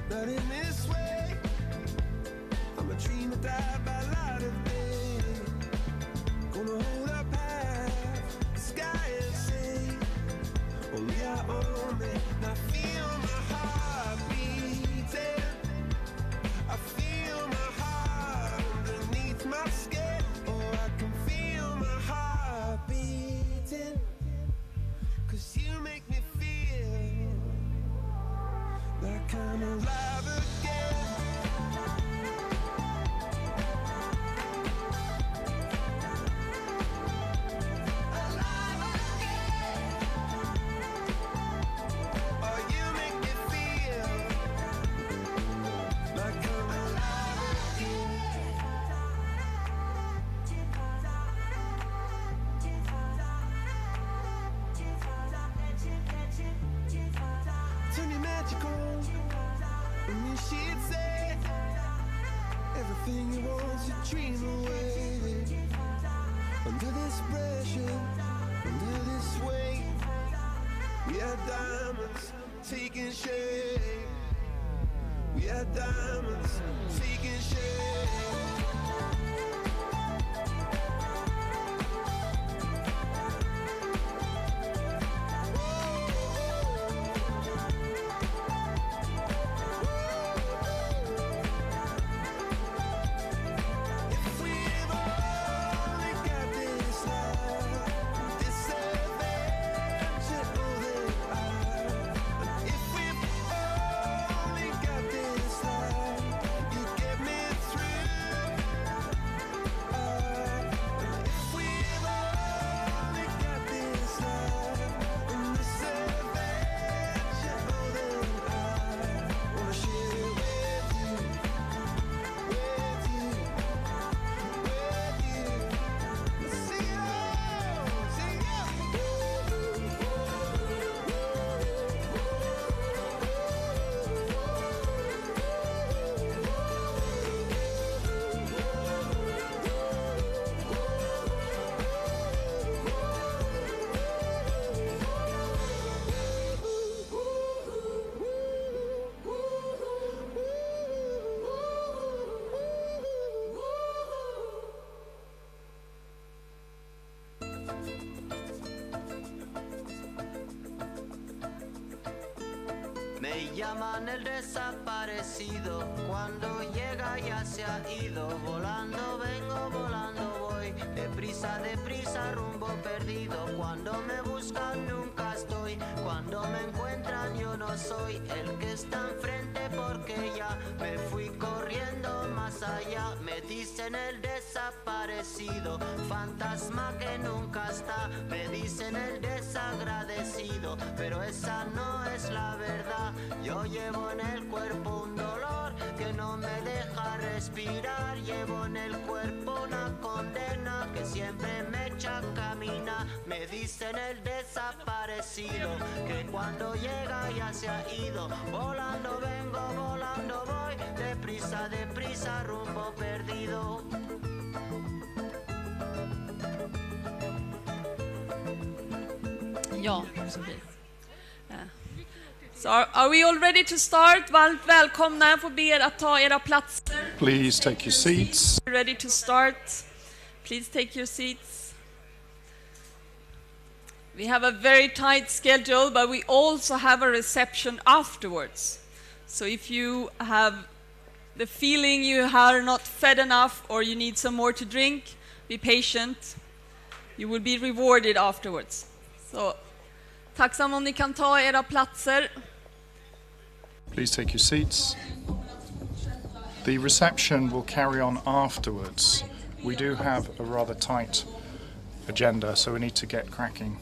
Not in this way. I'm a dream that died by light of day. Gonna hold up half the sky and say, only I own it. And I feel my heart beating. I feel my heart underneath my skin. Oh, I can feel my heart beating. 'Cause you make me feel like I'm alive again. Alive again. Oh, you make me feel like I'm alive again. Turn your magic on. And you should say everything you want to dream away. Under this pressure, under this weight, we are diamonds taking shape. We are diamonds taking shape. If we've only got this love, this adventure golden hour. And if we've only got this love, you get me through. And if we've only got this love, and this adventure golden hour, wanna share it with you, with you. Me llaman el desaparecido, cuando llega ya se ha ido. Volando vengo, volando voy, deprisa, rumbo perdido. Cuando me buscan nunca estoy, cuando me encuentran yo no soy el que está enfrente porque ya me fui corriendo más allá. Me dicen el desaparecido, fantasma que nunca está. Me dicen el desagradecido, pero esa no es la verdad. Yo llevo en el cuerpo un dolor que no me deja respirar. Llevo en el cuerpo una condena que siempre me echa a caminar. Me dicen el desaparecido, que cuando llega ya se ha ido. Volando vengo, volando voy, deprisa, rumbo perdido. Ja, så blir det. So are we all ready to start? Varmt välkomna. Jag får be er att ta era platser. Please take your seats. Ready to start? Please take your seats. We have a very tight schedule, but we also have a reception afterwards. So if you have the feeling you are not fed enough or you need some more to drink, be patient. You will be rewarded afterwards. Så tacksam om ni kan ta era platser. Please take your seats. The reception will carry on afterwards. We do have a rather tight agenda, so we need to get cracking.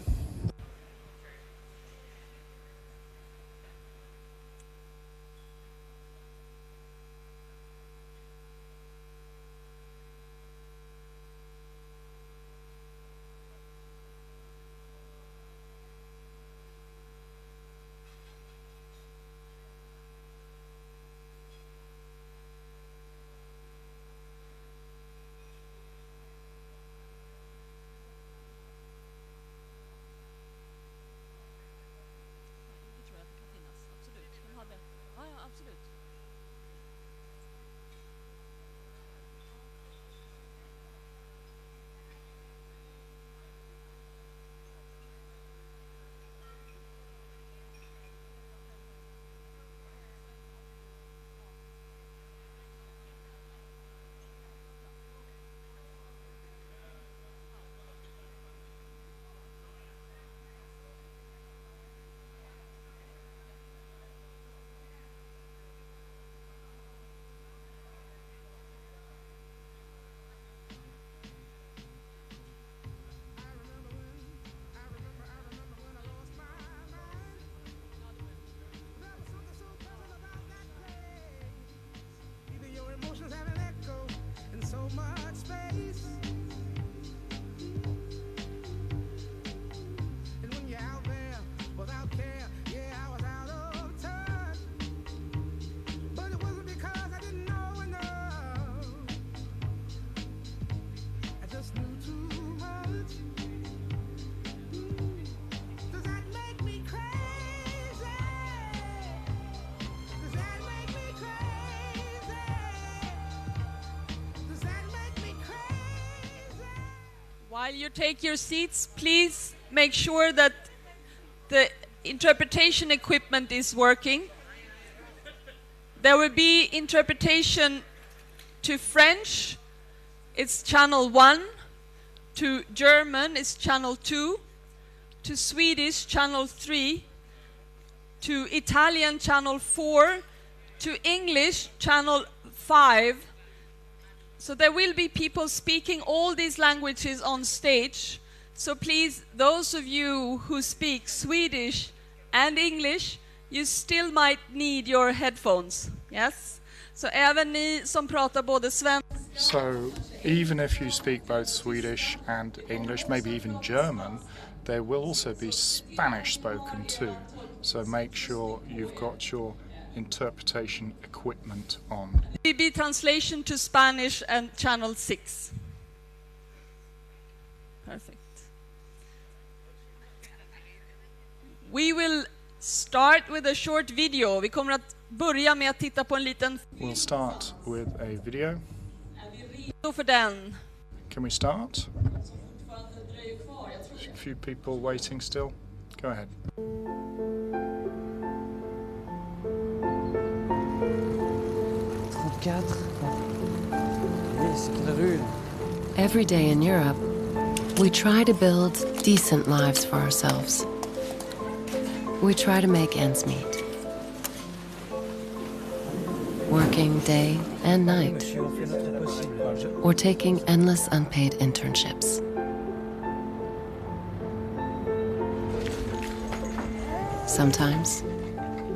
While you take your seats, please make sure that the interpretation equipment is working. There will be interpretation to French, it's channel 1, to German, it's channel 2, to Swedish, channel 3, to Italian, channel 4, to English, channel 5. So there will be people speaking all these languages on stage. So please, those of you who speak Swedish and English, you still might need your headphones. Yes? Så även ni som pratar både svenska. So even if you speak both Swedish and English, maybe even German, there will also be Spanish spoken too. So make sure you've got your interpretation equipment on. Will be translation to Spanish and channel 6. Perfect. We will start with a short video. Vi kommer att börja med att titta på en liten We'll start with a video. video för den. Can we start? A few people waiting still. Go ahead. Every day in Europe, we try to build decent lives for ourselves. We try to make ends meet. Working day and night, or taking endless unpaid internships. Sometimes,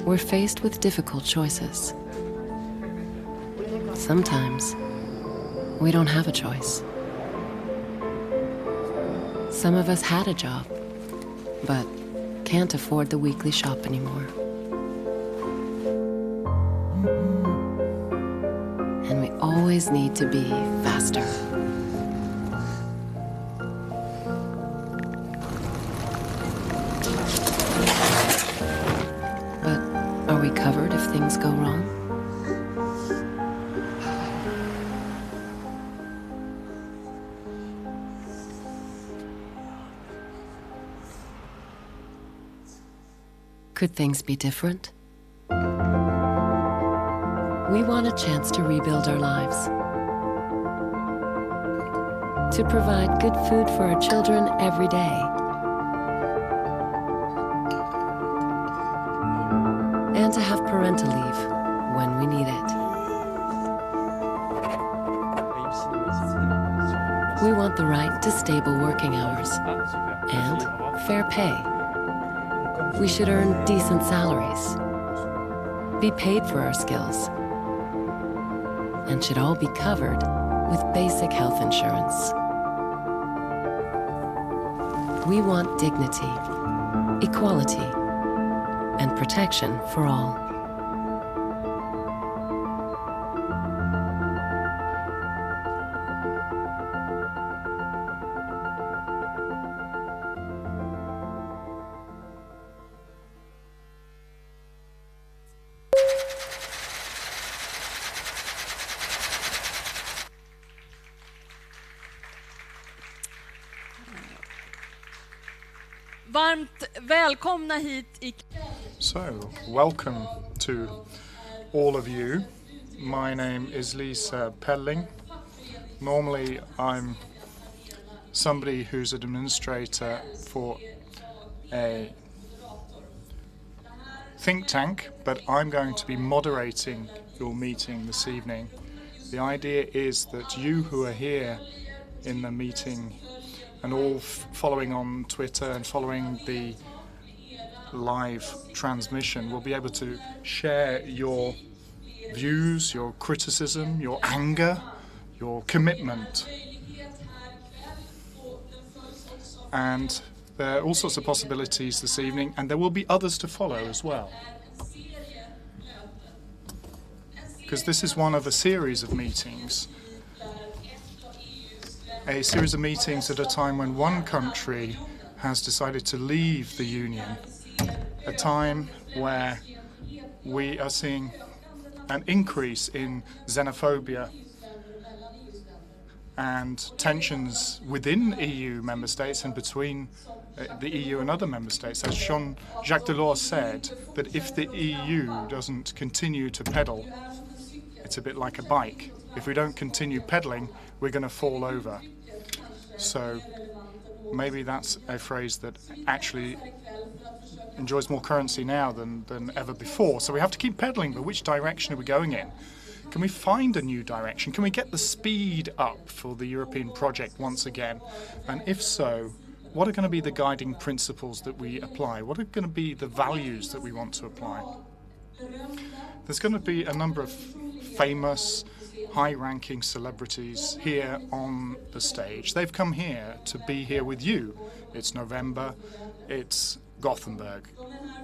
we're faced with difficult choices. Sometimes, we don't have a choice. Some of us had a job, but can't afford the weekly shop anymore. And we always need to be faster. But are we covered if things go wrong? Could things be different? We want a chance to rebuild our lives, to provide good food for our children every day, and to have parental leave when we need it. We want the right to stable working hours and fair pay. We should earn decent salaries, be paid for our skills, and should all be covered with basic health insurance. We want dignity, equality, and protection for all. Varmt välkomna hit i So, welcome to all of you. My name is Lisa Pelling. Normally, I'm somebody who's an administrator for a think tank, but I'm going to be moderating your meeting this evening. The idea is that you who are here in the meeting and all following on Twitter and following the live transmission will be able to share your views, your criticism, your anger, your commitment. And there are all sorts of possibilities this evening, and there will be others to follow as well. Because this is one of a series of meetings. A series of meetings at a time when one country has decided to leave the Union. A time where we are seeing an increase in xenophobia and tensions within EU member states and between the EU and other member states. As Jacques Delors said, that if the EU doesn't continue to pedal, it's a bit like a bike. If we don't continue pedaling, we're going to fall over. So maybe that's a phrase that actually enjoys more currency now than ever before. So we have to keep pedaling, but which direction are we going in? Can we find a new direction? Can we get the speed up for the European project once again? And if so, what are going to be the guiding principles that we apply? What are going to be the values that we want to apply? There's going to be a number of famous, high-ranking celebrities here on the stage. They've come here to be here with you. It's November, it's Gothenburg.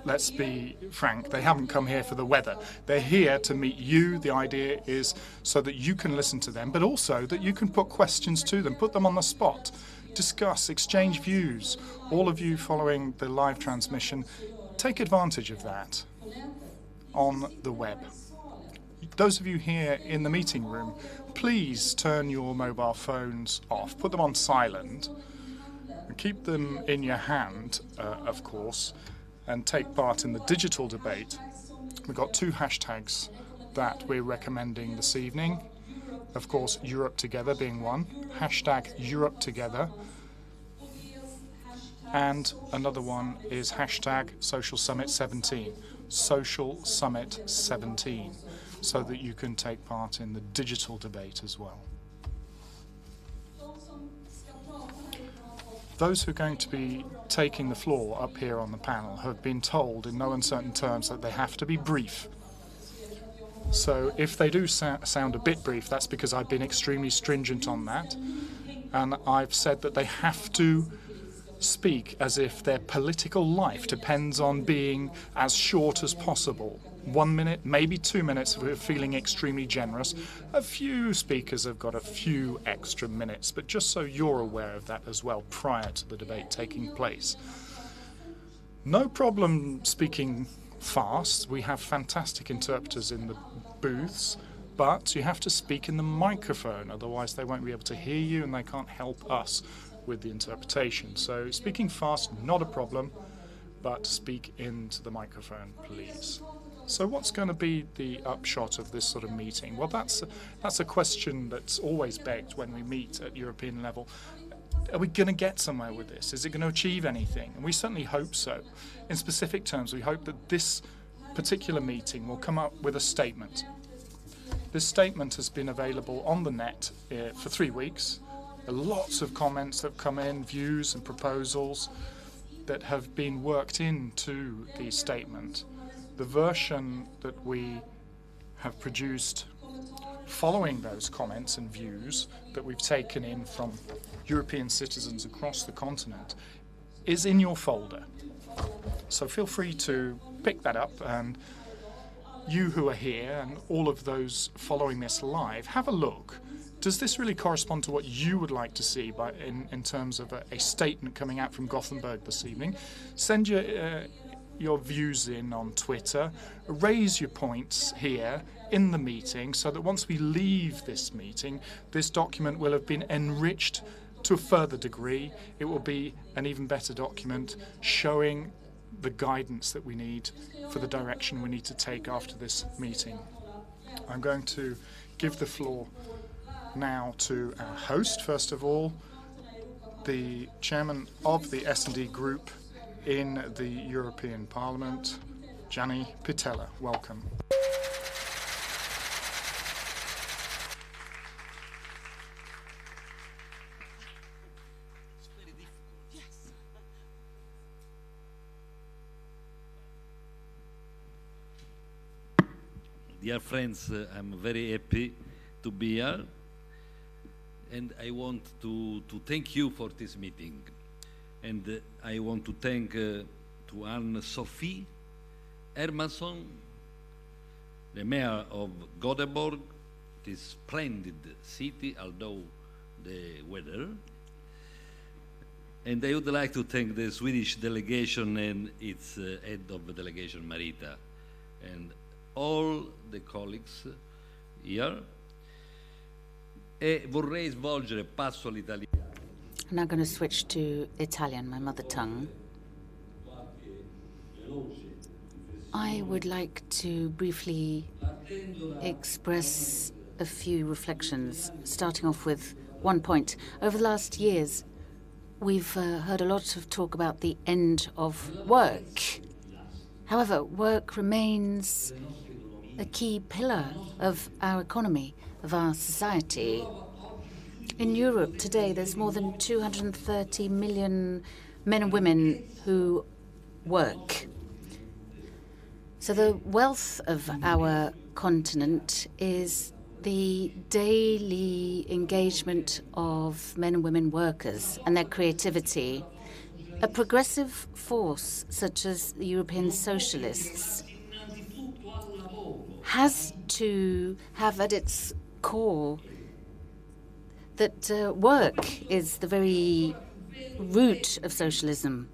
Let's be frank, they haven't come here for the weather. They're here to meet you. The idea is so that you can listen to them, but also that you can put questions to them, put them on the spot, discuss, exchange views. All of you following the live transmission, take advantage of that on the web. Those of you here in the meeting room, please turn your mobile phones off, put them on silent, and keep them in your hand, of course, and take part in the digital debate. We've got 2 hashtags that we're recommending this evening. Of course, Europe Together being one, hashtag Europe Together, and another one is hashtag Social Summit 17, Social Summit 17, so that you can take part in the digital debate as well. Those who are going to be taking the floor up here on the panel have been told in no uncertain terms that they have to be brief. So if they do sound a bit brief, that's because I've been extremely stringent on that. And I've said that they have to speak as if their political life depends on being as short as possible. 1 minute, maybe 2 minutes if we're feeling extremely generous. A few speakers have got a few extra minutes, but just so you're aware of that as well prior to the debate taking place. No problem speaking fast. We have fantastic interpreters in the booths, but you have to speak in the microphone, otherwise they won't be able to hear you and they can't help us with the interpretation. So speaking fast, not a problem, but speak into the microphone, please. So what's going to be the upshot of this sort of meeting? Well, that's a question that's always begged when we meet at European level. Are we going to get somewhere with this? Is it going to achieve anything? And we certainly hope so. In specific terms, we hope that this particular meeting will come up with a statement. This statement has been available on the net for 3 weeks. Lots of comments that have come in, views and proposals that have been worked into the statement. The version that we have produced following those comments and views that we've taken in from European citizens across the continent is in your folder. So feel free to pick that up, and you who are here and all of those following this live, have a look. Does this really correspond to what you would like to see in terms of a statement coming out from Gothenburg this evening? Send your views in on Twitter, raise your points here in the meeting so that once we leave this meeting, this document will have been enriched to a further degree. It will be an even better document showing the guidance that we need for the direction we need to take after this meeting. I'm going to give the floor now to our host, first of all, the chairman of the S&D group in the European Parliament, Gianni Pittella. Welcome. Dear friends, I'm very happy to be here, and I want to thank you for this meeting. And I want to thank to Anne-Sophie Hermansson, the mayor of Gothenburg, this splendid city, although the weather. And I would like to thank the Swedish delegation and its head of the delegation, Marita, and all the colleagues here. E vorrei svolgere, passo all'italiano. I'm now going to switch to Italian, my mother tongue. I would like to briefly express a few reflections, starting off with one point. Over the last years, we've heard a lot of talk about the end of work. However, work remains a key pillar of our economy, of our society. In Europe today, there's more than 230 million men and women who work. So the wealth of our continent is the daily engagement of men and women workers and their creativity. A progressive force such as the European socialists has to have at its core that work is the very root of socialism.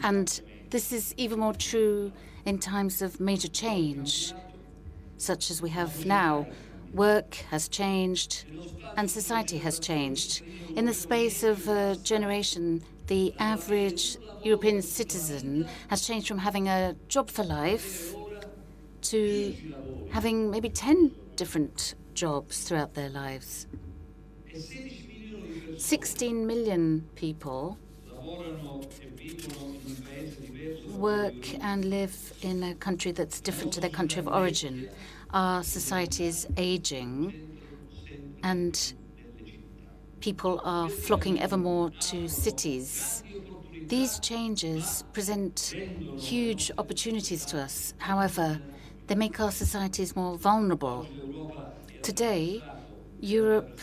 And this is even more true in times of major change, such as we have now. Work has changed and society has changed. In the space of a generation, the average European citizen has changed from having a job for life to having maybe 10 different jobs throughout their lives. 16 million people work and live in a country that's different to their country of origin. Our society is aging, and people are flocking ever more to cities. These changes present huge opportunities to us. However, they make our societies more vulnerable. Today, Europe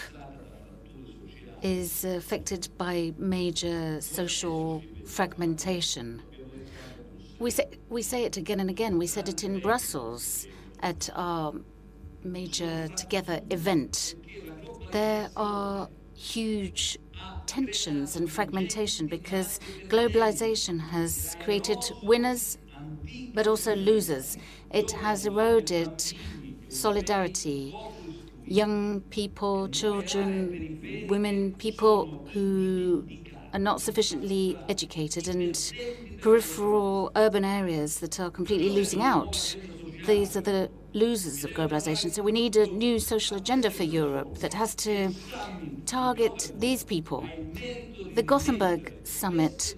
is affected by major social fragmentation. We say it again and again. We said it in Brussels at our major Together event. There are huge tensions and fragmentation because globalization has created winners but also losers. It has eroded solidarity. Young people, children, women, people who are not sufficiently educated, and peripheral urban areas that are completely losing out. These are the losers of globalization. So we need a new social agenda for Europe that has to target these people. The Gothenburg summit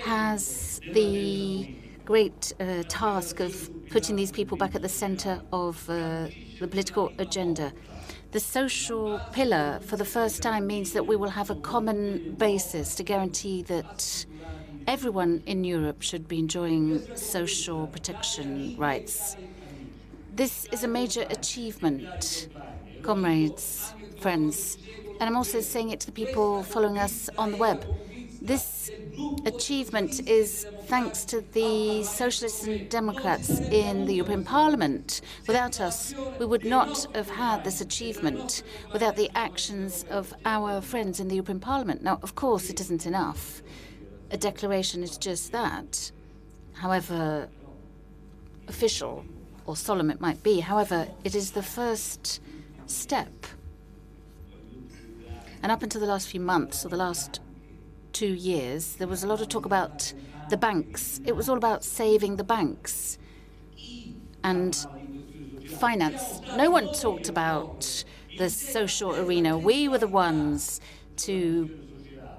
has the great task of putting these people back at the center of the political agenda. The social pillar, for the first time, means that we will have a common basis to guarantee that everyone in Europe should be enjoying social protection rights. This is a major achievement, comrades, friends, and I'm also saying it to the people following us on the web. This achievement is thanks to the Socialists and Democrats in the European Parliament. Without us, we would not have had this achievement without the actions of our friends in the European Parliament. Now, of course, it isn't enough. A declaration is just that, however official or solemn it might be. However, it is the first step. And up until the last few months, or the last 2 years, there was a lot of talk about the banks. It was all about saving the banks and finance. No one talked about the social arena. We were the ones to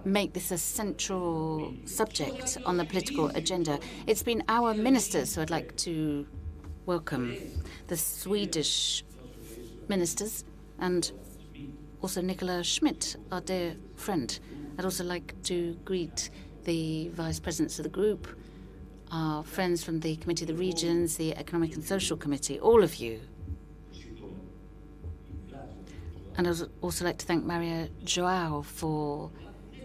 make this a central subject on the political agenda. It's been our ministers, so I'd like to welcome the Swedish ministers and also Nicola Schmidt, our dear friend. I'd also like to greet the vice presidents of the group, our friends from the Committee of the Regions, the Economic and Social Committee, all of you. And I'd also like to thank Maria Joao for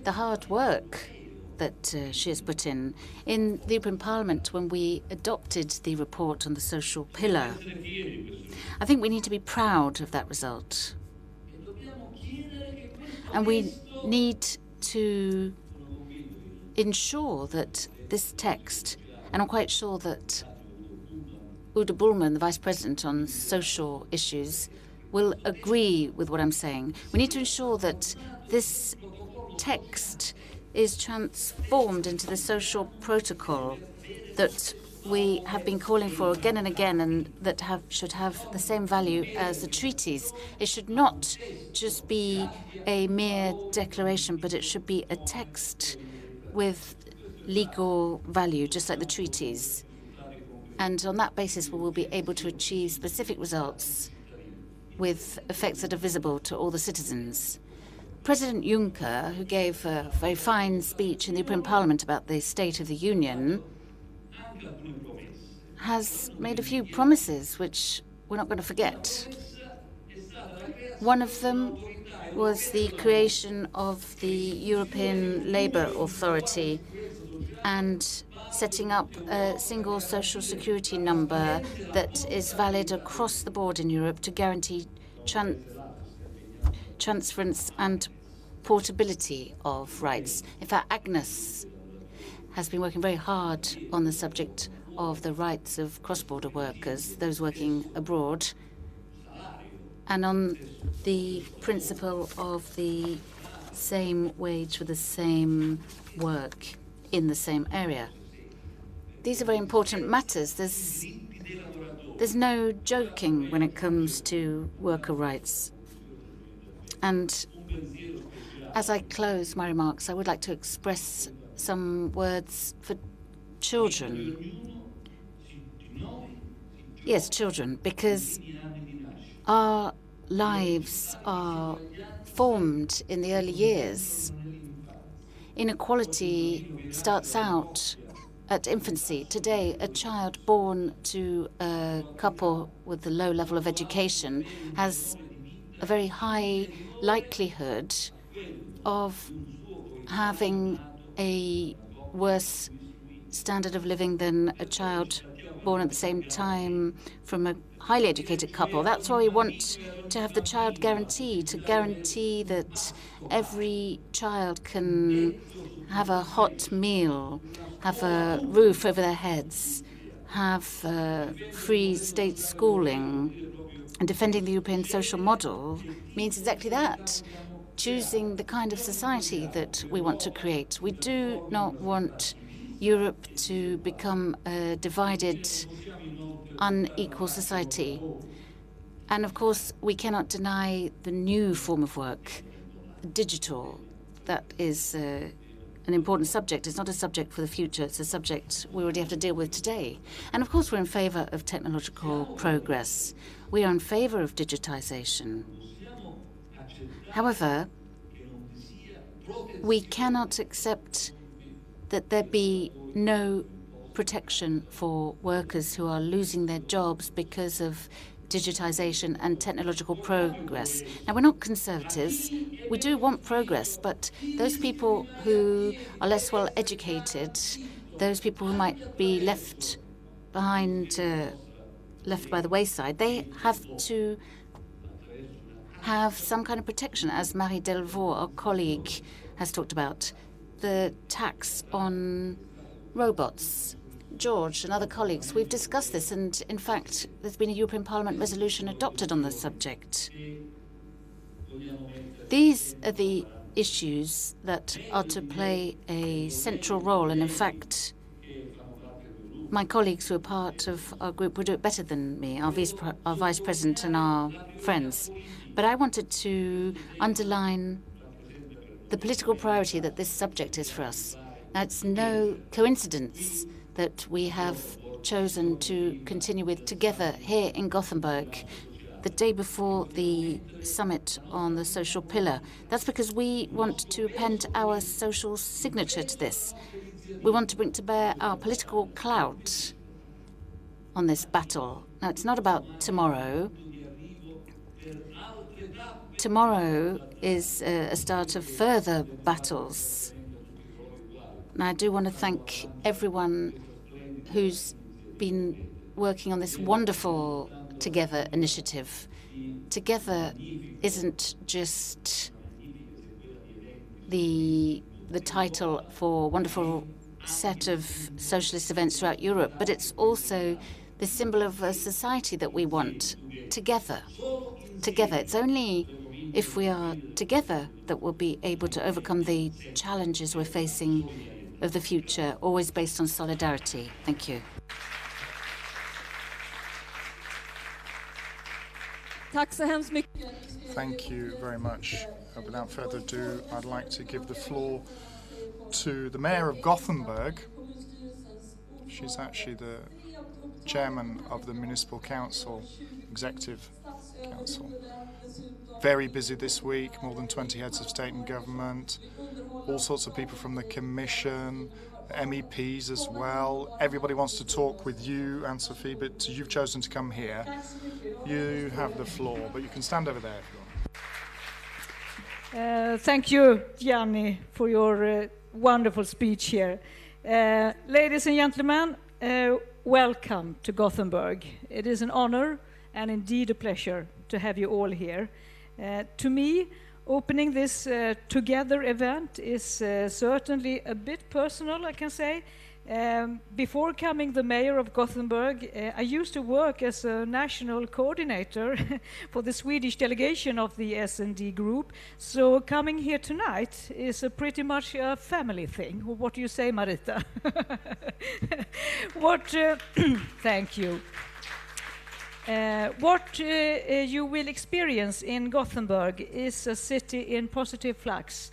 the hard work that she has put in the European Parliament when we adopted the report on the social pillar. I think we need to be proud of that result. And we need to ensure that this text, and I'm quite sure that Udo Bullmann, the Vice President on social issues, will agree with what I'm saying. We need to ensure that this text is transformed into the social protocol that we have been calling for again and again, and that should have the same value as the treaties. It should not just be a mere declaration, but it should be a text with legal value, just like the treaties. And on that basis, we will be able to achieve specific results with effects that are visible to all the citizens. President Juncker, who gave a very fine speech in the European Parliament about the State of the Union, has made a few promises which we're not going to forget. One of them was the creation of the European Labour Authority and setting up a single social security number that is valid across the board in Europe to guarantee transference and portability of rights. In fact, Agnes has been working very hard on the subject of the rights of cross-border workers, those working abroad, and on the principle of the same wage for the same work in the same area. These are very important matters. There's no joking when it comes to worker rights. And as I close my remarks, I would like to express some words for children. Yes, children, because our lives are formed in the early years. Inequality starts out at infancy. Today, a child born to a couple with a low level of education has a very high likelihood of having a worse standard of living than a child born at the same time from a highly educated couple. That's why we want to have the child guarantee, to guarantee that every child can have a hot meal, have a roof over their heads, have free state schooling. And defending the European social model means exactly that, choosing the kind of society that we want to create. We do not want Europe to become a divided, unequal society. And of course, we cannot deny the new form of work, digital. That is an important subject. It's not a subject for the future. It's a subject we already have to deal with today. And of course, we're in favor of technological progress. We are in favor of digitization. However, we cannot accept that there be no protection for workers who are losing their jobs because of digitization and technological progress. Now, we're not conservatives. We do want progress, but those people who are less well educated, those people who might be left behind, left by the wayside, they have to have some kind of protection, as Marie Delvaux, our colleague, has talked about. The tax on robots. George and other colleagues, we've discussed this, and in fact, there's been a European Parliament resolution adopted on the subject. These are the issues that are to play a central role, and in fact, my colleagues who are part of our group will do it better than me, our vice president and our friends. But I wanted to underline the political priority that this subject is for us. Now, it's no coincidence that we have chosen to continue with together here in Gothenburg the day before the summit on the social pillar. That's because we want to append our social signature to this. We want to bring to bear our political clout on this battle. Now, it's not about tomorrow. Tomorrow is a start of further battles. And I do want to thank everyone who's been working on this wonderful Together initiative. Together isn't just the title for a wonderful set of socialist events throughout Europe, but it's also the symbol of a society that we want together. Together. It's only if we are together that we'll be able to overcome the challenges we're facing of the future, always based on solidarity. Thank you. Tack så hemskt mycket. Thank you very much. Without further ado, I'd like to give the floor to the mayor of Gothenburg. She's actually the chairman of the municipal council, executive council. Very busy this week, more than 20 heads of state and government, all sorts of people from the commission, MEPs as well. Everybody wants to talk with you, Ann-Sophie, but you've chosen to come here. You have the floor, but you can stand over there if you want. Thank you, Gianni, for your wonderful speech here. Ladies and gentlemen, welcome to Gothenburg. It is an honor and indeed a pleasure to have you all here. To me, opening this Together event is certainly a bit personal, I can say. Before becoming the mayor of Gothenburg, I used to work as a national coordinator for the Swedish delegation of the S&D group. So coming here tonight is pretty much a family thing. What do you say, Marita? Thank you. What you will experience in Gothenburg is a city in positive flux.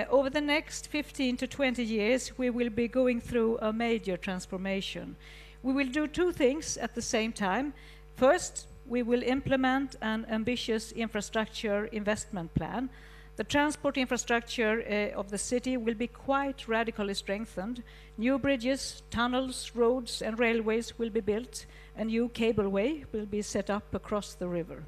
Over the next 15 to 20 years, we will be going through a major transformation. We will do two things at the same time. First, we will implement an ambitious infrastructure investment plan. The transport infrastructure of the city will be quite radically strengthened. New bridges, tunnels, roads, and railways will be built. A new cableway will be set up across the river.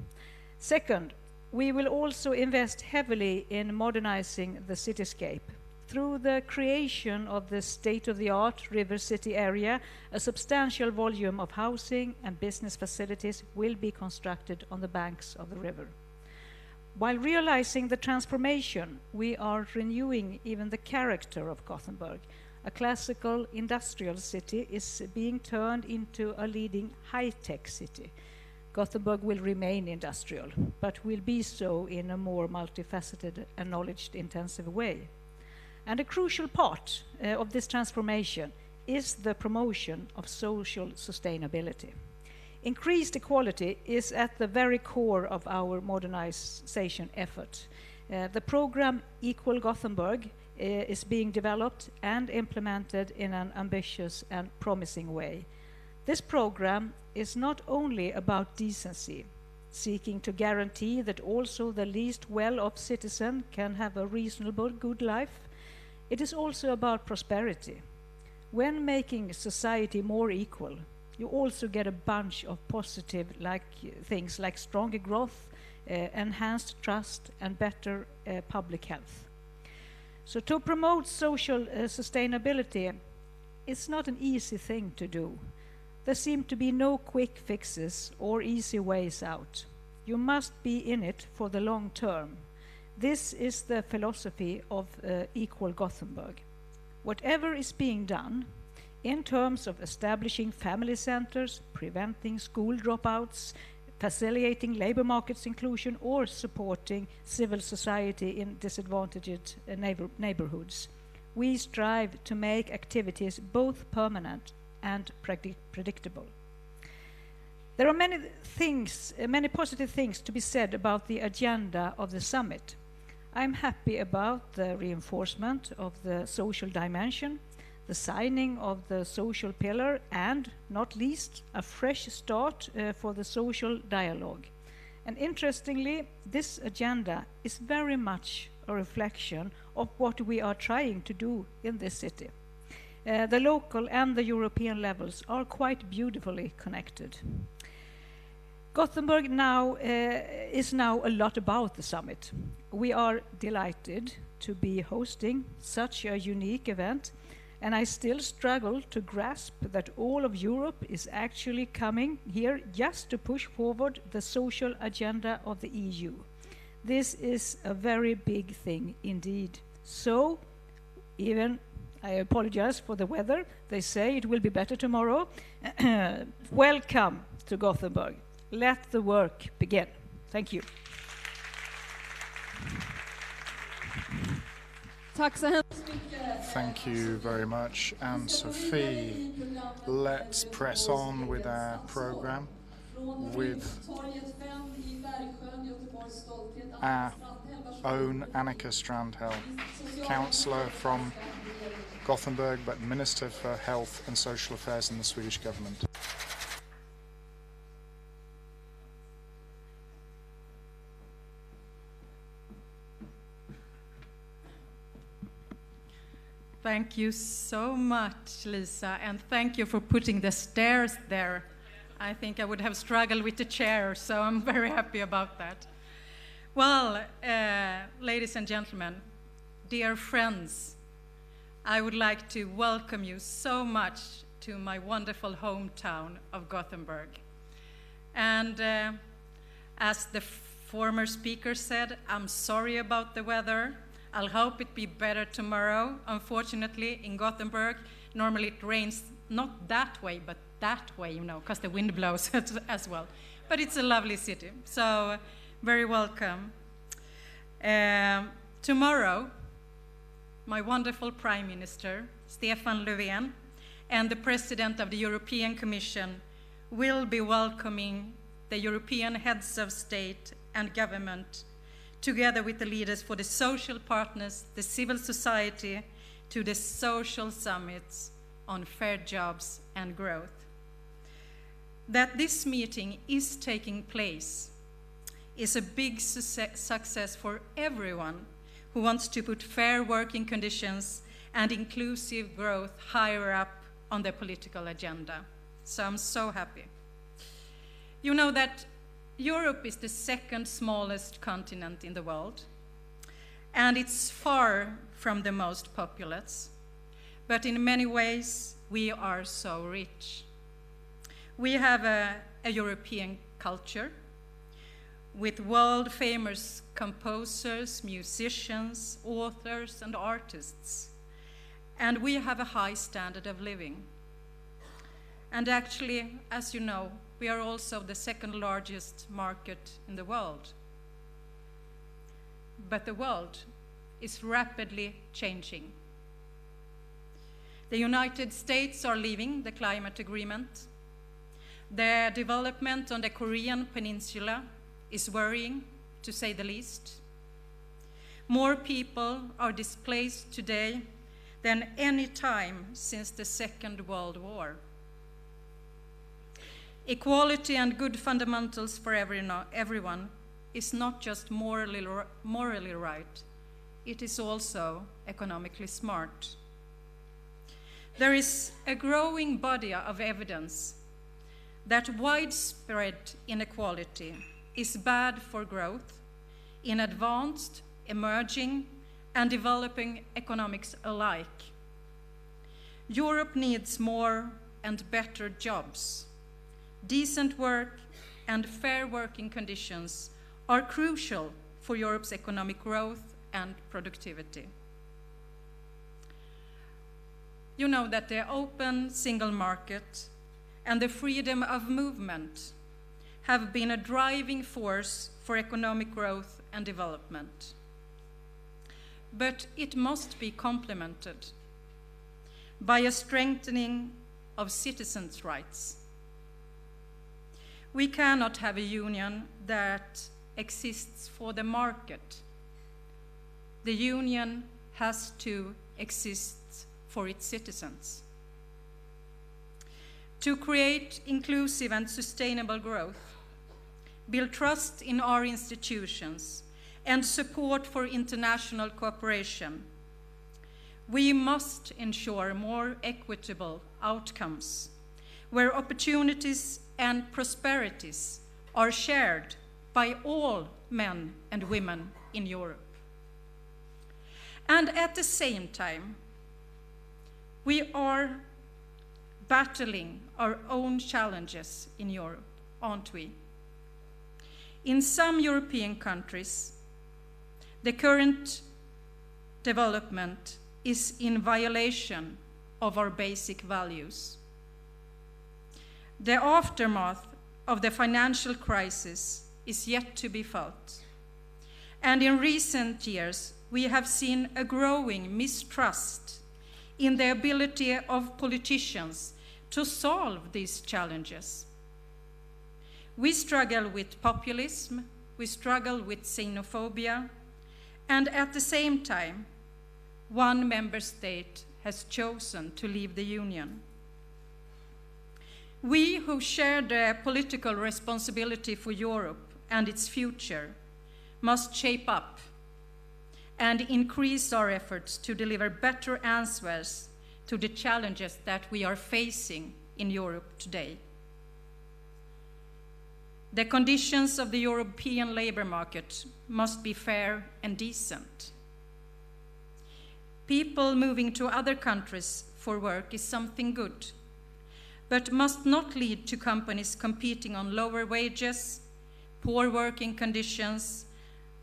Second, we will also invest heavily in modernizing the cityscape. Through the creation of the state-of-the-art River City area, a substantial volume of housing and business facilities will be constructed on the banks of the river. While realizing the transformation, we are renewing even the character of Gothenburg. A classical industrial city is being turned into a leading high-tech city. Gothenburg will remain industrial, but will be so in a more multifaceted and knowledge-intensive way. And a crucial part of this transformation is the promotion of social sustainability. Increased equality is at the very core of our modernization effort. The program Equal Gothenburg is being developed and implemented in an ambitious and promising way. This program is not only about decency, seeking to guarantee that also the least well-off citizen can have a reasonable, good life. It is also about prosperity. When making society more equal, you also get a bunch of positive things like stronger growth, enhanced trust, and better public health. So to promote social sustainability, it's not an easy thing to do. There seem to be no quick fixes or easy ways out. You must be in it for the long term. This is the philosophy of Equal Gothenburg. Whatever is being done in terms of establishing family centers, preventing school dropouts, facilitating labor markets inclusion, or supporting civil society in disadvantaged neighborhoods. We strive to make activities both permanent and predictable. There are many positive things to be said about the agenda of the summit. I'm happy about the reinforcement of the social dimension, the signing of the social pillar, and, not least, a fresh start for the social dialogue. And interestingly, this agenda is very much a reflection of what we are trying to do in this city. The local and the European levels are quite beautifully connected. Gothenburg is now a lot about the summit. We are delighted to be hosting such a unique event, and I still struggle to grasp that all of Europe is actually coming here just to push forward the social agenda of the EU. This is a very big thing indeed. So, even I apologize for the weather. They say it will be better tomorrow. Welcome to Gothenburg. Let the work begin. Thank you. Tack så hemskt mycket. Thank you very much. And Sophie, let's press on with our program with our own Annika Strandhäll, councillor from Gothenburg but Minister for Health and Social Affairs in the Swedish government. Thank you so much, Lisa, and thank you for putting the stairs there. I think I would have struggled with the chair, so I'm very happy about that. Well, ladies and gentlemen, dear friends, I would like to welcome you so much to my wonderful hometown of Gothenburg. And as the former speaker said, I'm sorry about the weather. I'll hope it be better tomorrow. Unfortunately, in Gothenburg, normally it rains not that way, but that way, you know, because the wind blows as well. But it's a lovely city, so very welcome. Tomorrow, my wonderful Prime Minister, Stefan Löfven, and the President of the European Commission will be welcoming the European heads of state and government, together with the leaders for the social partners, the civil society, to the social summits on fair jobs and growth. That this meeting is taking place is a big success for everyone who wants to put fair working conditions and inclusive growth higher up on the political agenda. So I'm so happy. You know that Europe is the second smallest continent in the world, and it's far from the most populous. But in many ways, we are so rich. We have a European culture with world-famous composers, musicians, authors, and artists. And we have a high standard of living. And actually, as you know, we are also the second largest market in the world. But the world is rapidly changing. The United States are leaving the climate agreement. The development on the Korean peninsula is worrying, to say the least. More people are displaced today than any time since the Second World War. Equality and good fundamentals for everyone is not just morally right, it is also economically smart. There is a growing body of evidence that widespread inequality is bad for growth in advanced, emerging, and developing economics alike. Europe needs more and better jobs. Decent work and fair working conditions are crucial for Europe's economic growth and productivity. You know that the open single market and the freedom of movement have been a driving force for economic growth and development. But it must be complemented by a strengthening of citizens' rights. We cannot have a union that exists for the market. The union has to exist for its citizens. To create inclusive and sustainable growth, build trust in our institutions, and support for international cooperation, we must ensure more equitable outcomes, where opportunities and prosperities are shared by all men and women in Europe. And at the same time, we are battling our own challenges in Europe, aren't we? In some European countries, the current development is in violation of our basic values. The aftermath of the financial crisis is yet to be felt. And in recent years, we have seen a growing mistrust in the ability of politicians to solve these challenges. We struggle with populism, we struggle with xenophobia, and at the same time, one member state has chosen to leave the Union. We who share the political responsibility for Europe and its future must shape up and increase our efforts to deliver better answers to the challenges that we are facing in Europe today. The conditions of the European labor market must be fair and decent. People moving to other countries for work is something good, but must not lead to companies competing on lower wages, poor working conditions,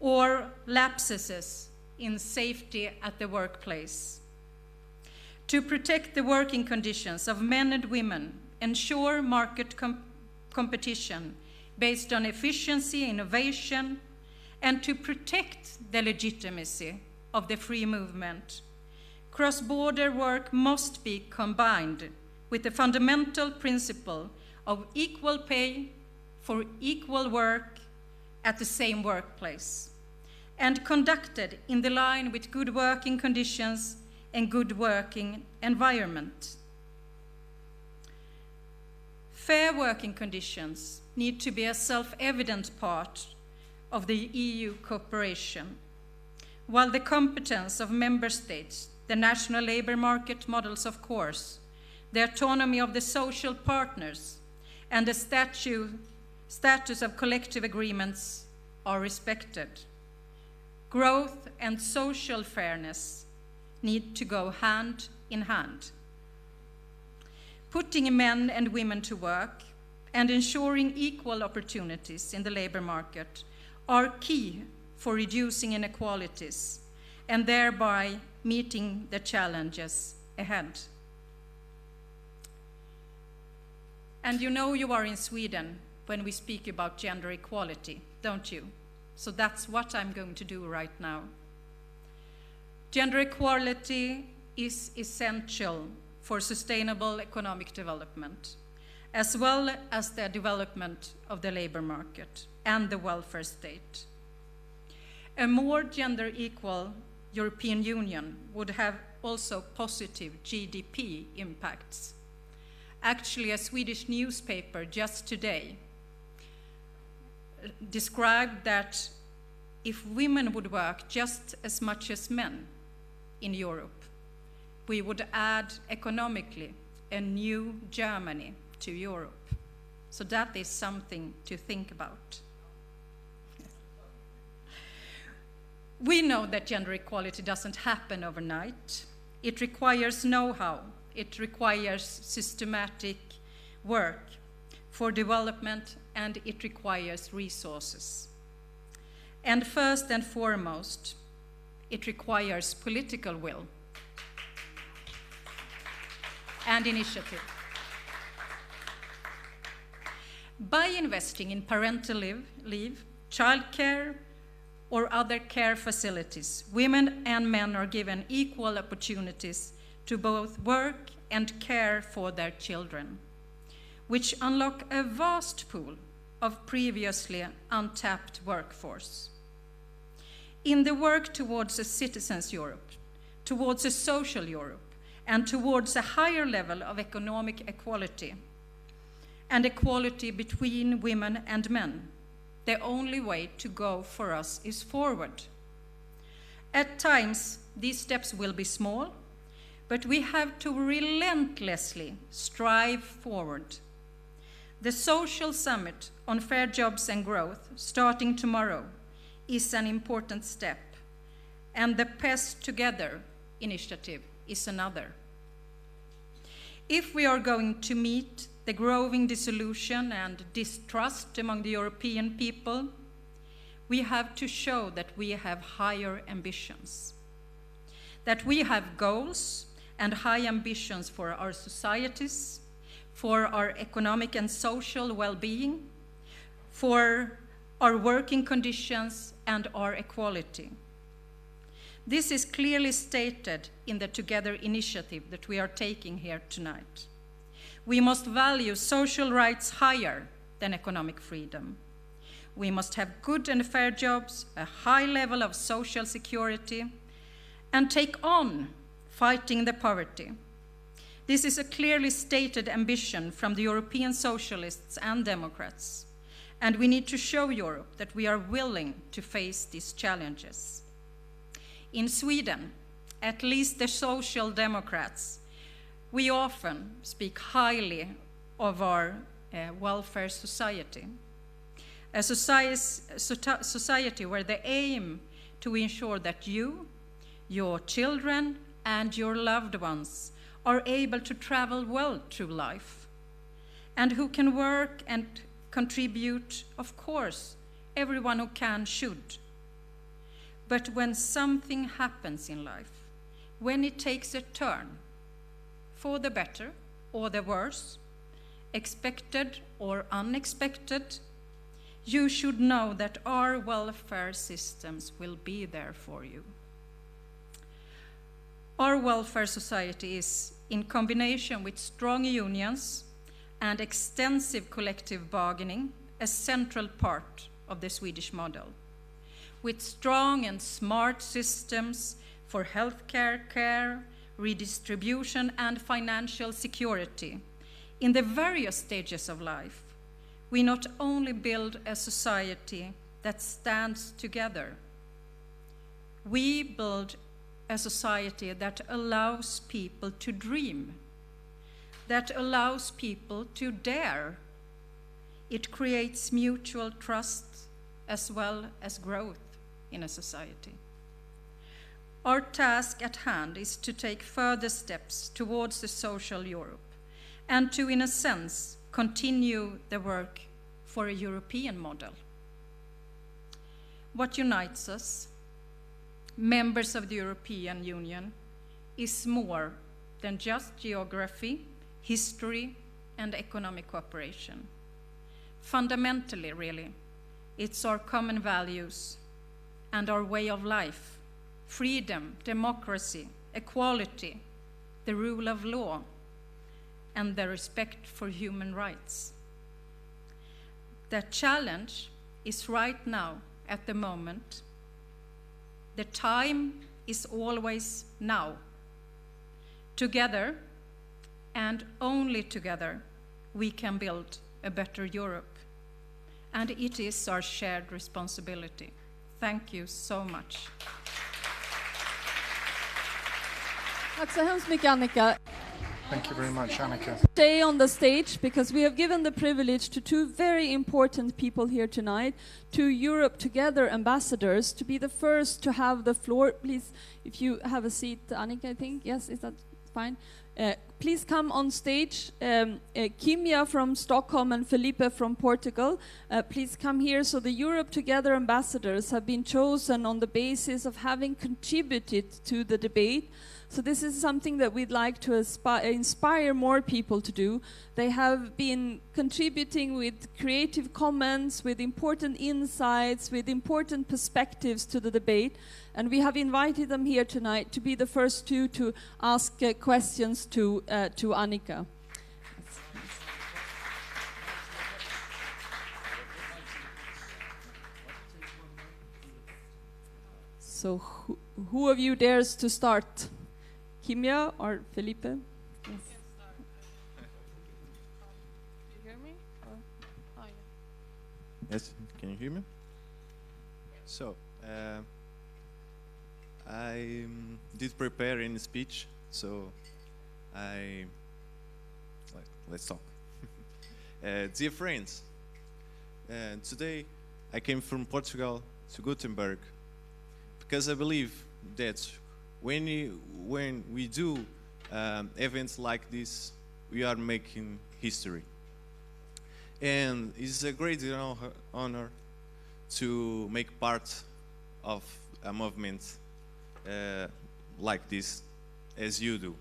or lapses in safety at the workplace. To protect the working conditions of men and women, ensure market competition based on efficiency, innovation, and to protect the legitimacy of the free movement, cross-border work must be combined with the fundamental principle of equal pay for equal work at the same workplace, and conducted in the line with good working conditions and good working environment. Fair working conditions need to be a self-evident part of the EU cooperation, while the competence of member states, the national labor market models, of course, the autonomy of the social partners, and the status of collective agreements are respected. Growth and social fairness need to go hand in hand. Putting men and women to work and ensuring equal opportunities in the labor market are key for reducing inequalities and thereby meeting the challenges ahead. And you know you are in Sweden when we speak about gender equality, don't you? So that's what I'm going to do right now. Gender equality is essential for sustainable economic development, as well as the development of the labor market and the welfare state. A more gender equal European Union would have also positive GDP impacts. Actually, a Swedish newspaper just today described that if women would work just as much as men in Europe, we would add economically a new Germany to Europe. So that is something to think about. We know that gender equality doesn't happen overnight. It requires know-how. It requires systematic work for development, and it requires resources. And first and foremost, it requires political will and initiative. By investing in parental leave, childcare, or other care facilities, women and men are given equal opportunities to both work and care for their children, which unlock a vast pool of previously untapped workforce. In the work towards a citizens' Europe, towards a social Europe, and towards a higher level of economic equality and equality between women and men, the only way to go for us is forward. At times, these steps will be small, but we have to relentlessly strive forward. The Social Summit on Fair Jobs and Growth, starting tomorrow, is an important step, and the PES Together initiative is another. If we are going to meet the growing disillusion and distrust among the European people, we have to show that we have higher ambitions. that we have goals and high ambitions for our societies, for our economic and social well-being, for our working conditions and our equality. This is clearly stated in the Together initiative that we are taking here tonight. We must value social rights higher than economic freedom. We must have good and fair jobs, a high level of social security, and take on fighting the poverty. This is a clearly stated ambition from the European socialists and democrats, and we need to show Europe that we are willing to face these challenges. In Sweden, at least the social democrats, we often speak highly of our welfare society. A society where they aim to ensure that you, your children, and your loved ones are able to travel well through life, and who can work and contribute, of course, everyone who can should. But when something happens in life, when it takes a turn, for the better or the worse, expected or unexpected, you should know that our welfare systems will be there for you. Our welfare society is, in combination with strong unions and extensive collective bargaining, a central part of the Swedish model. With strong and smart systems for healthcare, care, redistribution, and financial security in the various stages of life, we not only build a society that stands together, we build a society that allows people to dream, that allows people to dare. It creates mutual trust as well as growth in a society. Our task at hand is to take further steps towards the social Europe and to, in a sense, continue the work for a European model. What unites us, members of the European Union, is more than just geography, history, and economic cooperation. Fundamentally, really, it's our common values and our way of life: freedom, democracy, equality, the rule of law, and the respect for human rights. The challenge is right now, at the moment. The time is always now. Together, and only together, we can build a better Europe. And it is our shared responsibility. Thank you so much. Tack så hemskt mycket, Annika. Thank you very much, Annika. Stay on the stage because we have given the privilege to two very important people here tonight, two Europe Together ambassadors, to be the first to have the floor. Please, if you have a seat, Annika, I think. Yes, is that fine? Please come on stage. Kimia from Stockholm and Felipe from Portugal. Please come here. So the Europe Together ambassadors have been chosen on the basis of having contributed to the debate. So this is something that we'd like to inspire more people to do. They have been contributing with creative comments, with important insights, with important perspectives to the debate. And we have invited them here tonight to be the first two to ask questions to Annika. So who of you dares to start? Kimia or Felipe? Yes. Do you hear me? Oh, yeah. Yes, can you hear me? So, I did prepare any speech, so let's talk. Dear friends, today I came from Portugal to Gothenburg because I believe that when we do events like this, we are making history. And it's a great honor to make part of a movement like this as you do.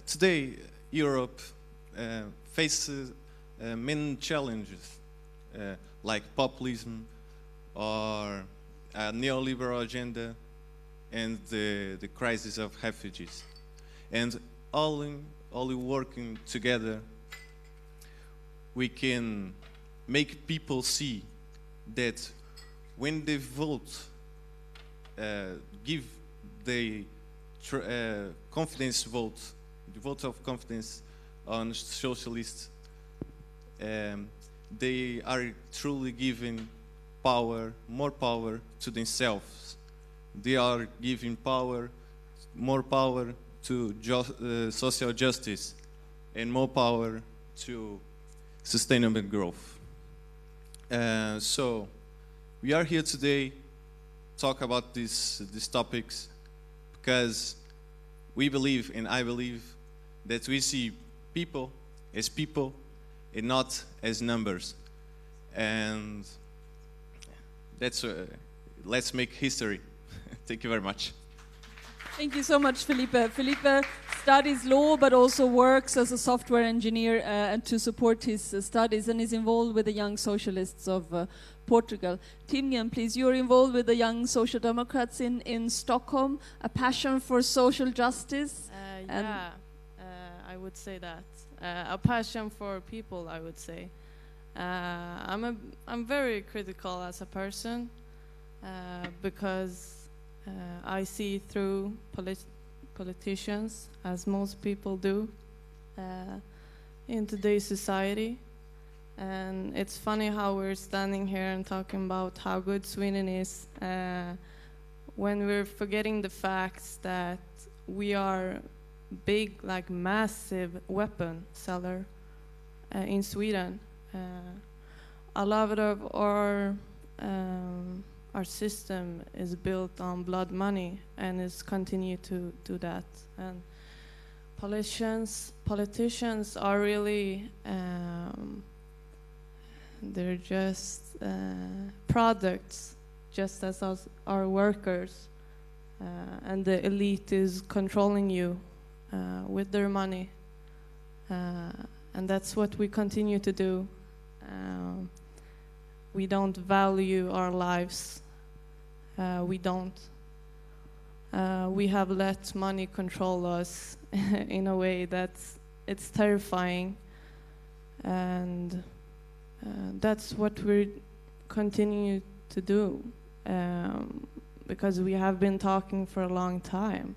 Today, Europe faces many challenges, like populism or a neoliberal agenda and the crisis of refugees. And only working together, we can make people see that when they vote, give the confidence vote, the vote of confidence on socialists, they are truly giving power, more power to themselves. They are giving more power to social justice, and more power to sustainable growth. So we are here today talk about these topics because we believe, and I believe, that we see people and not as numbers. And that's let's make history. Thank you very much. Thank you so much, Felipe. Felipe studies law, but also works as a software engineer and to support his studies, and is involved with the Young Socialists of Portugal. Timjan, please, you're involved with the Young Social Democrats in Stockholm, a passion for social justice. I would say that. A passion for people, I would say. I'm very critical as a person because I see through politicians, as most people do, in today's society. And it's funny how we're standing here and talking about how good Sweden is when we're forgetting the facts that we are big, like massive weapon seller in Sweden. A lot of our system is built on blood money and is continue to do that. And politicians are really they're just products, just as us, our workers, and the elite is controlling you with their money, and that's what we continue to do. We don't value our lives. We don't. We have let money control us in a way it's terrifying, and that's what we continue to do because we have been talking for a long time.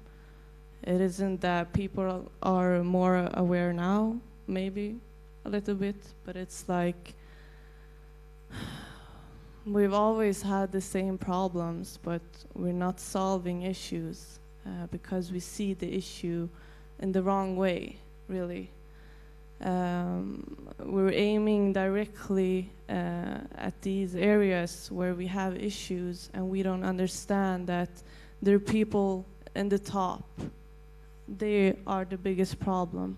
It isn't that people are more aware now, maybe a little bit, but it's like we've always had the same problems, but we're not solving issues because we see the issue in the wrong way, really. We're aiming directly at these areas where we have issues, and we don't understand that there are people in the top. They are the biggest problem.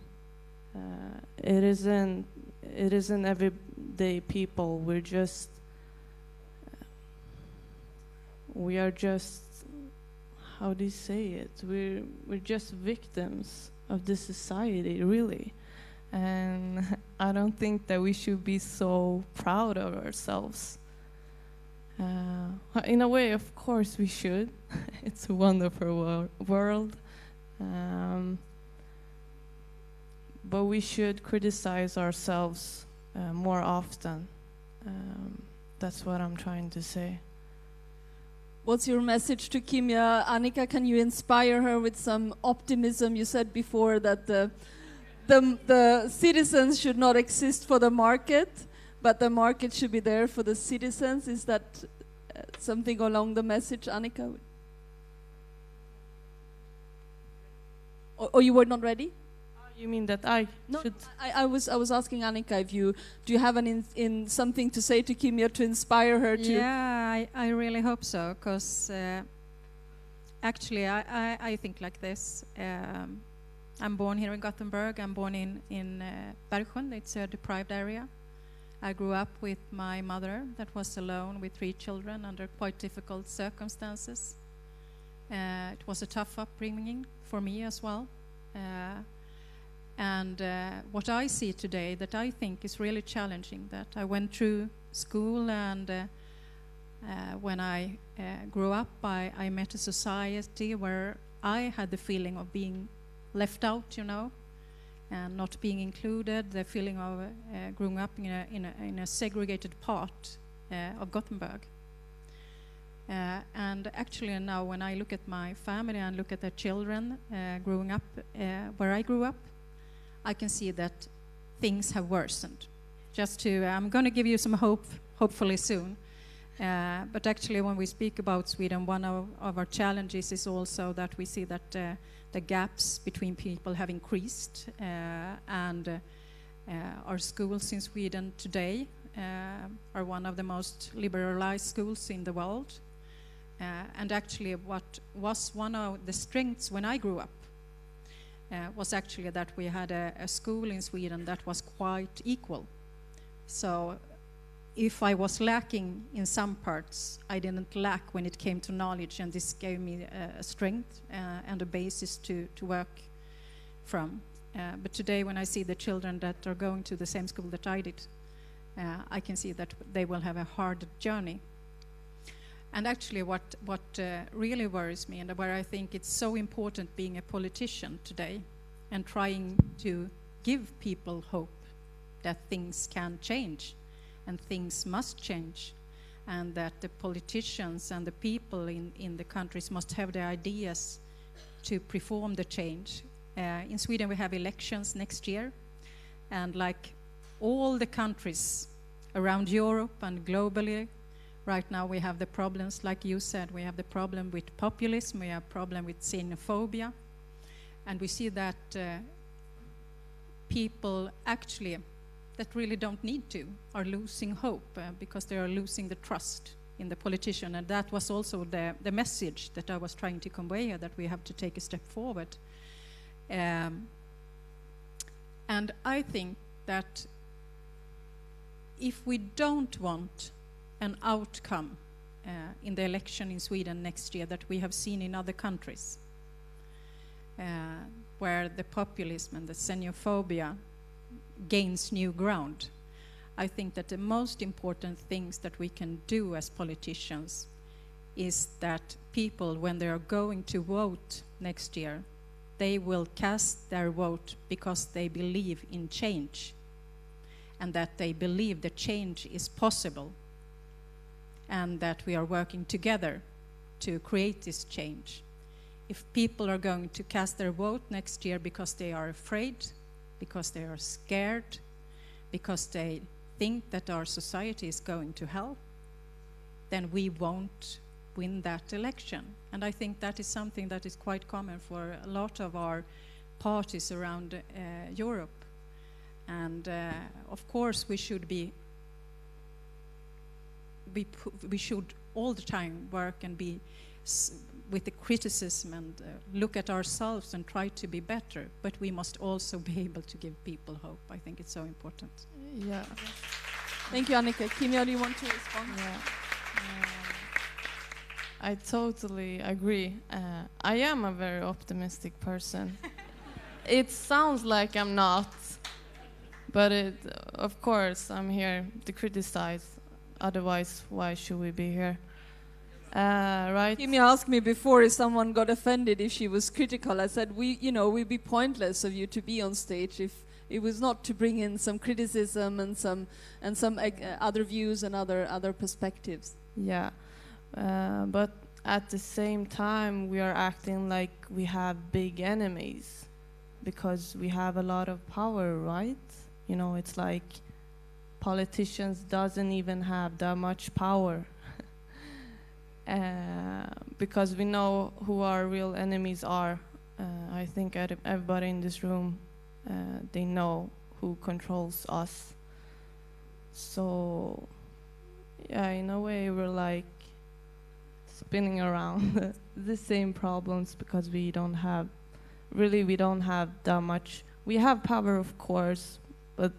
It isn't everyday people. We are just, how do you say it? We're just victims of this society, really. And I don't think that we should be so proud of ourselves. In a way, of course, we should. It's a wonderful world. But we should criticize ourselves more often. That's what I'm trying to say. What's your message to Kimia? Annika, can you inspire her with some optimism? You said before that the citizens should not exist for the market, but the market should be there for the citizens. Is that something along the message, Annika? Or you were not ready? You mean that I should? I was asking Annika if do you have in something to say to Kimia to inspire her to? Yeah, I really hope so, because actually I think like this. I'm born here in Gothenburg. I'm born in Bergsjön. It's a deprived area. I grew up with my mother that was alone with 3 children under quite difficult circumstances. It was a tough upbringing for me as well. And what I see today that I think is really challenging, that I went through school and when I grew up, I met a society where I had the feeling of being left out, you know, and not being included, the feeling of growing up in a segregated part of Gothenburg. And actually now when I look at my family and look at their children growing up where I grew up, I can see that things have worsened. I'm going to give you some hope, hopefully soon. But actually when we speak about Sweden, one of our challenges is also that we see that the gaps between people have increased, and our schools in Sweden today are one of the most liberalized schools in the world. And actually what was one of the strengths when I grew up was actually that we had a school in Sweden that was quite equal. So if I was lacking in some parts, I didn't lack when it came to knowledge, and this gave me a strength and a basis to work from. But today when I see the children that are going to the same school that I did, I can see that they will have a hard journey. And actually what really worries me, and where I think it's so important being a politician today and trying to give people hope that things can change and things must change, and that the politicians and the people in the countries must have the ideas to perform the change. In Sweden we have elections next year, and like all the countries around Europe and globally, right now we have the problems, like you said, we have the problem with populism, we have problem with xenophobia, and we see that people actually that really don't need to are losing hope because they are losing the trust in the politician. And that was also the message that I was trying to convey here, that we have to take a step forward. And I think that if we don't want an outcome in the election in Sweden next year that we have seen in other countries, where the populism and the xenophobia gains new ground, I think that the most important things that we can do as politicians is that people, when they are going to vote next year, they will cast their vote because they believe in change, and that they believe the change is possible, and that we are working together to create this change. If people are going to cast their vote next year because they are afraid, because they are scared, because they think that our society is going to hell, then we won't win that election. And I think that is something that is quite common for a lot of our parties around Europe. And of course we should we should all the time work and be with the criticism and look at ourselves and try to be better, but we must also be able to give people hope. I think it's so important. Yeah. Thank you, Annika. Kimia, do you want to respond? Yeah. I totally agree. I am a very optimistic person. It sounds like I'm not, but of course I'm here to criticize. Otherwise, why should we be here? Right? Kimia asked me before if someone got offended if she was critical. I said, we'd be pointless of you to be on stage if it was not to bring in some criticism and some other views and other perspectives. Yeah, but at the same time, we are acting like we have big enemies because we have a lot of power, right? You know, it's like politicians doesn't even have that much power. Because we know who our real enemies are. I think everybody in this room, they know who controls us. So, yeah, in a way we're like spinning around the same problems because we don't have really we don't have that much. We have power, of course, but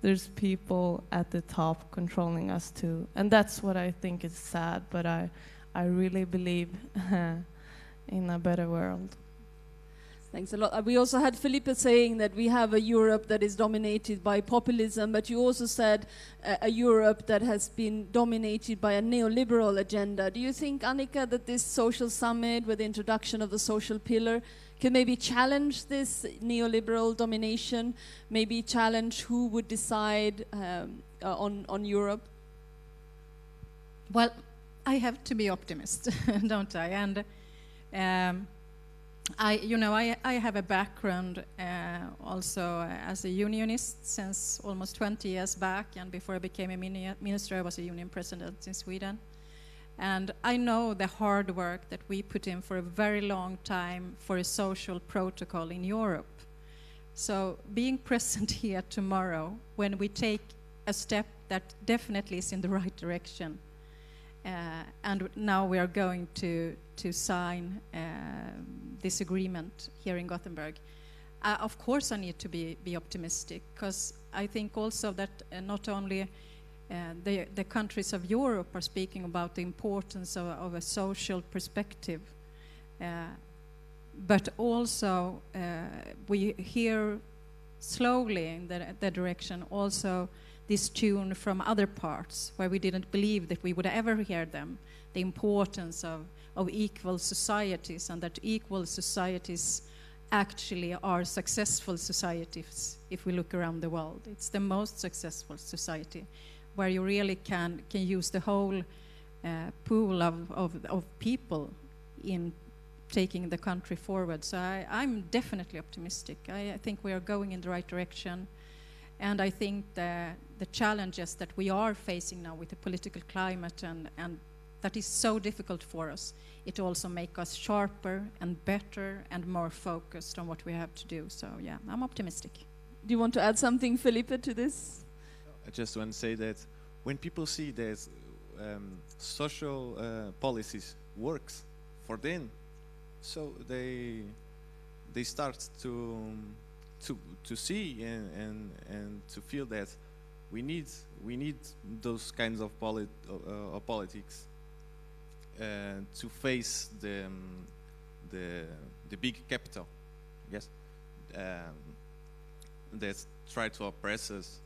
there's people at the top controlling us too. And that's what I think is sad, but I really believe in a better world. Thanks a lot. We also had Felipe saying that we have a Europe that is dominated by populism, but you also said a Europe that has been dominated by a neoliberal agenda. Do you think, Annika, that this social summit with the introduction of the social pillar can maybe challenge this neoliberal domination, maybe challenge who would decide on Europe? Well, I have to be optimist, don't I? And I have a background also as a unionist since almost 20 years back, and before I became a minister, I was a union president in Sweden. And I know the hard work that we put in for a very long time for a social protocol in Europe. So being present here tomorrow, when we take a step that definitely is in the right direction, and now we are going to sign this agreement here in Gothenburg. Of course I need to be optimistic, because I think also that not only the countries of Europe are speaking about the importance of a social perspective, but also we hear slowly in the direction also this tune from other parts where we didn't believe that we would ever hear them, the importance of equal societies, and that equal societies actually are successful societies if we look around the world. It's the most successful society where you really can use the whole pool of people in taking the country forward. So I'm definitely optimistic. I think we are going in the right direction. And I think the challenges that we are facing now with the political climate and that is so difficult for us, it also makes us sharper and better and more focused on what we have to do. So yeah, I'm optimistic. Do you want to add something, Felipe, to this? I just want to say that when people see that social policies works for them, so they start to see and to feel that we need those kinds of politics to face the big capital, yes, that try to oppress us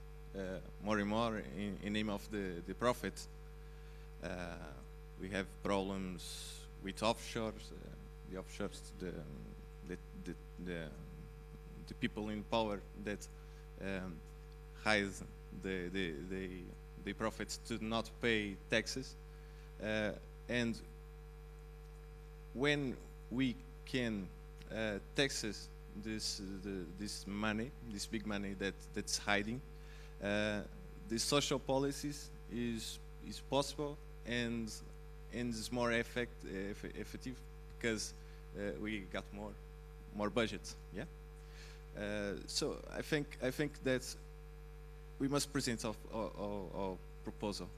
more and more in name of the profit. We have problems with offshores, the offshores, the people in power that hide the profits to not pay taxes, and when we can taxes this money, this big money that's hiding, the social policies is possible and is more effective because we got more budget. Yeah. So I think that we must present our proposal.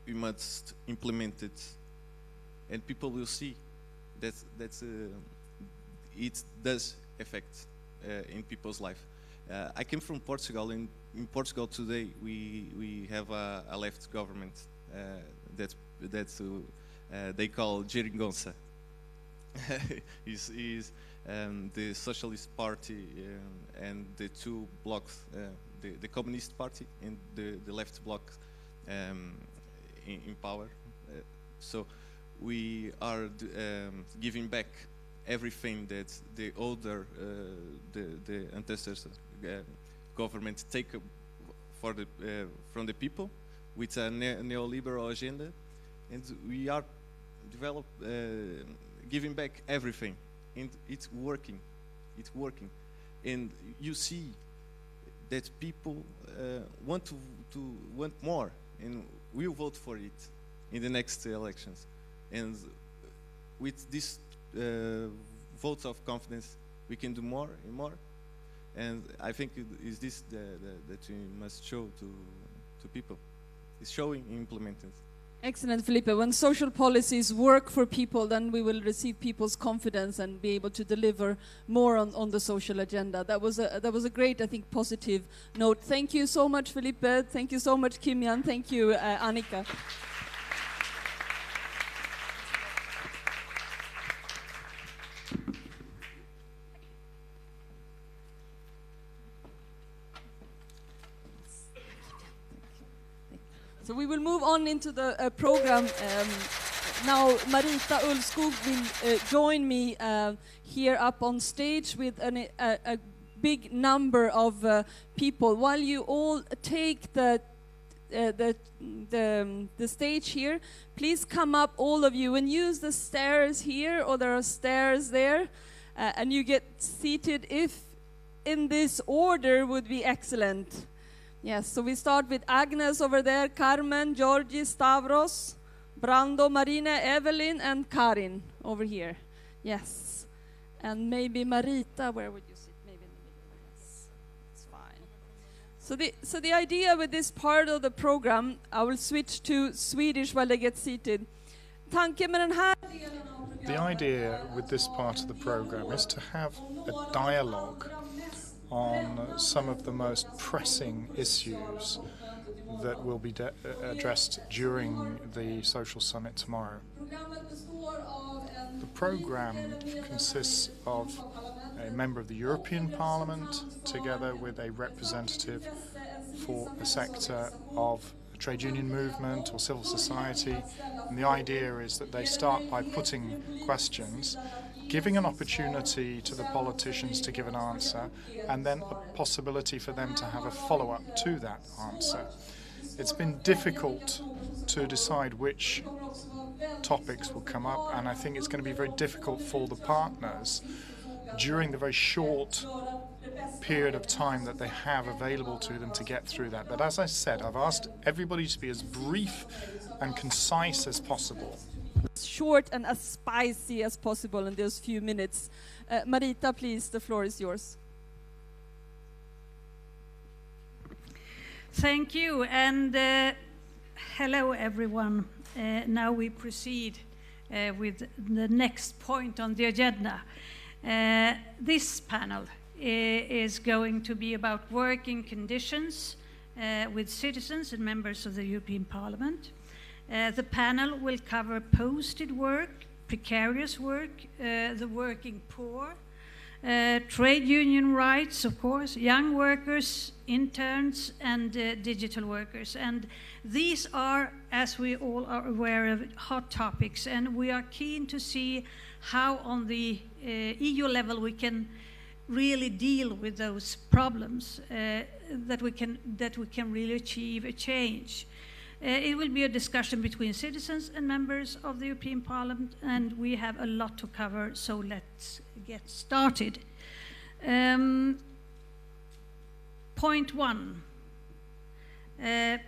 We must implement it, and people will see that it does affect in people's life. I came from Portugal, and in Portugal today we have a left government that they call Geringonça. is the Socialist Party and the two blocks, the Communist Party and the left bloc in power. So we are giving back everything that the older, the ancestors government take for from the people with a neoliberal agenda, and we are giving back everything, and it's working. It's working, and you see that people want more, and will vote for it in the next elections. And with this votes of confidence, we can do more and more. And I think it is this that we must show to people. It's showing, implementing. Excellent, Felipe. When social policies work for people, then we will receive people's confidence and be able to deliver more on the social agenda. That was a great, I think, positive note. Thank you so much, Felipe. Thank you so much, Kimian. Thank you, Annika. So we will move on into the program. Now Marita Ulskog will join me here up on stage with a big number of people. While you all take the stage here, please come up, all of you, and use the stairs here, or there are stairs there, and you get seated. If in this order would be excellent. Yes, so we start with Agnes over there, Carmen, Georgie, Stavros, Brando, Marina, Evelyn, and Karin over here. Yes. And maybe Marita, where would you sit? Maybe in the middle. Yes, it's fine. So the idea with this part of the program, I will switch to Swedish while they get seated. The idea with this part of the program is to have a dialogue on some of the most pressing issues that will be addressed during the social summit tomorrow. The program consists of a member of the European Parliament together with a representative for a sector of a trade union movement or civil society, and the idea is that they start by putting questions, giving an opportunity to the politicians to give an answer, and then a possibility for them to have a follow-up to that answer. It's been difficult to decide which topics will come up, and I think it's going to be very difficult for the partners during the very short period of time that they have available to them to get through that. But as I said, I've asked everybody to be as brief and concise as possible. Short and as spicy as possible in those few minutes. Marita, please, the floor is yours. Thank you, and hello everyone. Now we proceed with the next point on the agenda. This panel is going to be about working conditions with citizens and members of the European Parliament. The panel will cover posted work, precarious work, the working poor, trade union rights, of course, young workers, interns, and digital workers. And these are, as we all are aware of, hot topics, and we are keen to see how on the EU level we can really deal with those problems, that we can really achieve a change. It will be a discussion between citizens and members of the European Parliament, and we have a lot to cover, so let's get started. Point 1,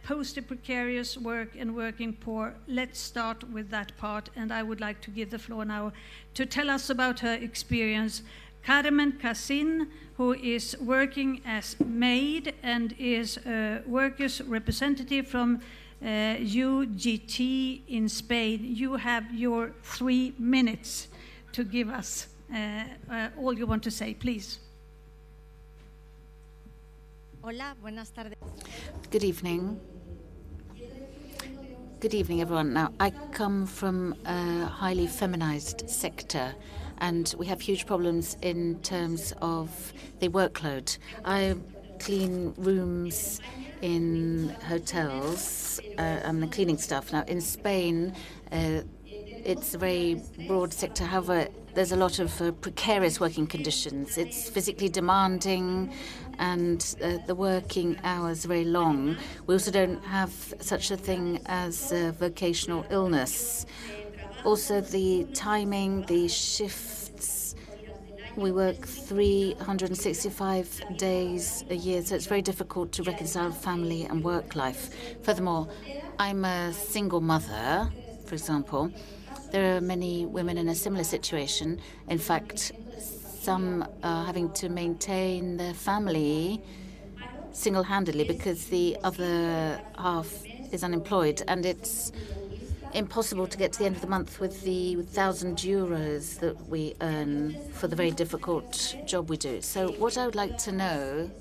posted precarious work and working poor. Let's start with that part, and I would like to give the floor now to tell us about her experience. Carmen Casin, who is working as maid and is a workers' representative from UGT in Spain. You have your 3 minutes to give us all you want to say, please. Hola, buenas tardes. Good evening. Good evening, everyone. Now, I come from a highly feminized sector, and we have huge problems in terms of the workload. I clean rooms in hotels. I'm the cleaning staff. Now, in Spain, it's a very broad sector. However, there's a lot of precarious working conditions. It's physically demanding, and the working hours are very long. We also don't have such a thing as vocational illness. Also, the timing, the shifts. We work 365 days a year, so it's very difficult to reconcile family and work life. Furthermore, I'm a single mother, for example. There are many women in a similar situation. In fact, some are having to maintain their family single-handedly because the other half is unemployed, and it's impossible to get to the end of the month with the 1,000 euros that we earn for the very difficult job we do. So what I would like to know,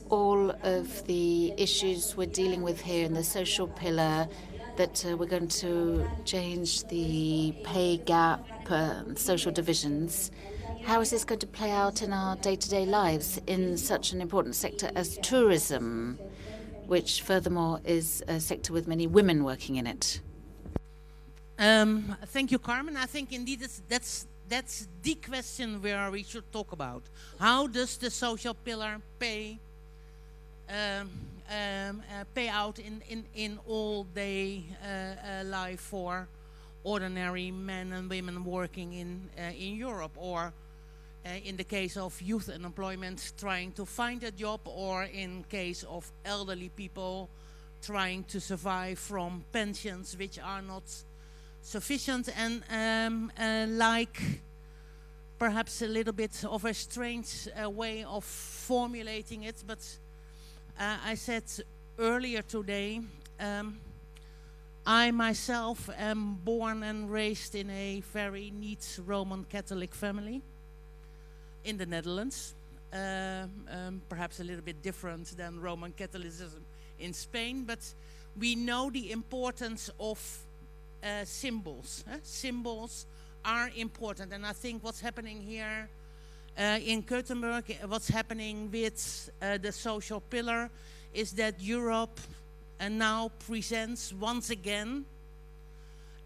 all of the issues we're dealing with here in the social pillar, that we're going to change the pay gap, social divisions. How is this going to play out in our day-to-day lives in such an important sector as tourism, which furthermore is a sector with many women working in it? Thank you, Carmen. I think indeed that's the question where we should talk about. How does the social pillar pay out in all day life for ordinary men and women working in Europe, or in the case of youth unemployment trying to find a job, or in case of elderly people trying to survive from pensions which are not sufficient, and like perhaps a little bit of a strange way of formulating it, but I said earlier today, I myself am born and raised in a very neat Roman Catholic family in the Netherlands, perhaps a little bit different than Roman Catholicism in Spain, but we know the importance of symbols. Symbols are important, and I think what's happening here in Gothenburg, what's happening with the social pillar, is that Europe now presents once again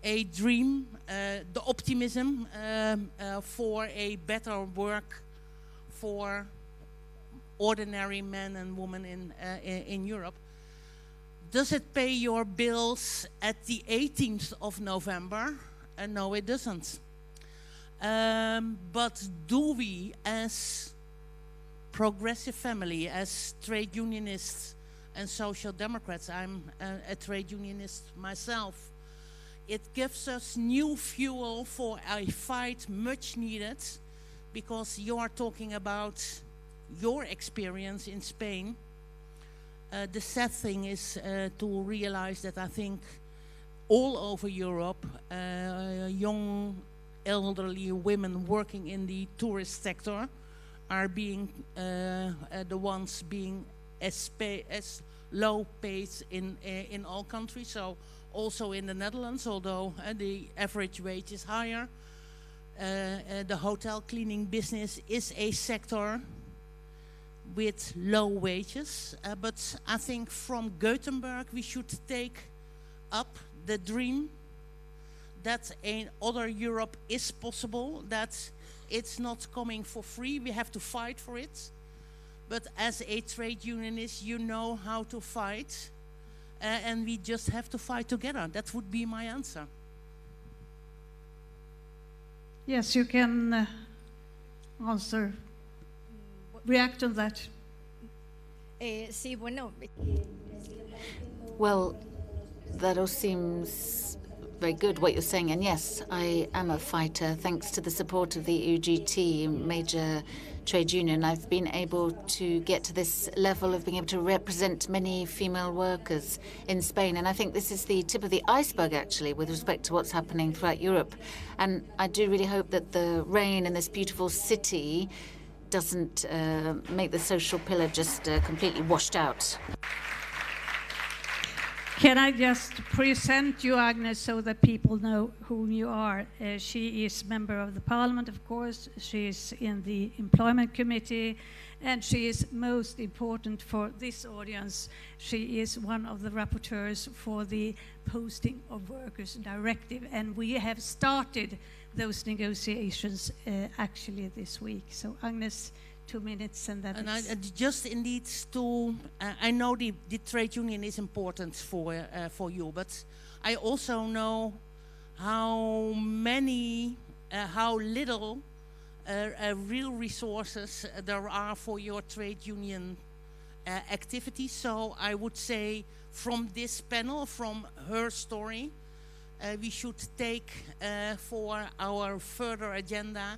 a dream, the optimism for a better work for ordinary men and women in Europe. Does it pay your bills at the 18th of November? No, it doesn't. But do we, as progressive family, as trade unionists and social democrats, I'm a trade unionist myself, it gives us new fuel for a fight much needed, because you are talking about your experience in Spain. The sad thing is to realize that I think all over Europe, young elderly women working in the tourist sector are being the ones being as low paid in all countries. So also in the Netherlands, although the average wage is higher, the hotel cleaning business is a sector with low wages. But I think from Gothenburg we should take up the dream that in other Europe is possible, that it's not coming for free, we have to fight for it. But as a trade unionist, you know how to fight, and we just have to fight together. That would be my answer. Yes, you can answer, react on that. Sí, bueno. Well, that all seems very good, what you're saying. And yes, I am a fighter. Thanks to the support of the UGT, major trade union, I've been able to get to this level of being able to represent many female workers in Spain. And I think this is the tip of the iceberg, actually, with respect to what's happening throughout Europe. And I do really hope that the rain in this beautiful city doesn't make the social pillar just completely washed out. Can I just present you, Agnes, so that people know who you are? She is member of the parliament, of course. She is in the employment committee, and she is most important for this audience. She is one of the rapporteurs for the Posting of Workers Directive, and we have started those negotiations actually this week. So, Agnes, 2 minutes, and that and is... I just indeed to I know the trade union is important for you, but I also know how many how little real resources there are for your trade union activities. So I would say from this panel, from her story, we should take for our further agenda.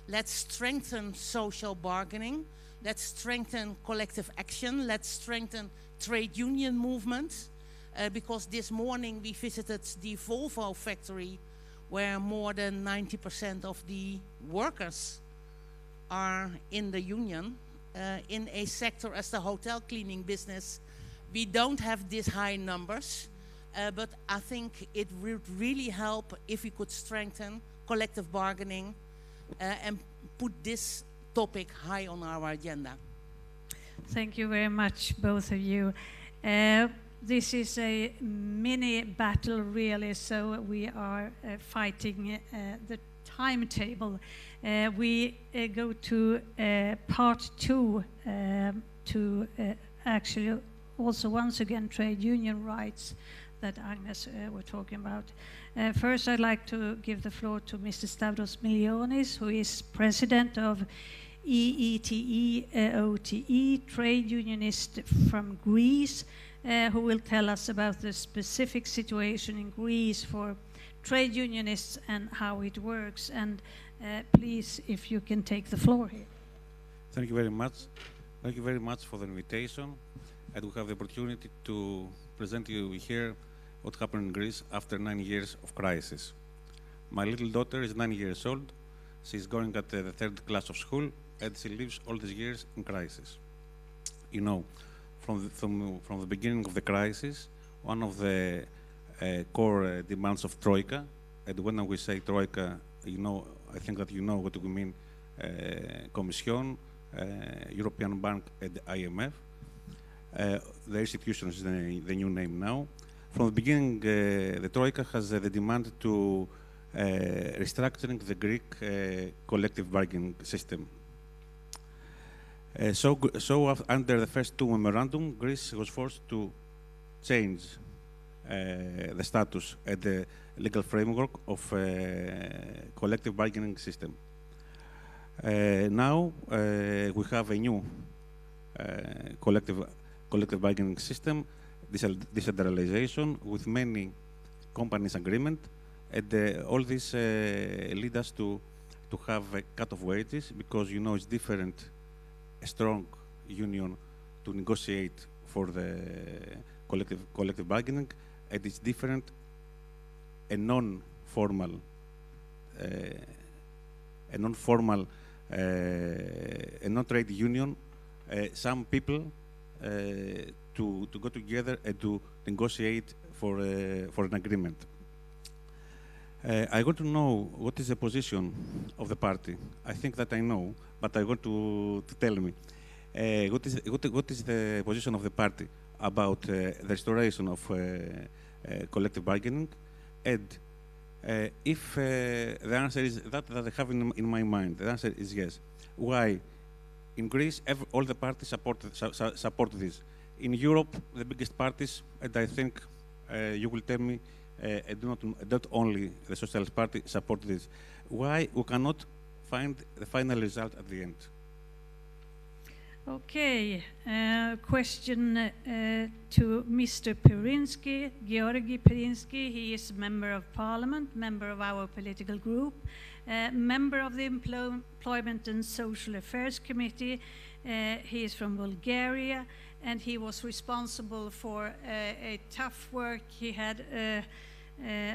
Let's strengthen social bargaining. Let's strengthen collective action. Let's strengthen trade union movement. because this morning we visited the Volvo factory where more than 90% of the workers are in the union. In a sector as the hotel cleaning business, we don't have these high numbers, but I think it would really help if we could strengthen collective bargaining and put this topic high on our agenda. Thank you very much, both of you. This is a mini battle, really, so we are fighting the timetable. We go to part 2 to actually also once again trade union rights that Agnes were talking about. First, I'd like to give the floor to Mr. Stavros Milionis, who is president of EETE OTE, trade unionist from Greece, who will tell us about the specific situation in Greece for trade unionists and how it works. And please, if you can take the floor here. Thank you very much. Thank you very much for the invitation. And we have the opportunity to present to you here what happened in Greece after 9 years of crisis. My little daughter is 9 years old. She's going at the 3rd class of school, and she lives all these years in crisis. You know, from the beginning of the crisis, one of the core demands of Troika, and when we say Troika, you know, I think that you know what we mean, Commission, European Bank, and IMF. The institution is the new name now. From the beginning, the Troika has the demand to restructuring the Greek collective bargaining system. So under the first 2 memorandum, Greece was forced to change the status and the legal framework of collective bargaining system. Now we have a new collective bargaining system, decentralization with many companies agreement, and all this lead us to have a cut of wages, because you know it's different a strong union to negotiate for the collective bargaining, and it's different a non-formal a non-trade union, some people to go together and to negotiate for an agreement. I want to know what is the position of the party. I think that I know, but I want to tell me what is the position of the party about the restoration of collective bargaining, and if the answer is that I have in my mind, the answer is yes. Why? In Greece, all the parties support this. In Europe, the biggest parties, and I think you will tell me, not only the Socialist Party support this. Why we cannot find the final result at the end? Okay, question to Mr. Pirinsky, Georgi Pirinsky. He is a member of parliament, member of our political group, member of the Employment and Social Affairs Committee. He is from Bulgaria, and he was responsible for a tough work he had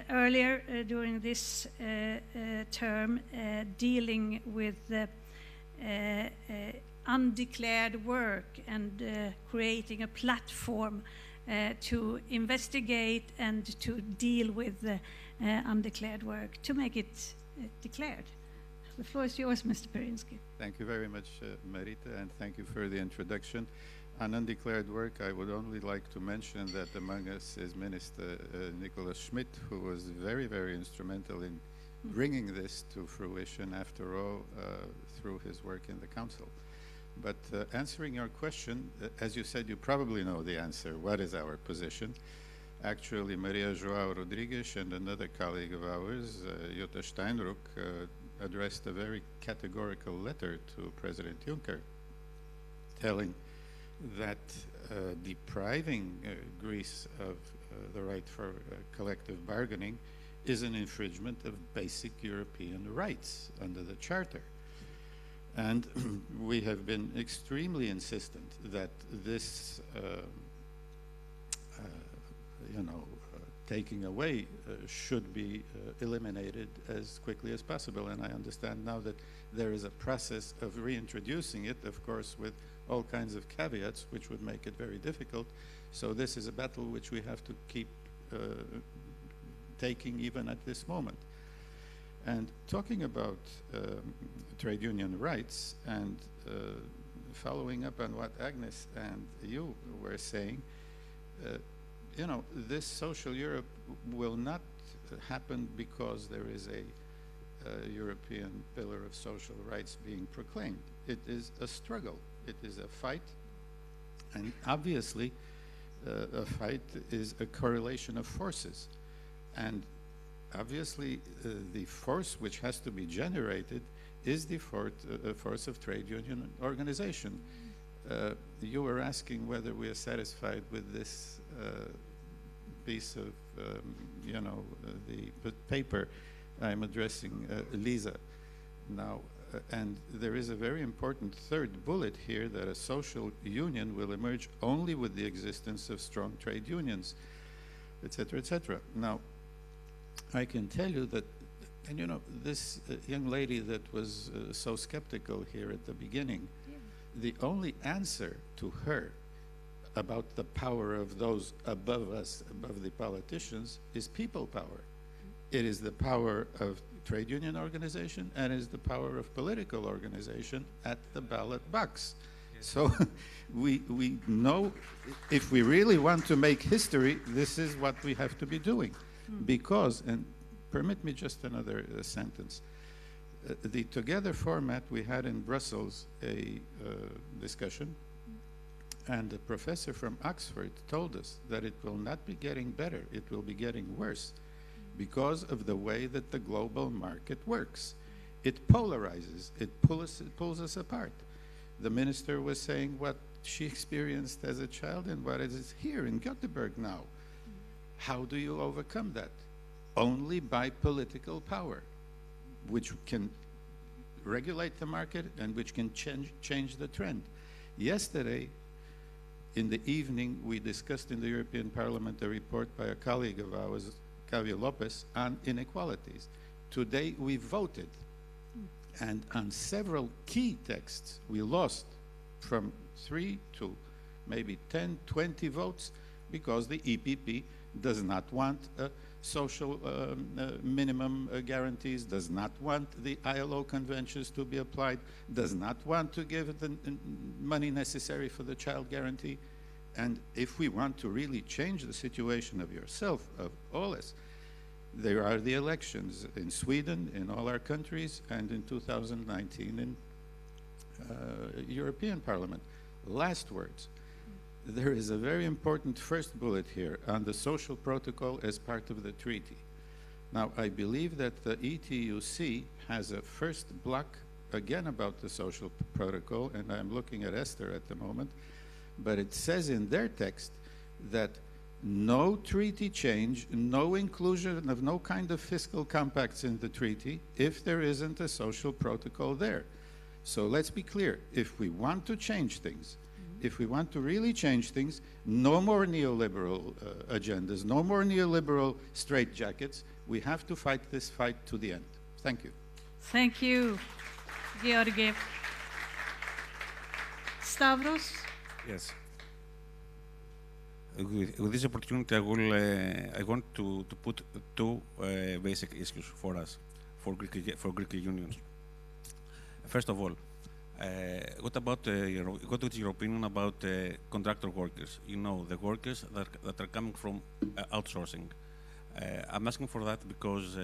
earlier during this term, dealing with undeclared work and creating a platform to investigate and to deal with undeclared work, to make it declared. The floor is yours, Mr. Pirinsky. Thank you very much, Marita, and thank you for the introduction. On undeclared work, I would only like to mention that among us is Minister Nicholas Schmidt, who was very, very instrumental in bringing this to fruition, after all, through his work in the Council. But answering your question, as you said, you probably know the answer. What is our position? Actually, Maria Joao Rodrigues and another colleague of ours, Jutta Steinruck, addressed a very categorical letter to President Juncker, telling that depriving Greece of the right for collective bargaining is an infringement of basic European rights under the Charter. And we have been extremely insistent that this taking away should be eliminated as quickly as possible. And I understand now that there is a process of reintroducing it, of course, with all kinds of caveats, which would make it very difficult. So this is a battle which we have to keep taking even at this moment. And talking about trade union rights and following up on what Agnes and you were saying, this social Europe will not happen because there is a European pillar of social rights being proclaimed. It is a struggle. It is a fight. And obviously, a fight is a correlation of forces. And obviously, the force which has to be generated is the force of trade union organization. You were asking whether we are satisfied with this piece of, the paper I'm addressing Lisa now. And there is a very important third bullet here, that a social union will emerge only with the existence of strong trade unions, etc., etc. Now, I can tell you that, and this young lady that was so skeptical here at the beginning, the only answer to her about the power of those above us, above the politicians, is people power. It is the power of trade union organization, and is the power of political organization at the ballot box. Yes. So we know, if we really want to make history, this is what we have to be doing. Because, and permit me just another sentence, the Together format, we had in Brussels a discussion, and a professor from Oxford told us that it will not be getting better, it will be getting worse, because of the way that the global market works. It polarizes, it pulls us apart. The minister was saying what she experienced as a child and what is here in Gothenburg now. How do you overcome that? Only by political power, which can regulate the market and which can change the trend. Yesterday, in the evening, we discussed in the European Parliament a report by a colleague of ours, Javier Lopez, on inequalities. Today, we voted, and on several key texts, we lost from 3 to maybe 10, 20 votes, because the EPP does not want social minimum guarantees, does not want the ILO conventions to be applied, does not want to give the money necessary for the child guarantee. And if we want to really change the situation of yourself, of all us, there are the elections in Sweden, in all our countries, and in 2019 in European Parliament. Last words. There is a very important first bullet here on the social protocol as part of the treaty. Now, I believe that the ETUC has a first block again about the social protocol, and I'm looking at Esther at the moment, but it says in their text that no treaty change, no inclusion of no kind of fiscal compacts in the treaty if there isn't a social protocol there. So let's be clear, if we want to change things, if we want to really change things, no more neoliberal agendas, no more neoliberal straitjackets. We have to fight this fight to the end. Thank you. Thank you, Georgi. Stavros? Yes. With this opportunity, I want to put two basic issues for us, for Greek unions. First of all, what is your opinion about contractor workers? You know, the workers that are coming from outsourcing. I'm asking for that because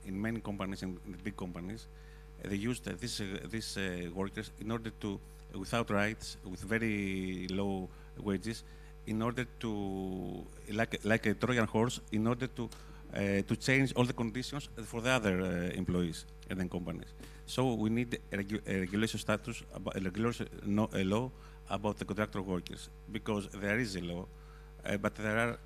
in many companies, in the big companies, they used these workers in order to, without rights, with very low wages, in order to, like a Trojan horse, in order to change all the conditions for the other employees and then companies. So we need a regulation status, a law about the contractor workers, because there is a law, but there are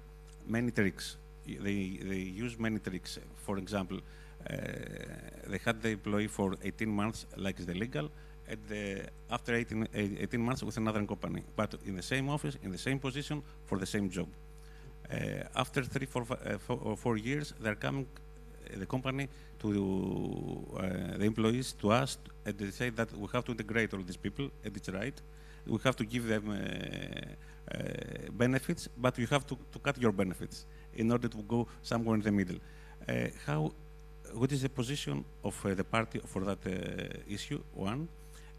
many tricks. They use many tricks. For example, they had the employee for 18 months, like is the legal, and after 18 months with another company, but in the same office, in the same position, for the same job. After 4 years, they're coming, the company, to the employees, to us, and they say that we have to integrate all these people, and it's right. We have to give them benefits, but you have to cut your benefits in order to go somewhere in the middle. What is the position of the party for that issue, one?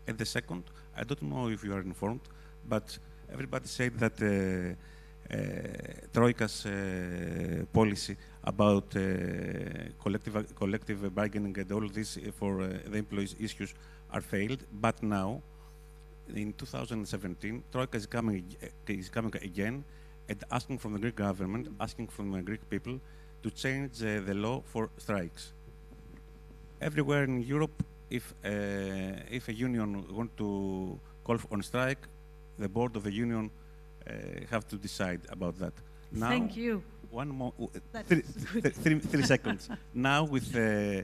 And the second, I don't know if you are informed, but everybody said that Troika's policy about collective bargaining and all this for the employees' issues are failed, but now, in 2017, Troika is coming again and asking from the Greek government, asking from the Greek people to change the law for strikes. Everywhere in Europe, if a union wants to call on strike, the board of the union have to decide about that. Now, thank you. One more, 3 seconds. Now, with the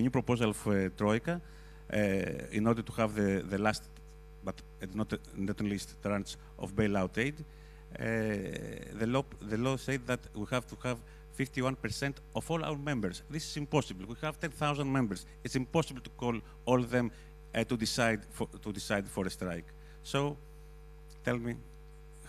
new proposal of Troika, in order to have the last, but not least, tranche of bailout aid, the law said that we have to have 51% of all our members. This is impossible. We have 10,000 members. It's impossible to call all of them to decide for a strike. So, tell me,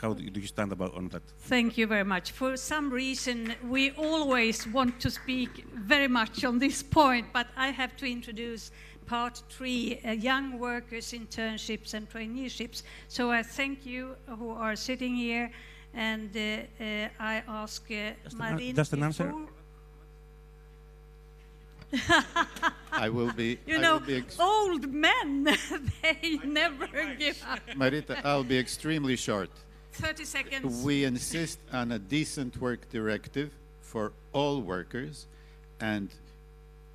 how do you stand on that? Thank you very much. For some reason, we always want to speak very much on this point, but I have to introduce part 3, young workers, internships and traineeships. So I thank you who are sitting here, and I ask Marine. Just an answer. I will be. You know, old men, they never give up. Marita, I'll be extremely short. 30 seconds. We insist on a decent work directive for all workers, and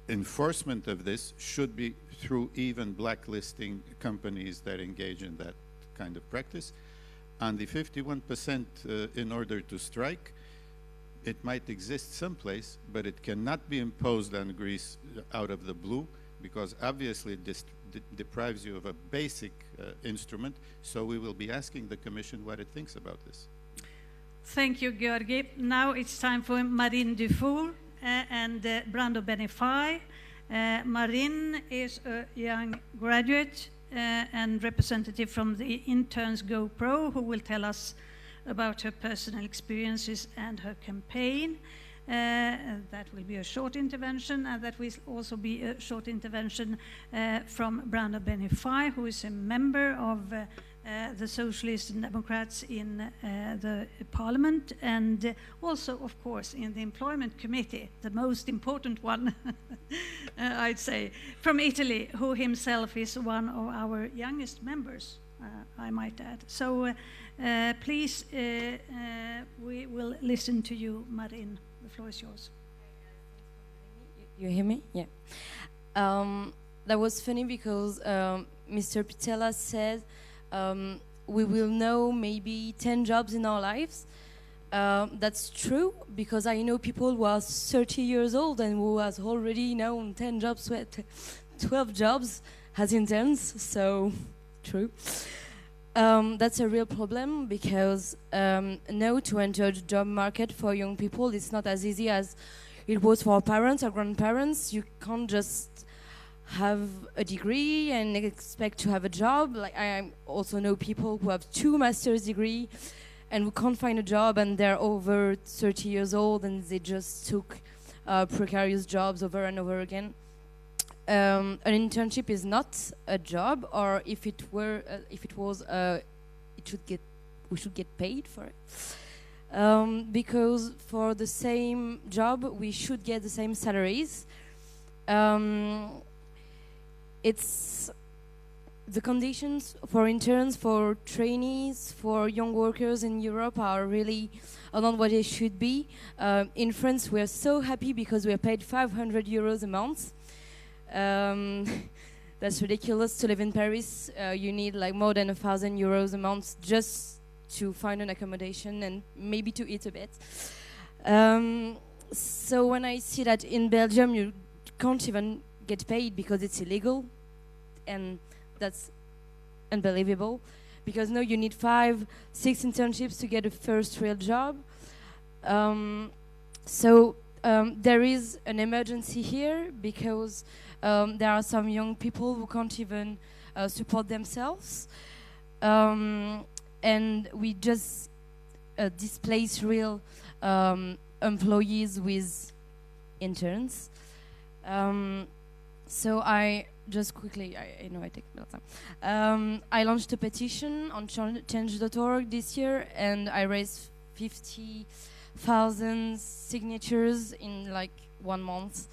enforcement of this should be through even blacklisting companies that engage in that kind of practice. On the 51% in order to strike, it might exist someplace, but it cannot be imposed on Greece out of the blue, because obviously it deprives you of a basic instrument. So we will be asking the Commission what it thinks about this. Thank you, Georgi. Now it's time for Marine Dufour and Brando Benifai. Marine is a young graduate and representative from the Interns Go Pro, who will tell us about her personal experiences and her campaign. That will be a short intervention, and that will also be a short intervention from Brando Benifai, who is a member of the Socialists and Democrats in the Parliament, and also, of course, in the Employment Committee, the most important one, I'd say, from Italy, who himself is one of our youngest members, I might add. So please, we will listen to you, Marine. The floor is yours. You hear me? Yeah. That was funny because Mr. Pitella said we will know maybe 10 jobs in our lives. That's true, because I know people who are 30 years old and who has already known 10 jobs, 12 jobs as interns, so true. That's a real problem, because now to enter the job market for young people, it's not as easy as it was for our parents or grandparents. You can't just have a degree and expect to have a job. Like, I also know people who have 2 master's degrees and who can't find a job, and they're over 30 years old and they just took precarious jobs over and over again. An internship is not a job, or if it was, we should get paid for it. Because for the same job, we should get the same salaries. It's the conditions for interns, for trainees, for young workers in Europe are really not what they should be. In France, we're so happy because we're paid 500 euros a month. That's ridiculous. To live in Paris, you need like more than 1,000 euros a month just to find an accommodation and maybe to eat a bit. So when I see that in Belgium you can't even get paid because it's illegal, and that's unbelievable, because now you need 5-6 internships to get a first real job. There is an emergency here because there are some young people who can't even support themselves. And we just displace real employees with interns. So I just quickly, I know I take a lot of time. I launched a petition on change.org this year, and I raised 50,000 signatures in like 1 month.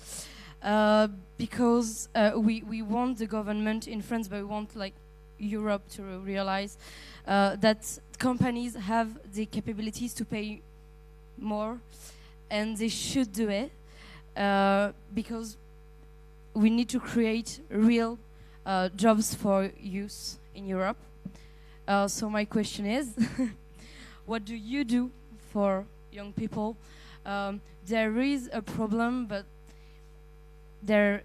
Because we want the government in France, but we want like Europe to realize that companies have the capabilities to pay more, and they should do it because we need to create real jobs for youth in Europe. So my question is, what do you do for young people? There is a problem, but there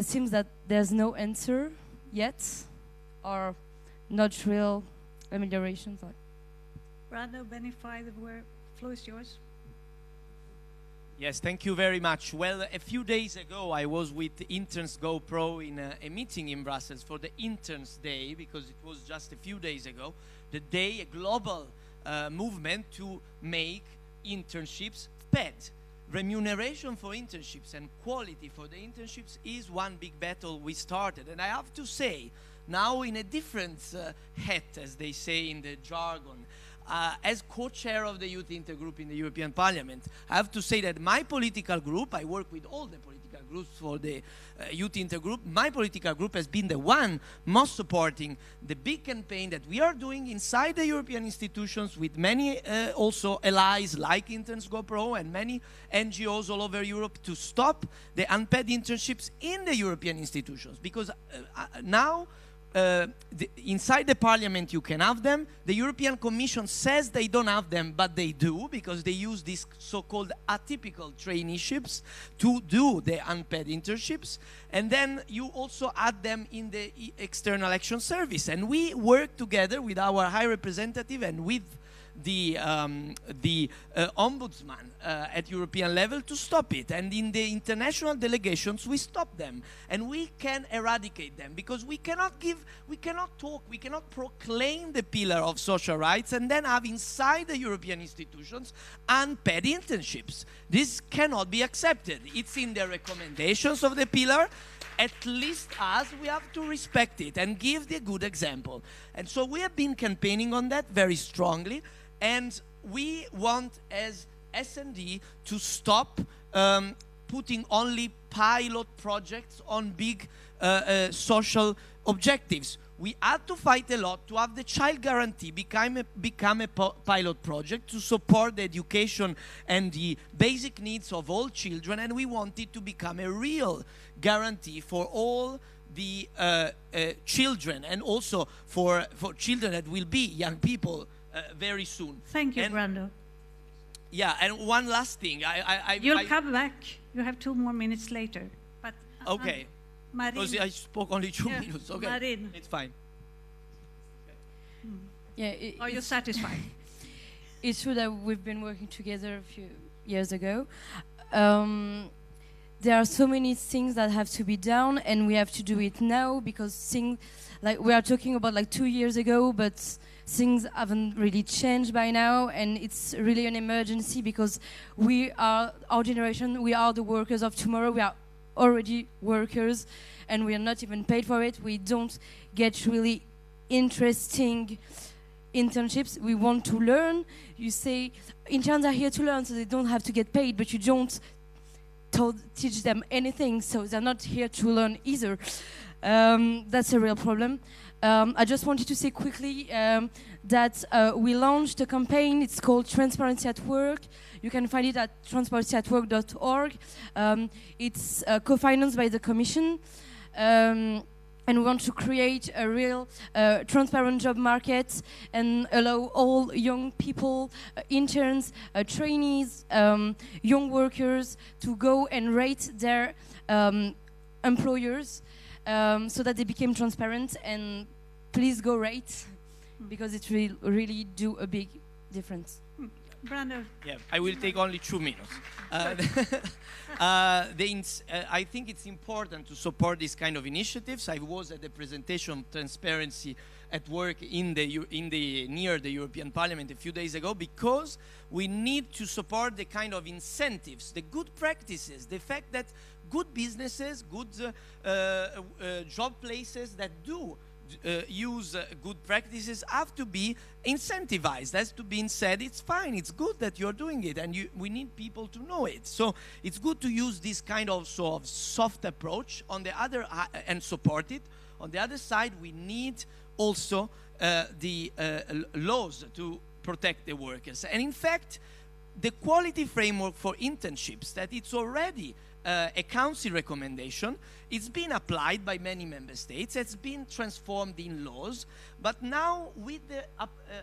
seems that there's no answer yet, or not real amelioration. Brando, Benify, the floor is yours. Yes, thank you very much. Well, a few days ago, I was with Interns Go Pro in a meeting in Brussels for the Interns Day, because it was just a few days ago, the day, a global movement to make internships paid. Remuneration for internships and quality for the internships is one big battle we started. And I have to say, now in a different hat, as they say in the jargon, as co-chair of the Youth Intergroup in the European Parliament, I have to say that my political group, I work with all the political groups for the Youth Intergroup, my political group has been the one most supporting the big campaign that we are doing inside the European institutions with many also allies like Interns Go Pro and many NGOs all over Europe to stop the unpaid internships in the European institutions. Because now, inside the parliament you can have them. The European Commission says they don't have them, but they do, because they use these so-called atypical traineeships to do the unpaid internships. And then you also add them in the External Action Service. And we work together with our High Representative and with the ombudsman at European level to stop it. And in the international delegations, we stop them. And we can eradicate them, because we cannot proclaim the pillar of social rights and then have inside the European institutions unpaid internships. This cannot be accepted. It's in the recommendations of the pillar. At least us, we have to respect it and give the good example. And so we have been campaigning on that very strongly. And we want, as S&D, to stop putting only pilot projects on big social objectives. We had to fight a lot to have the child guarantee become a pilot project to support the education and the basic needs of all children, and we want it to become a real guarantee for all the children, and also for children that will be young people very soon. Thank you, Brando. Yeah, and one last thing. You'll come back. You have 2 more minutes later. But okay. Because I spoke only 2 minutes. Okay, Marin. it's fine. Yeah. Are you satisfied? It's true that we've been working together a few years ago. There are so many things that have to be done, and we have to do it now, because things like we are talking about like 2 years ago, but things haven't really changed by now, and it's really an emergency, because we are, our generation, we are the workers of tomorrow. We are already workers, and we are not even paid for it. We don't get really interesting internships. We want to learn. You say interns are here to learn, so they don't have to get paid, but you don't teach them anything, so they're not here to learn either. That's a real problem. I just wanted to say quickly that we launched a campaign. It's called Transparency at Work. You can find it at transparencyatwork.org. It's co-financed by the Commission. And we want to create a real transparent job market and allow all young people, interns, trainees, young workers to go and rate their employers so that they become transparent. And please go rate, because it really do a big difference. Brando. Yeah, I will take only 2 minutes. I think it's important to support these kind of initiatives. I was at the presentation of transparency at work near the European Parliament a few days ago, because we need to support the kind of incentives, the good practices, the fact that good businesses, good job places that do use good practices have to be incentivized. Has to be said, it's fine, it's good that you're doing it, and we need people to know it. So it's good to use this kind of sort of soft approach on the other and support it. On the other side, we need also the laws to protect the workers. And in fact, the quality framework for internships, that it's already a council recommendation, it's been applied by many member states, it's been transformed in laws, but now with the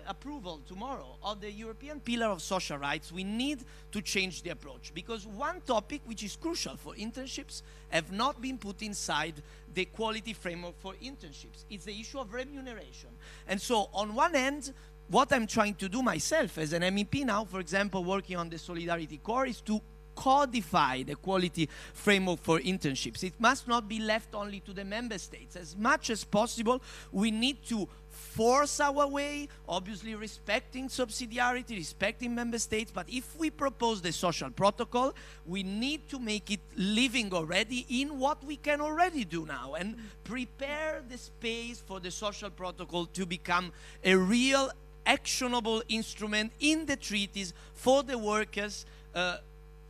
approval tomorrow of the European Pillar of Social Rights, we need to change the approach, because one topic which is crucial for internships have not been put inside the quality framework for internships. It's the issue of remuneration. And so on one end, what I'm trying to do myself as an MEP now, for example, working on the Solidarity Corps, is to codify the quality framework for internships. It must not be left only to the member states. As much as possible, we need to force our way, obviously respecting subsidiarity, respecting member states, but if we propose the social protocol, we need to make it living already in what we can already do now, and prepare the space for the social protocol to become a real actionable instrument in the treaties for the workers,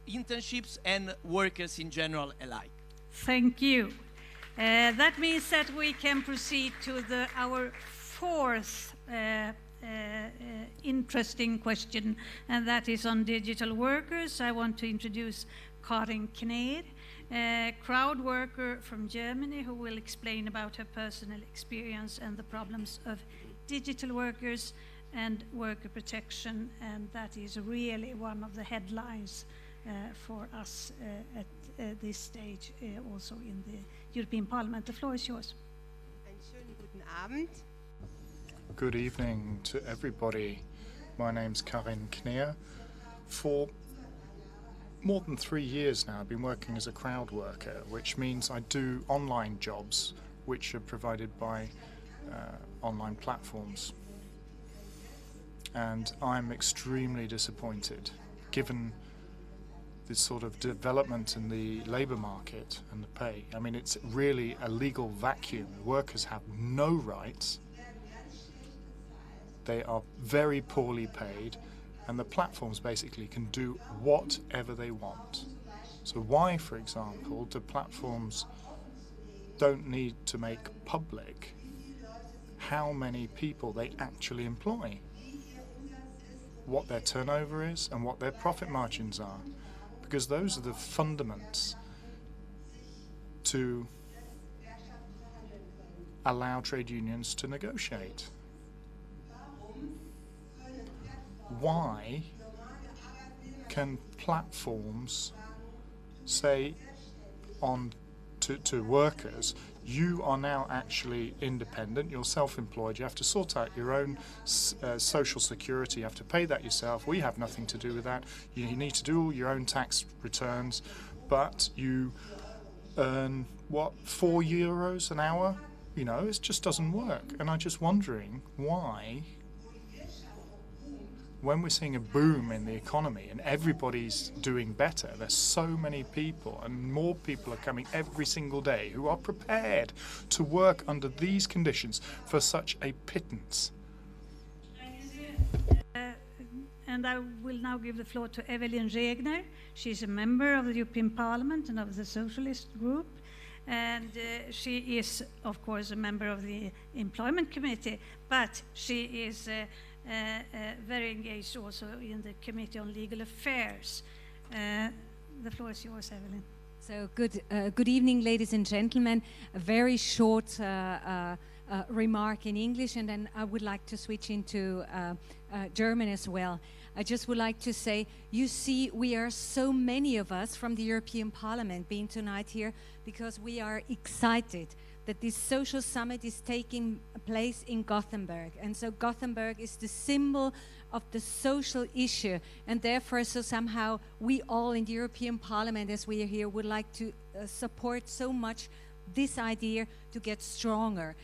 internships and workers in general alike. Thank you. That means that we can proceed to our fourth interesting question, and that is on digital workers. I want to introduce Karin Kner, a crowd worker from Germany, who will explain about her personal experience and the problems of digital workers and worker protection, and that is really one of the headlines for us at this stage, also in the European Parliament. The floor is yours. Einen schönen guten Abend. Good evening to everybody. My name's Karin Kner. For more than 3 years now, I've been working as a crowd worker, which means I do online jobs which are provided by online platforms. And I'm extremely disappointed, given the sort of development in the labour market and the pay. I mean, it's really a legal vacuum. Workers have no rights. They are very poorly paid, and the platforms basically can do whatever they want. So why, for example, do platforms don't need to make public how many people they actually employ, what their turnover is and what their profit margins are? Because those are the fundaments to allow trade unions to negotiate. Why can platforms say to workers, you are now actually independent, you're self-employed, you have to sort out your own social security, you have to pay that yourself, we have nothing to do with that, you need to do all your own tax returns, but you earn, what, €4 an hour? You know, it just doesn't work. And I'm just wondering why, when we're seeing a boom in the economy and everybody's doing better, there's so many people and more people are coming every single day who are prepared to work under these conditions for such a pittance. And I will now give the floor to Evelyn Regner. She's a member of the European Parliament and of the Socialist Group. And she is, of course, a member of the Employment Committee, but she is very engaged also in the Committee on Legal Affairs. The floor is yours, Evelyn. So good evening, ladies and gentlemen. A very short remark in English, and then I would like to switch into German as well. I just would like to say, you see, we are so many of us from the European Parliament being tonight here because we are excited that this social summit is taking place in Gothenburg. And so Gothenburg is the symbol of the social issue. And therefore, so somehow we all in the European Parliament, as we are here, would like to support so much this idea to get stronger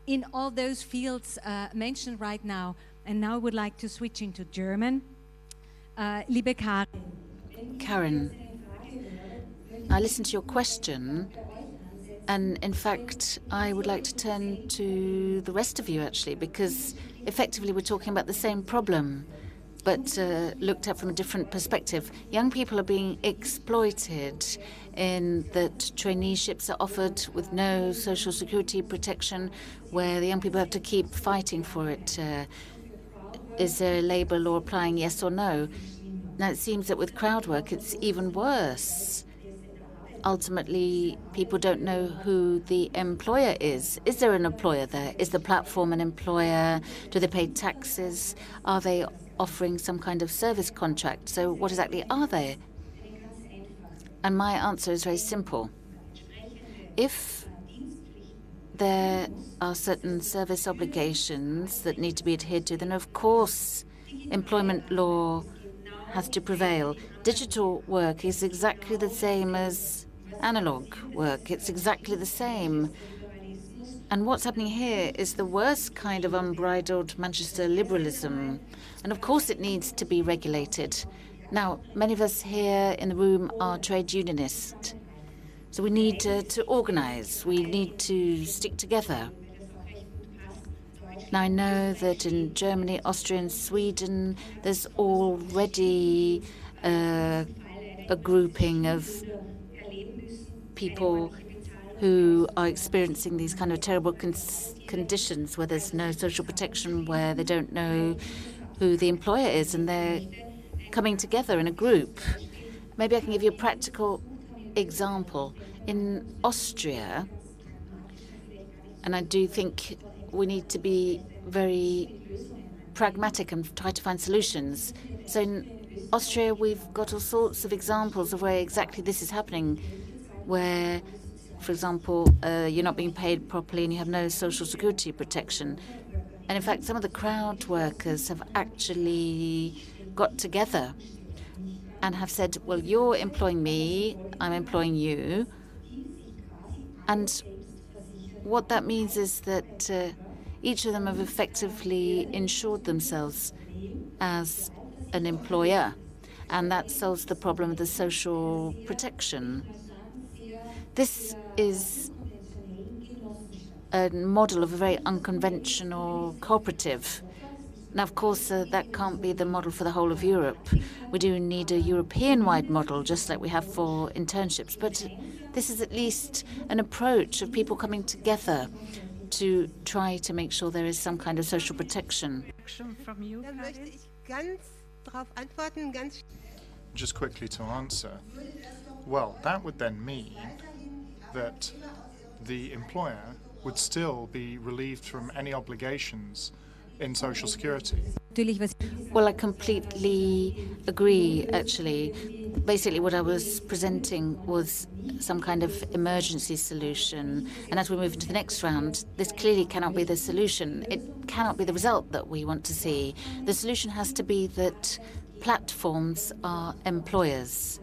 in all those fields mentioned right now. And now I would like to switch into German. Liebe Karin. Karen, I listened to your question, and in fact, I would like to turn to the rest of you, actually, because effectively we're talking about the same problem, but looked at from a different perspective. Young people are being exploited in that traineeships are offered with no social security protection, where the young people have to keep fighting for it. Is there a labour law applying, yes or no? Now, it seems that with crowd work, it's even worse. Ultimately, people don't know who the employer is. Is there an employer there? Is the platform an employer? Do they pay taxes? Are they offering some kind of service contract? So what exactly are they? And my answer is very simple. If there are certain service obligations that need to be adhered to, then of course employment law has to prevail. Digital work is exactly the same as analog work. It's exactly the same. And what's happening here is the worst kind of unbridled Manchester liberalism. And of course it needs to be regulated. Now, many of us here in the room are trade unionists. So we need to organize. We need to stick together. Now, I know that in Germany, Austria, and Sweden, there's already a grouping of people who are experiencing these kind of terrible conditions where there's no social protection, where they don't know who the employer is, and they're coming together in a group. Maybe I can give you a practical example. In Austria, and I do think we need to be very pragmatic and try to find solutions. So in Austria, we've got all sorts of examples of where exactly this is happening, where, for example, you're not being paid properly and you have no social security protection. And in fact, some of the crowd workers have actually got together and have said, well, you're employing me, I'm employing you. And what that means is that each of them have effectively insured themselves as an employer, and that solves the problem of the social protection. This is a model of a very unconventional cooperative. Now, of course, that can't be the model for the whole of Europe. We do need a European-wide model, just like we have for internships. But this is at least an approach of people coming together to try to make sure there is some kind of social protection. From you, Just quickly to answer. Well, that would then mean that the employer would still be relieved from any obligations in Social Security. Well, I completely agree, actually. Basically, what I was presenting was some kind of emergency solution. And as we move into the next round, this clearly cannot be the solution. It cannot be the result that we want to see. The solution has to be that platforms are employers.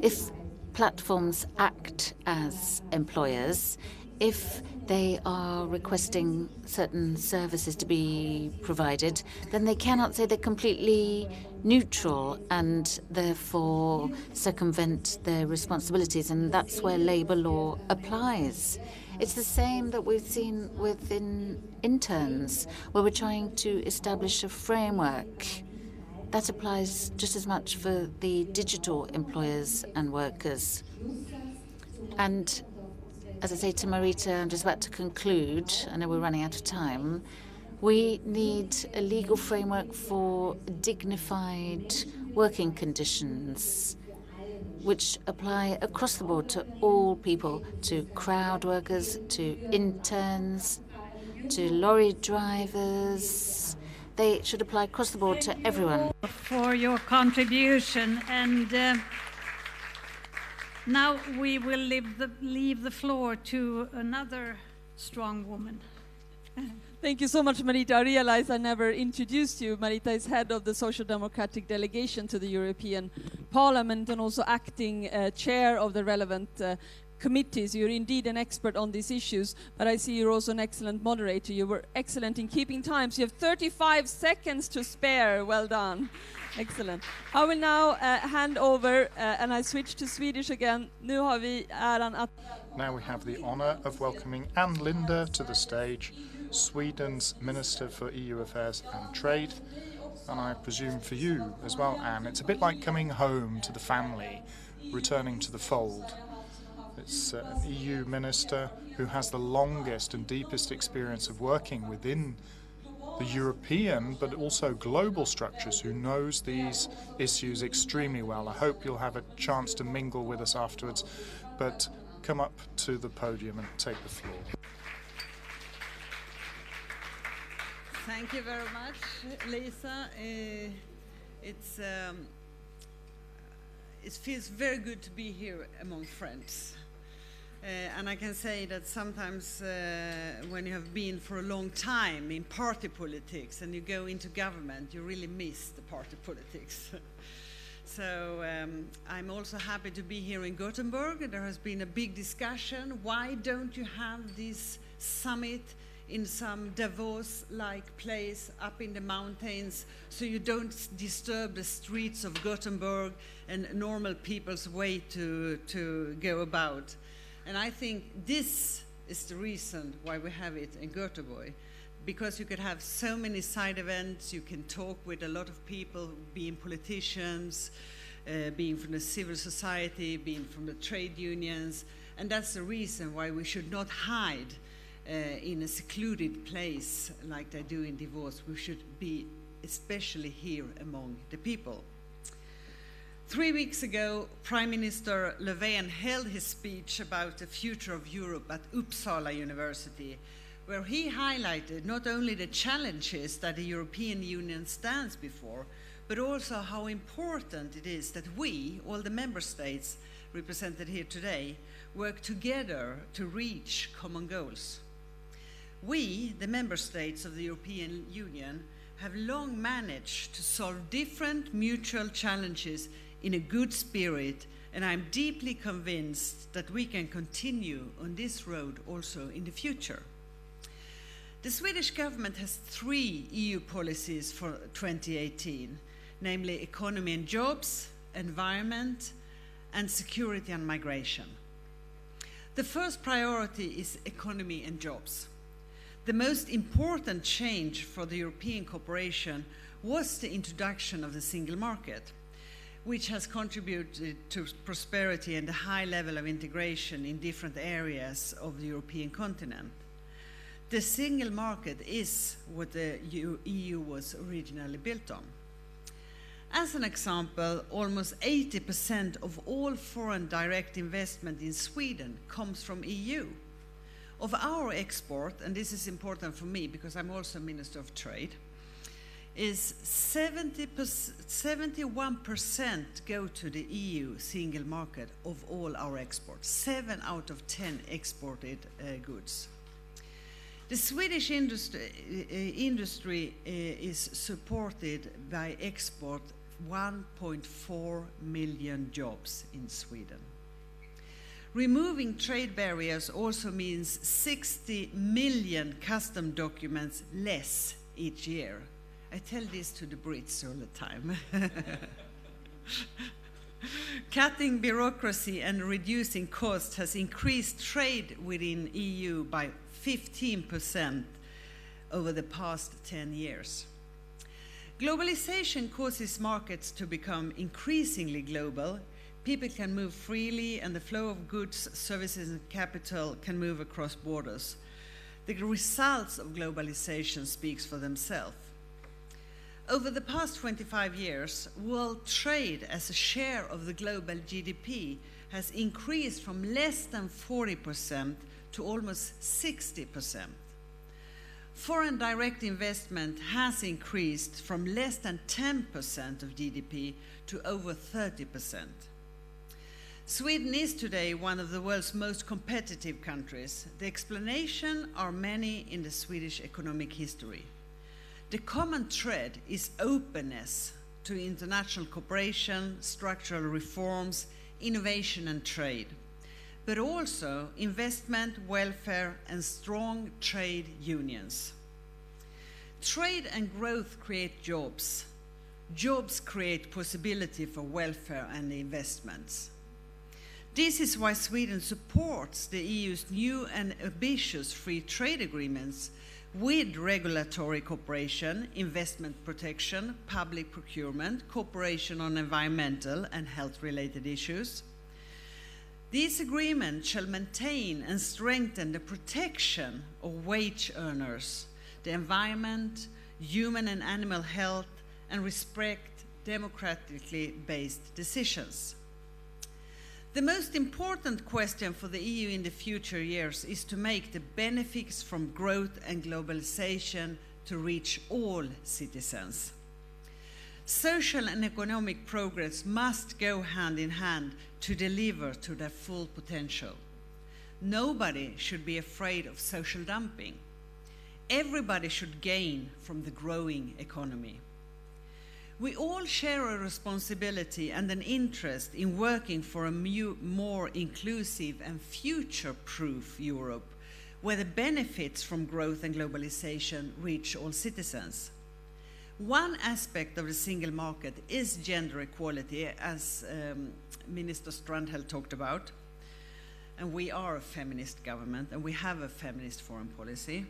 If platforms act as employers, if they are requesting certain services to be provided, then they cannot say they're completely neutral and therefore circumvent their responsibilities, and that's where labour law applies. It's the same that we've seen within interns, where we're trying to establish a framework. That applies just as much for the digital employers and workers. And as I say to Marita, I'm just about to conclude. I know we're running out of time. We need a legal framework for dignified working conditions, which apply across the board to all people, to crowd workers, to interns, to lorry drivers, They should apply across the board to everyone. For your contribution, and now we will leave the floor to another strong woman. Thank you so much, Marita. I realize I never introduced you. Marita is head of the Social Democratic Delegation to the European Parliament and also acting chair of the relevant committees. You're indeed an expert on these issues, but I see you're also an excellent moderator. You were excellent in keeping time, so you have 35 seconds to spare. Well done. Excellent. I will now hand over, and I switch to Swedish again. Nu har vi äran att... Now we have the honour of welcoming Ann Linde to the stage, Sweden's Minister for EU Affairs and Trade. And I presume for you as well, Anne, it's a bit like coming home to the family, returning to the fold. It's an EU minister who has the longest and deepest experience of working within the European but also global structures, who knows these issues extremely well. I hope you'll have a chance to mingle with us afterwards, but come up to the podium and take the floor. Thank you very much, Lisa. It feels very good to be here among friends. And I can say that sometimes when you have been for a long time in party politics and you go into government, you really miss the party politics. So I'm also happy to be here in Gothenburg. There has been a big discussion. Why don't you have this summit in some Davos-like place up in the mountains so you don't disturb the streets of Gothenburg and normal people's way to go about? And I think this is the reason why we have it in Gothenburg, because you could have so many side events, you can talk with a lot of people, being politicians, being from the civil society, being from the trade unions, and that's the reason why we should not hide in a secluded place like they do in Davos. We should be especially here among the people. 3 weeks ago, Prime Minister Löfven held his speech about the future of Europe at Uppsala University, where he highlighted not only the challenges that the European Union stands before, but also how important it is that we, all the member states represented here today, work together to reach common goals. We, the member states of the European Union, have long managed to solve different mutual challenges in a good spirit, and I'm deeply convinced that we can continue on this road also in the future. The Swedish government has 3 EU policies for 2018, namely economy and jobs, environment, and security and migration. The first priority is economy and jobs. The most important change for the European cooperation was the introduction of the single market, which has contributed to prosperity and a high level of integration in different areas of the European continent. The single market is what the EU was originally built on. As an example, almost 80% of all foreign direct investment in Sweden comes from EU. Of our export, and this is important for me because I'm also Minister of Trade, is 71% go to the EU single market of all our exports, 7 out of 10 exported goods. The Swedish industry is supported by export 1.4 million jobs in Sweden. Removing trade barriers also means 60 million custom documents less each year. I tell this to the Brits all the time. Cutting bureaucracy and reducing costs has increased trade within EU by 15% over the past 10 years. Globalization causes markets to become increasingly global. People can move freely, and the flow of goods, services, and capital can move across borders. The results of globalization speaks for themselves. Over the past 25 years, world trade as a share of the global GDP has increased from less than 40% to almost 60%. Foreign direct investment has increased from less than 10% of GDP to over 30%. Sweden is today one of the world's most competitive countries. The explanation are many in the Swedish economic history. The common thread is openness to international cooperation, structural reforms, innovation and trade, but also investment, welfare, and strong trade unions. Trade and growth create jobs. Jobs create possibility for welfare and investments. This is why Sweden supports the EU's new and ambitious free trade agreements with regulatory cooperation, investment protection, public procurement, cooperation on environmental and health-related issues. These agreements shall maintain and strengthen the protection of wage earners, the environment, human and animal health, and respect democratically based decisions. The most important question for the EU in the future years is to make the benefits from growth and globalization to reach all citizens. Social and economic progress must go hand in hand to deliver to their full potential. Nobody should be afraid of social dumping. Everybody should gain from the growing economy. We all share a responsibility and an interest in working for a more inclusive and future-proof Europe, where the benefits from growth and globalization reach all citizens. One aspect of the single market is gender equality, as Minister Strandhäll talked about. And we are a feminist government, and we have a feminist foreign policy.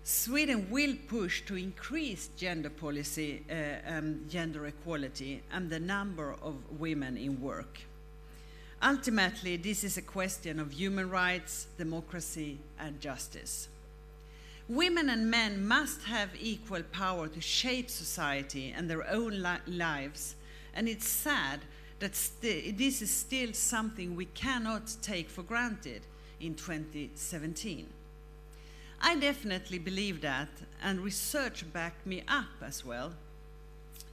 Sweden will push to increase gender policy and gender equality and the number of women in work. Ultimately, this is a question of human rights, democracy, and justice. Women and men must have equal power to shape society and their own lives, and it's sad that this is still something we cannot take for granted in 2017. I definitely believe that, and research backed me up as well.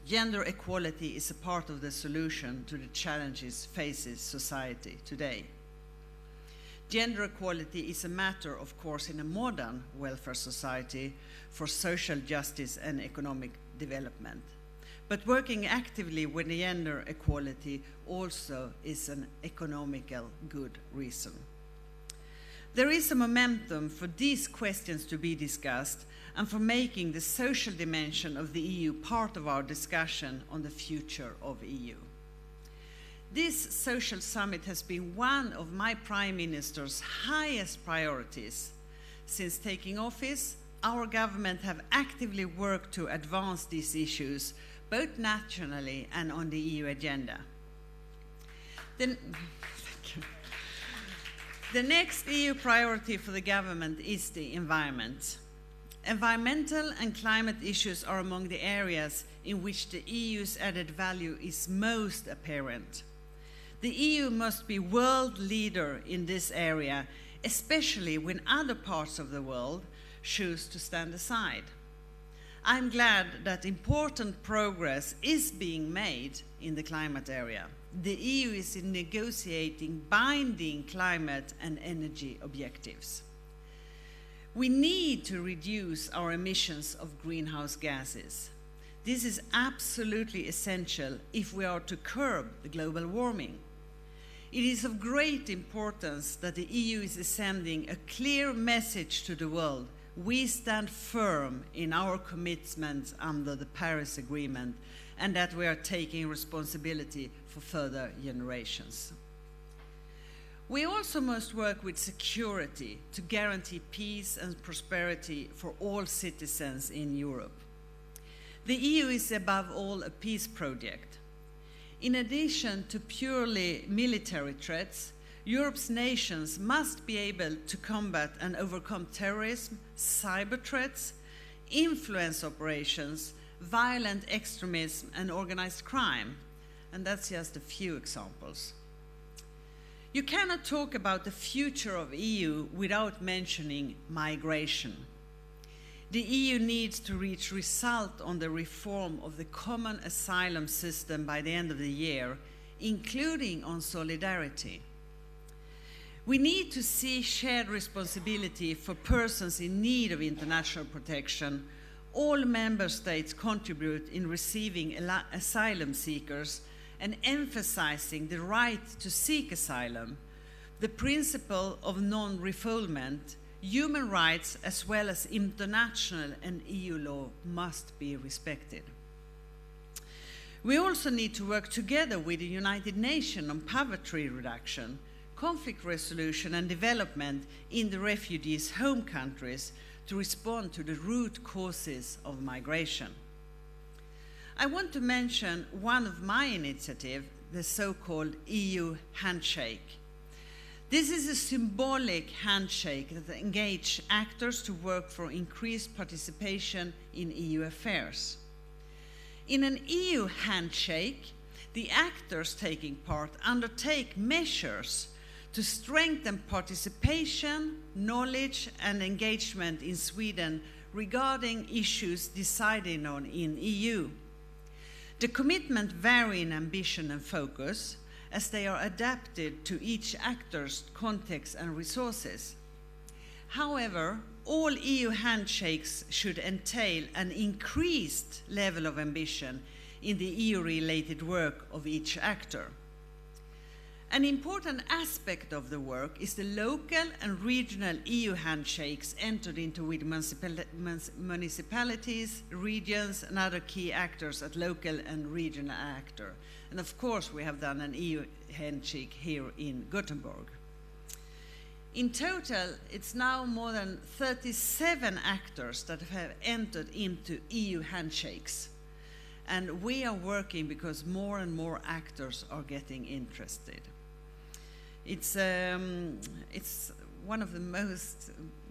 Gender equality is a part of the solution to the challenges faces society today. Gender equality is a matter, of course, in a modern welfare society for social justice and economic development. But working actively with gender equality also is an economical good reason. There is a momentum for these questions to be discussed and for making the social dimension of the EU part of our discussion on the future of the EU. This social summit has been one of my Prime Minister's highest priorities. Since taking office, our government have actively worked to advance these issues, both nationally and on the EU agenda. The next EU priority for the government is the environment. Environmental and climate issues are among the areas in which the EU's added value is most apparent. The EU must be world leader in this area, especially when other parts of the world choose to stand aside. I'm glad that important progress is being made in the climate area. The EU is negotiating binding climate and energy objectives. We need to reduce our emissions of greenhouse gases. This is absolutely essential if we are to curb the global warming. It is of great importance that the EU is sending a clear message to the world. We stand firm in our commitments under the Paris Agreement, and that we are taking responsibility for further generations. We also must work with security to guarantee peace and prosperity for all citizens in Europe. The EU is above all a peace project. In addition to purely military threats, Europe's nations must be able to combat and overcome terrorism, cyber threats, influence operations, violent extremism, and organized crime. And that's just a few examples. You cannot talk about the future of EU without mentioning migration. The EU needs to reach result on the reform of the common asylum system by the end of the year, including on solidarity. We need to see shared responsibility for persons in need of international protection. All member states contribute in receiving asylum seekers and emphasizing the right to seek asylum, the principle of non-refoulement, human rights as well as international and EU law must be respected. We also need to work together with the United Nations on poverty reduction, conflict resolution and development in the refugees' home countries to respond to the root causes of migration. I want to mention one of my initiatives, the so-called EU handshake. This is a symbolic handshake that engages actors to work for increased participation in EU affairs. In an EU handshake, the actors taking part undertake measures to strengthen participation, knowledge and engagement in Sweden regarding issues decided on in EU. The commitment vary in ambition and focus as they are adapted to each actor's context and resources. However, all EU handshakes should entail an increased level of ambition in the EU-related work of each actor. An important aspect of the work is the local and regional EU handshakes entered into with municipalities, regions, and other key actors at local and regional actor. And of course, we have done an EU handshake here in Gothenburg. In total, it's now more than 37 actors that have entered into EU handshakes. And we are working because more and more actors are getting interested. It's one of the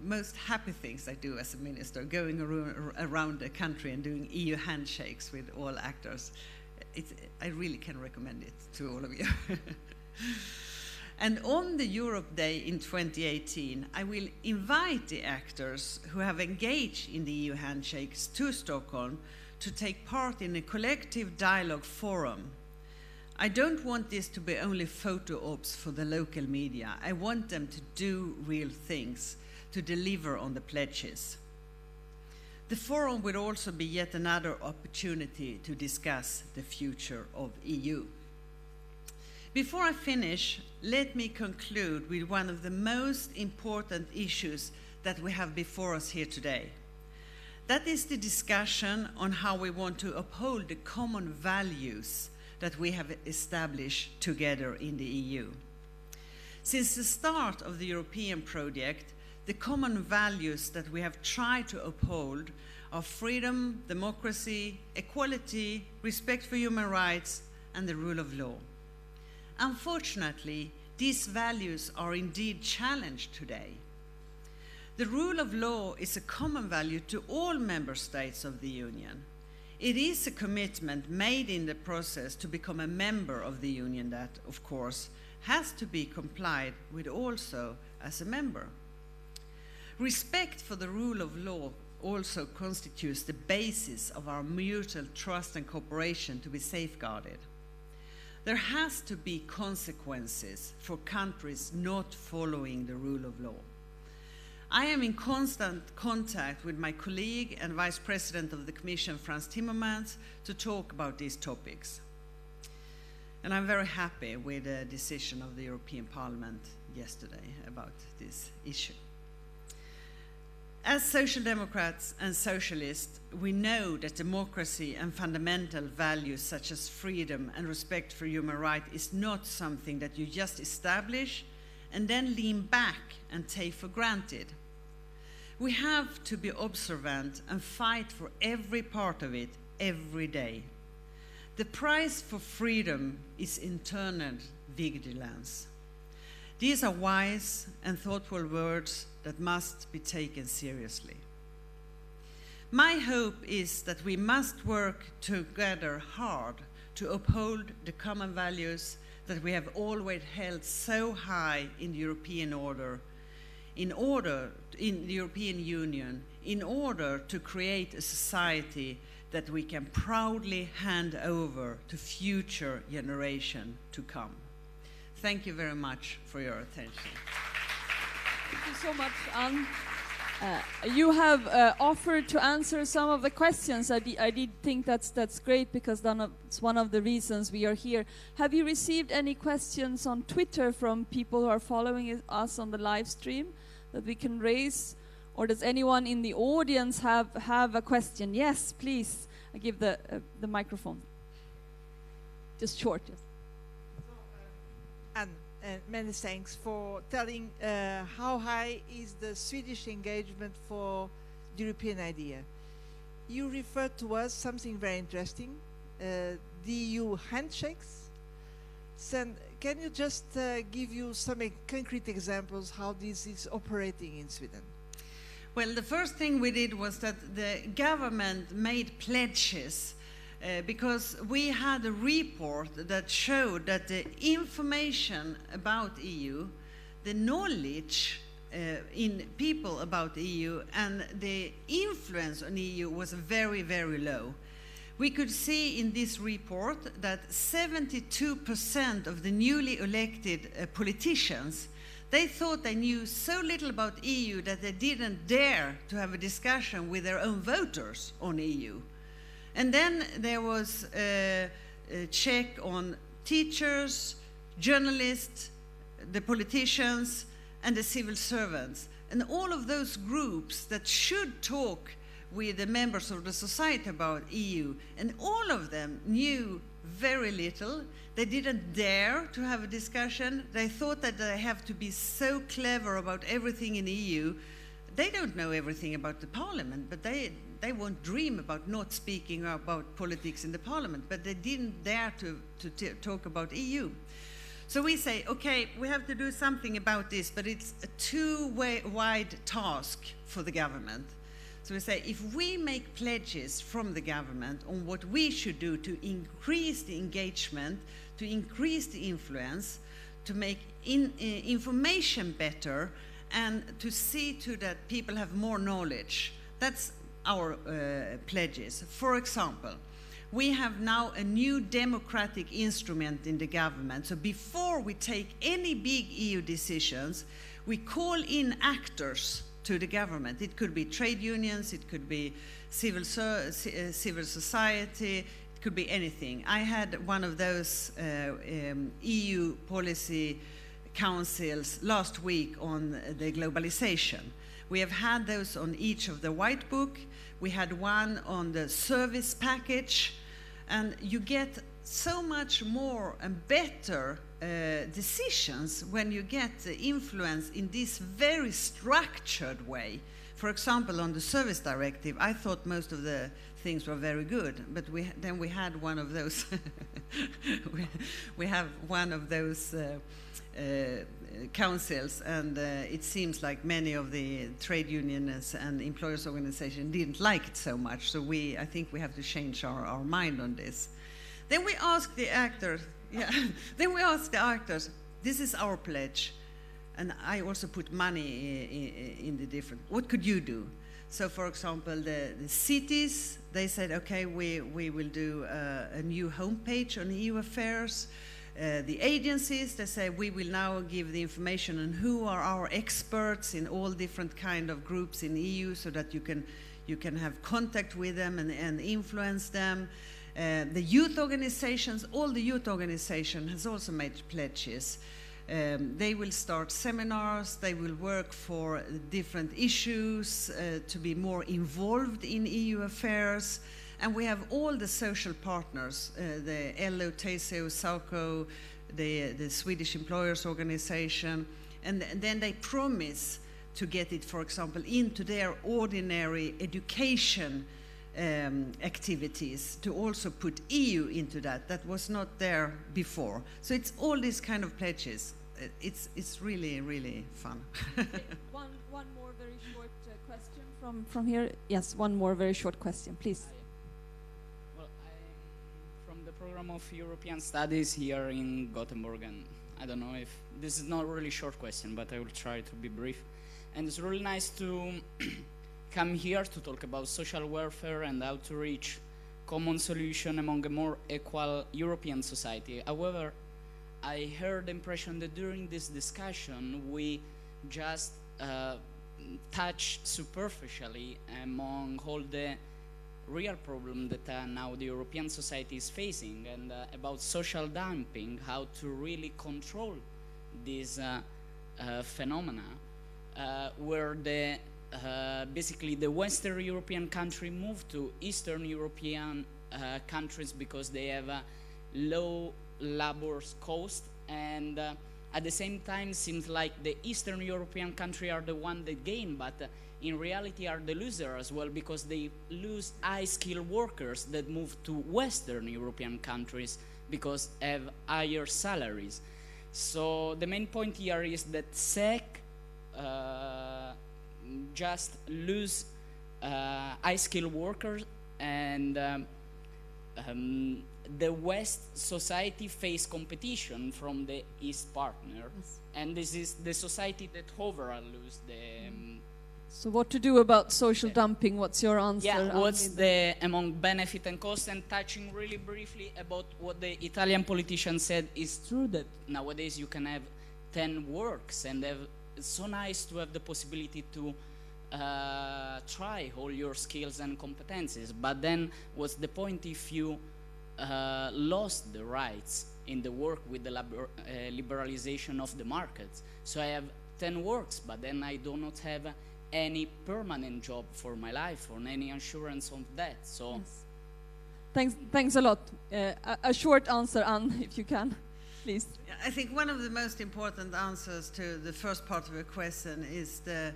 most happy things I do as a minister, going around the country and doing EU handshakes with all actors. I really can recommend it to all of you. And on the Europe Day in 2018, I will invite the actors who have engaged in the EU handshakes to Stockholm to take part in a collective dialogue forum. I don't want this to be only photo ops for the local media. I want them to do real things, to deliver on the pledges. The forum will also be yet another opportunity to discuss the future of EU. Before I finish, let me conclude with one of the most important issues that we have before us here today. That is the discussion on how we want to uphold the common values that we have established together in the EU. Since the start of the European project, the common values that we have tried to uphold are freedom, democracy, equality, respect for human rights, and the rule of law. Unfortunately, these values are indeed challenged today. The rule of law is a common value to all member states of the Union. It is a commitment made in the process to become a member of the Union that, of course, has to be complied with also as a member. Respect for the rule of law also constitutes the basis of our mutual trust and cooperation to be safeguarded. There has to be consequences for countries not following the rule of law. I am in constant contact with my colleague and Vice President of the Commission, Frans Timmermans, to talk about these topics. And I'm very happy with the decision of the European Parliament yesterday about this issue. As Social Democrats and Socialists, we know that democracy and fundamental values such as freedom and respect for human rights is not something that you just establish and then lean back and take for granted. We have to be observant and fight for every part of it every day. The price for freedom is internal vigilance. These are wise and thoughtful words that must be taken seriously. My hope is that we must work together hard to uphold the common values that we have always held so high in the European order, in the European Union in order to create a society that we can proudly hand over to future generation to come. Thank you very much for your attention. Thank you so much, Anne. You have offered to answer some of the questions. I did think that's great, because it's one of the reasons we are here. Have you received any questions on Twitter from people who are following us on the live stream that we can raise? Or does anyone in the audience have a question? Yes, please. I give the microphone. Just short. Yes. And many thanks for telling how high is the Swedish engagement for the European idea. You referred to us something very interesting, the EU handshakes. So can you just give you some concrete examples how this is operating in Sweden? Well, the first thing we did was that the government made pledges because we had a report that showed that the information about EU, the knowledge in people about EU, and the influence on EU was very, very low. We could see in this report that 72% of the newly elected politicians, they thought they knew so little about EU that they didn't dare to have a discussion with their own voters on EU. And then there was a check on teachers, journalists, the politicians, and the civil servants. And all of those groups that should talk with the members of the society about EU, and all of them knew very little. They didn't dare to have a discussion. They thought that they have to be so clever about everything in EU. They don't know everything about the parliament, but they won't dream about not speaking about politics in the parliament, but they didn't dare to talk about EU. So we say, okay, we have to do something about this, but it's a too-wide task for the government. So we say, if we make pledges from the government on what we should do to increase the engagement, to increase the influence, to make information better, and to see to that people have more knowledge, that's our pledges. For example, we have now a new democratic instrument in the government. So before we take any big EU decisions, we call in actors to the government. It could be trade unions, it could be civil society, it could be anything. I had one of those EU policy councils last week on the globalization. We have had those on each of the White Book. We had one on the service package, and you get so much more and better decisions when you get the influence in this very structured way. For example, on the service directive, I thought most of the things were very good, but then we had one of those. we have one of those councils, and it seems like many of the trade unions and employers' organizations didn't like it so much. So I think we have to change our mind on this. Then we ask the actors. Yeah. Then we ask the actors. This is our pledge, and I also put money in the different. What could you do? So, for example, the cities, they said, okay, we will do a new homepage on EU affairs. The agencies, they say, we will now give the information on who are our experts in all different kind of groups in EU, so that you can have contact with them and influence them. The youth organizations, all the youth organizations has also made pledges. They will start seminars, they will work for different issues, to be more involved in EU affairs. And we have all the social partners, the LO, TCO, SACO, the Swedish Employers Organization, and then they promise to get it, for example, into their ordinary education activities, to also put EU into that. That was not there before. So it's all these kind of pledges. It's really, really fun. Okay. One more very short question from here. Yes, one more very short question, please. Well, I'm from the program of European Studies here in Gothenburg, and I don't know if this is not a really short question, but I will try to be brief. And it's really nice to come here to talk about social welfare and how to reach common solution among a more equal European society. However, I heard the impression that during this discussion we just touch superficially among all the real problem that now the European society is facing, and about social dumping, how to really control this phenomena, where the basically the Western European country moved to Eastern European countries because they have a low labor cost, and at the same time seems like the Eastern European countries are the one that gain, but in reality are the loser as well, because they lose high-skilled workers that move to Western European countries because have higher salaries. So the main point here is that SEC just lose high-skilled workers, and the West society face competition from the East partner, and this is the society that overall lose the. So what to do about social dumping? What's your answer? Yeah, what's the among benefit and cost, and touching really briefly about what the Italian politician said is true, that nowadays you can have 10 works, and it's so nice to have the possibility to try all your skills and competencies. But then what's the point if you lost the rights in the work with the liberalization of the markets? So I have 10 works, but then I do not have any permanent job for my life or any insurance of that. So Thanks a lot. A short answer, Anne, if you can, please. I think one of the most important answers to the first part of your question is the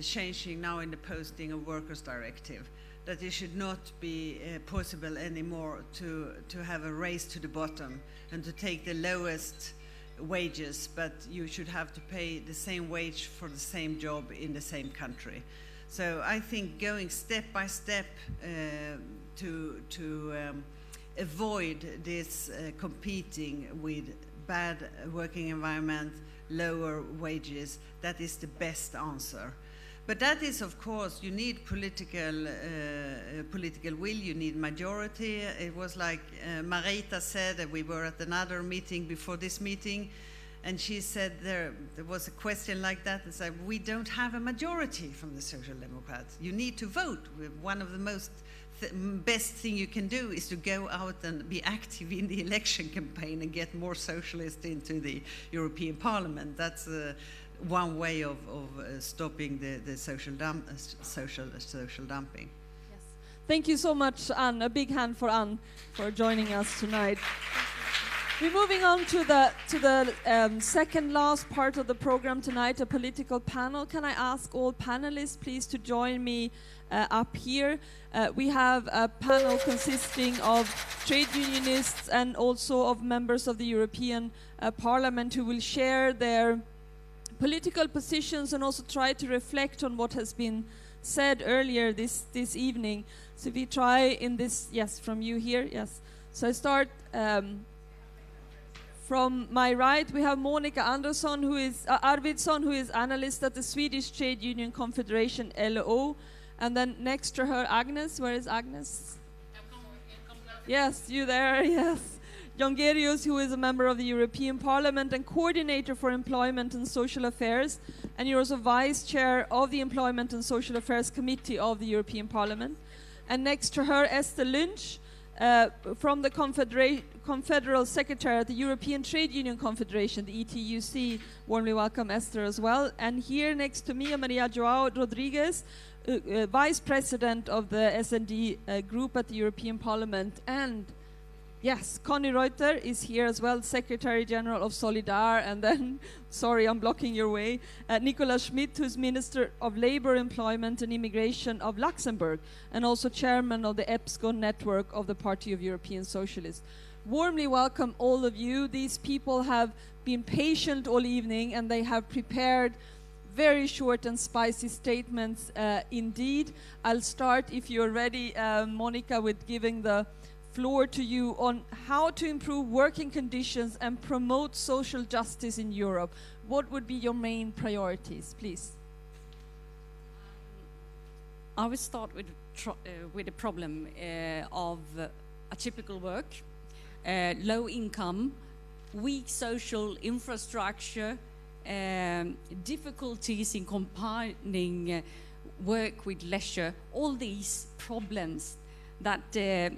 changing now in the Posting of Workers Directive, that it should not be possible anymore to have a race to the bottom and to take the lowest wages, but you should have to pay the same wage for the same job in the same country. So I think going step by step to avoid this competing with bad working environment, lower wages, that is the best answer. But that is, of course, you need political will, you need majority. It was like Marita said, that we were at another meeting before this meeting, and she said there was a question like that, and said, we don't have a majority from the Social Democrats. You need to vote. One of the most best thing you can do is to go out and be active in the election campaign and get more socialists into the European Parliament. That's one way of stopping the social dumping. Yes. Thank you so much, Anne. A big hand for Anne for joining us tonight. We're moving on to the second last part of the program tonight, a political panel. Can I ask all panelists, please, to join me up here? We have a panel consisting of trade unionists and also of members of the European Parliament who will share their political positions and also try to reflect on what has been said earlier this evening. So we try in this, yes, from you here, yes. So I start from my right. We have Monica Andersson, who is Arvidsson, who is analyst at the Swedish Trade Union Confederation, LO. And then next to her, Agnes. Where is Agnes? Yes, you there, yes. Jongerius, who is a member of the European Parliament and coordinator for employment and social affairs, and you're also vice chair of the Employment and Social Affairs Committee of the European Parliament. And next to her, Esther Lynch, from the Confederal Secretary at the European Trade Union Confederation, the ETUC. Warmly welcome Esther as well. And here next to me, Maria Joao Rodriguez, Vice President of the S&D group at the European Parliament. And yes, Conny Reuter is here as well, Secretary General of Solidar, and then, sorry, I'm blocking your way, Nicolas Schmidt, who's Minister of Labour, Employment and Immigration of Luxembourg, and also Chairman of the EPSCO network of the Party of European Socialists. Warmly welcome all of you. These people have been patient all evening, and they have prepared very short and spicy statements indeed. I'll start, if you're ready, Monica, with giving the floor to you on how to improve working conditions and promote social justice in Europe. What would be your main priorities, please? I will start with the problem of atypical work, low income, weak social infrastructure, difficulties in combining work with leisure, all these problems that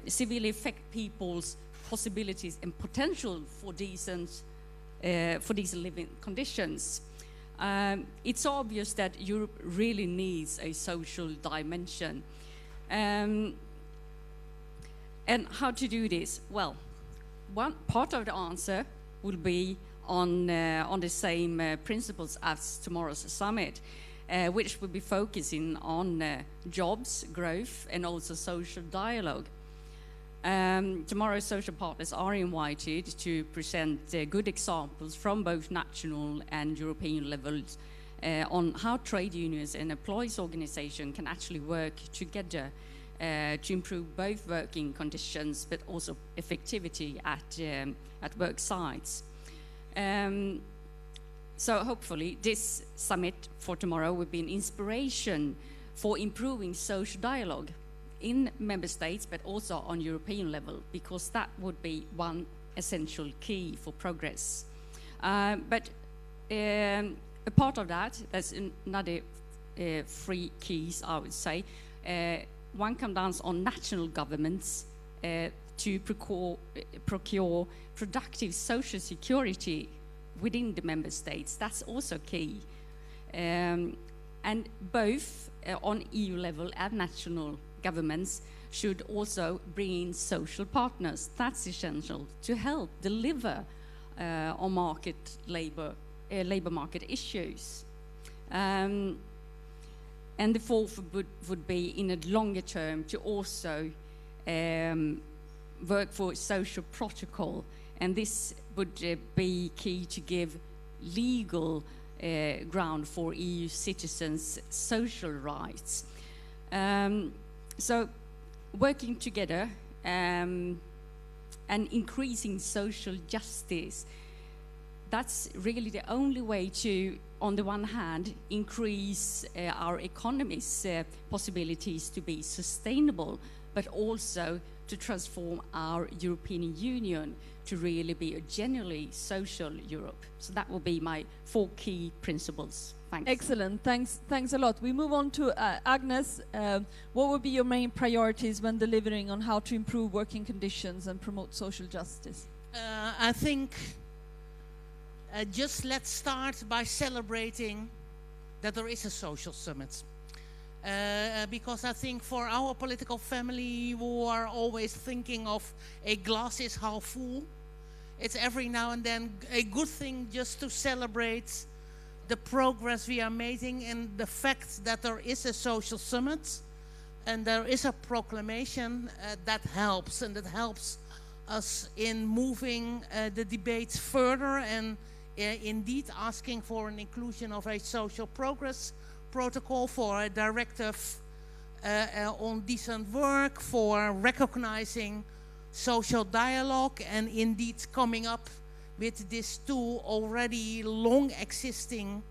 severely affect people's possibilities and potential for decent living conditions. It's obvious that Europe really needs a social dimension. And how to do this? Well, one part of the answer will be on the same principles as tomorrow's summit, which will be focusing on jobs, growth, and also social dialogue. Tomorrow's social partners are invited to present good examples from both national and European levels on how trade unions and employees' organizations can actually work together to improve both working conditions but also effectivity at work sites. So hopefully this summit for tomorrow will be an inspiration for improving social dialogue in member states but also on European level, because that would be one essential key for progress. But a part of that, there's another 3 keys, I would say. One comes down on national governments to procure productive social security within the member states. That's also key. And both on EU level and national governments should also bring in social partners. That's essential to help deliver on labor market issues. And the 4th would be in a longer term to also work for a social protocol, and this would be key to give legal ground for EU citizens' social rights. So working together and increasing social justice, that's really the only way to, on the one hand, increase our economy's possibilities to be sustainable, but also to transform our European Union to really be a genuinely social Europe. So that will be my 4 key principles. Thanks. Excellent. Thanks a lot. We move on to Agnes. What would be your main priorities when delivering on how to improve working conditions and promote social justice? I think just let's start by celebrating that there is a social summit. Because I think for our political family who are always thinking of a glass is half full, it's every now and then a good thing just to celebrate the progress we are making and the fact that there is a social summit and there is a proclamation that helps, and that helps us in moving the debates further and indeed asking for an inclusion of a social progress protocol, for a directive on decent work, for recognizing social dialogue, and indeed coming up with these 2 already long existing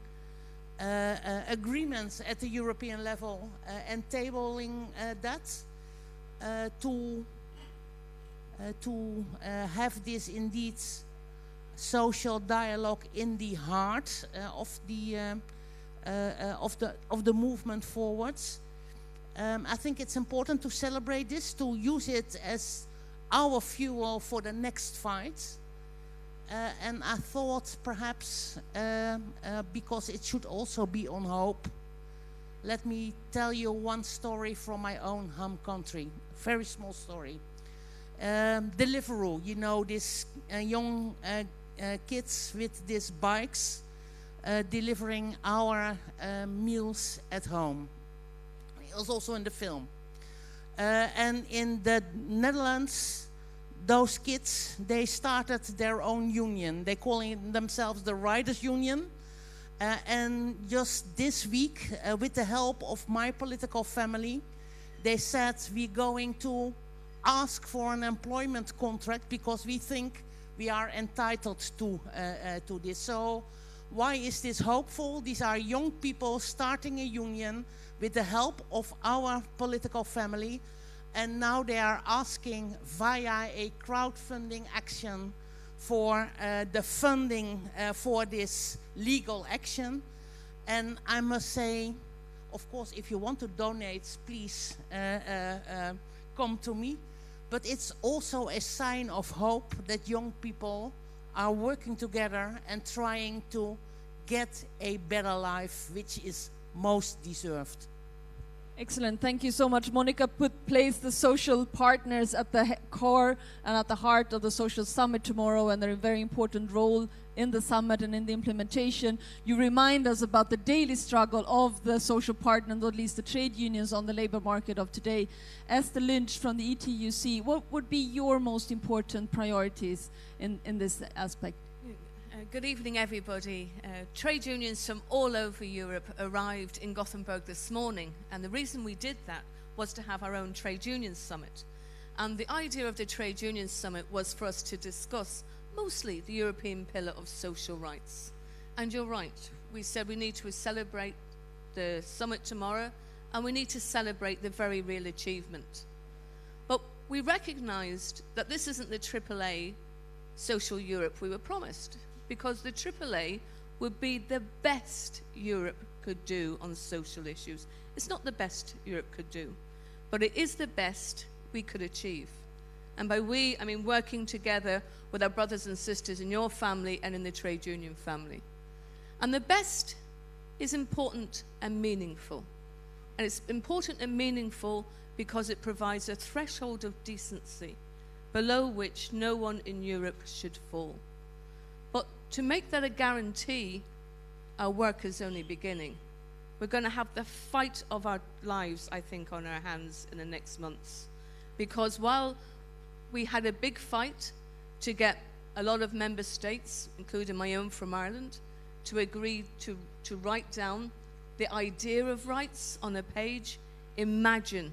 agreements at the European level and tabling that to have this indeed social dialogue in the heart of the movement forwards. I think it's important to celebrate this, to use it as our fuel for the next fight. And I thought perhaps, because it should also be on hope, let me tell you one story from my own home country, very small story. Deliveroo, you know, this young kids with these bikes delivering our meals at home. It was also in the film. And in the Netherlands, those kids, they started their own union. They call themselves the Riders Union. And just this week, with the help of my political family, they said we're going to ask for an employment contract because we think we are entitled to this. So why is this hopeful? These are young people starting a union with the help of our political family, and now they are asking via a crowdfunding action for the funding for this legal action. And I must say, of course, if you want to donate, please come to me. But it's also a sign of hope that young people are working together and trying to get a better life, which is most deserved. Excellent. Thank you so much. Monica placed the social partners at the core and at the heart of the social summit tomorrow, and they're a very important role in the summit and in the implementation. You remind us about the daily struggle of the social partners, or at least the trade unions on the labor market of today. Esther Lynch from the ETUC, what would be your most important priorities in this aspect? Good evening, everybody. Trade unions from all over Europe arrived in Gothenburg this morning, and the reason we did that was to have our own trade unions summit. And the idea of the trade unions summit was for us to discuss mostly the European pillar of social rights. And you're right, we said we need to celebrate the summit tomorrow, and we need to celebrate the very real achievement. But we recognized that this isn't the AAA social Europe we were promised, because the AAA would be the best Europe could do on social issues. It's not the best Europe could do, but it is the best we could achieve. And by we, I mean working together with our brothers and sisters in your family and in the trade union family. And the best is important and meaningful. And it's important and meaningful because it provides a threshold of decency below which no one in Europe should fall. But to make that a guarantee, our work is only beginning. We're going to have the fight of our lives, I think, on our hands in the next months. Because while we had a big fight to get a lot of member states, including my own from Ireland, to agree to write down the idea of rights on a page, imagine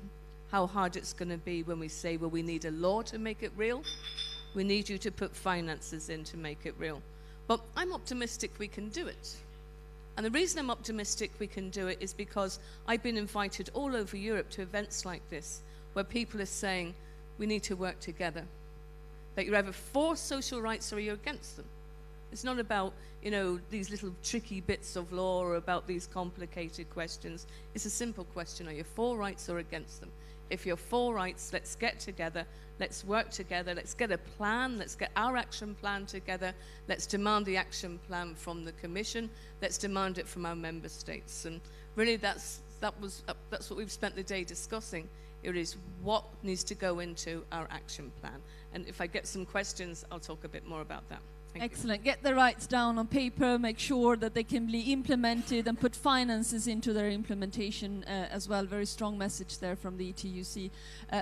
how hard it's going to be when we say, well, we need a law to make it real. We need you to put finances in to make it real. But I'm optimistic we can do it. And the reason I'm optimistic we can do it is because I've been invited all over Europe to events like this, where people are saying, we need to work together. That you're either for social rights or you're against them. It's not about, you know, these little tricky bits of law or about these complicated questions. It's a simple question. Are you for rights or against them? If you're for rights, let's get together. Let's work together. Let's get a plan. Let's get our action plan together. Let's demand the action plan from the Commission. Let's demand it from our member states. And really that's what we've spent the day discussing. It is what needs to go into our action plan. And if I get some questions, I'll talk a bit more about that. Excellent. Get the rights down on paper, make sure that they can be implemented, and put finances into their implementation as well. Very strong message there from the ETUC.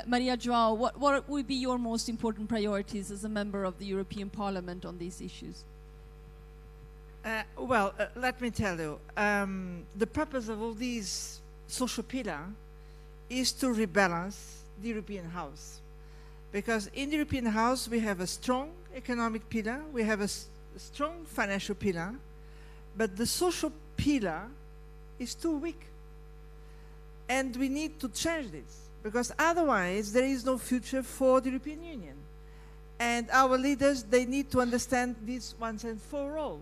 Maria Joao, what would be your most important priorities as a member of the European Parliament on these issues? Let me tell you, the purpose of all these social pillars is to rebalance the European house. Because in the European house, we have a strong economic pillar, we have a strong financial pillar, but the social pillar is too weak. And we need to change this, because otherwise there is no future for the European Union. And our leaders, they need to understand this once and for all.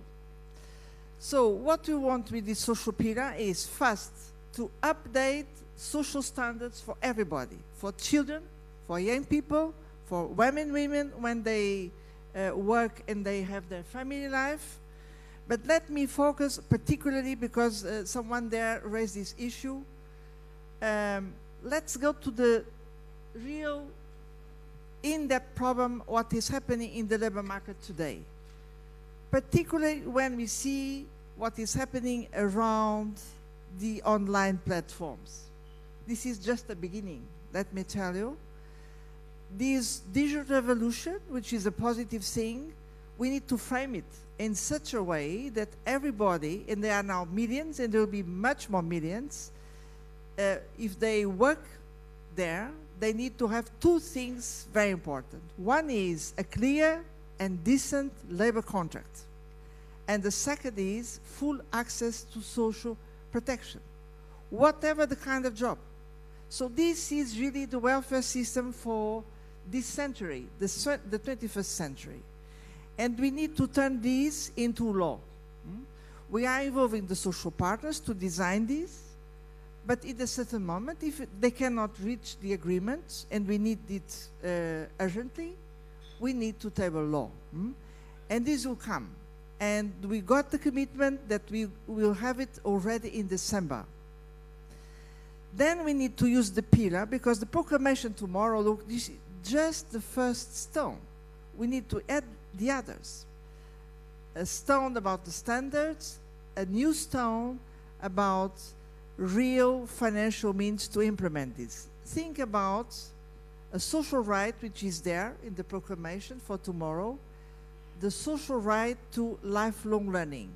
So what we want with this social pillar is first to update social standards for everybody, for children, for young people, for women when they work and they have their family life. But let me focus particularly, because someone there raised this issue. Let's go to the real in-depth problem, what is happening in the labor market today. Particularly when we see what is happening around the online platforms. This is just the beginning, let me tell you. This digital revolution, which is a positive thing, we need to frame it in such a way that everybody, and there are now millions, and there will be much more millions, if they work there, they need to have two things very important. One is a clear and decent labor contract. And the second is full access to social protection, whatever the kind of job. So this is really the welfare system for this century, the 21st century. And we need to turn this into law. We are involving the social partners to design this, but at a certain moment, if they cannot reach the agreement, and we need it urgently, we need to table law. And this will come. And we got the commitment that we will have it already in December. Then we need to use the pillar, because the proclamation tomorrow, look, this is just the first stone. We need to add the others. A stone about the standards, a new stone about real financial means to implement this. Think about a social right which is there in the proclamation for tomorrow, the social right to lifelong learning.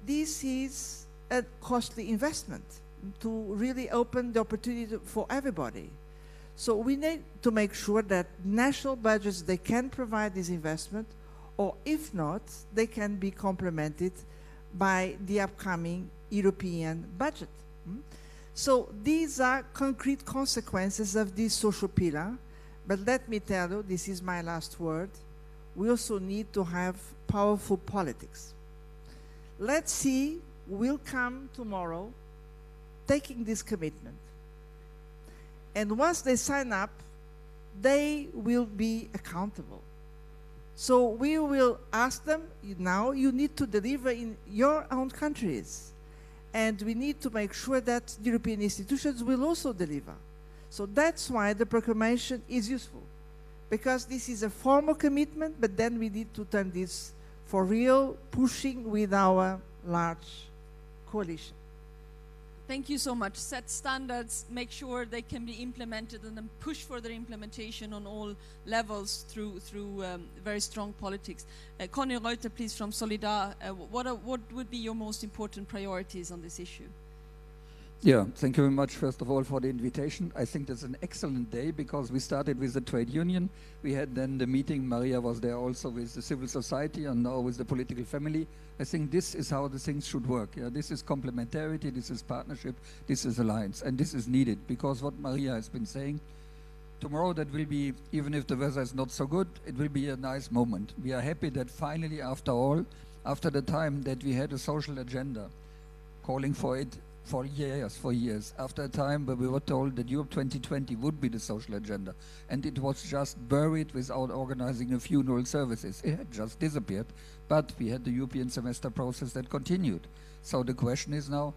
This is a costly investment to really open the opportunity for everybody. So we need to make sure that national budgets, they can provide this investment, or if not, they can be complemented by the upcoming European budget. So these are concrete consequences of this social pillar, but let me tell you, this is my last word, we also need to have powerful politics. Let's see who will come tomorrow taking this commitment. And once they sign up, they will be accountable. So we will ask them, now you need to deliver in your own countries. And we need to make sure that the European institutions will also deliver. So that's why the proclamation is useful, because this is a formal commitment, but then we need to turn this for real, pushing with our large coalition. Thank you so much. Set standards, make sure they can be implemented, and then push for their implementation on all levels through very strong politics. Conny Reuter, please, from Solidar. What would be your most important priorities on this issue? Yeah, thank you very much, first of all, for the invitation. I think that's an excellent day, because we started with the trade union. We had then the meeting, Maria was there also with the civil society, and now with the political family. I think this is how the things should work. Yeah? This is complementarity, this is partnership, this is alliance, and this is needed, because what Maria has been saying, tomorrow that will be, even if the weather is not so good, it will be a nice moment. We are happy that finally, after all, after the time that we had a social agenda, calling for it for years, after a time where we were told that Europe 2020 would be the social agenda, and it was just buried without organizing a funeral services. It had just disappeared, but we had the European semester process that continued. So the question is now,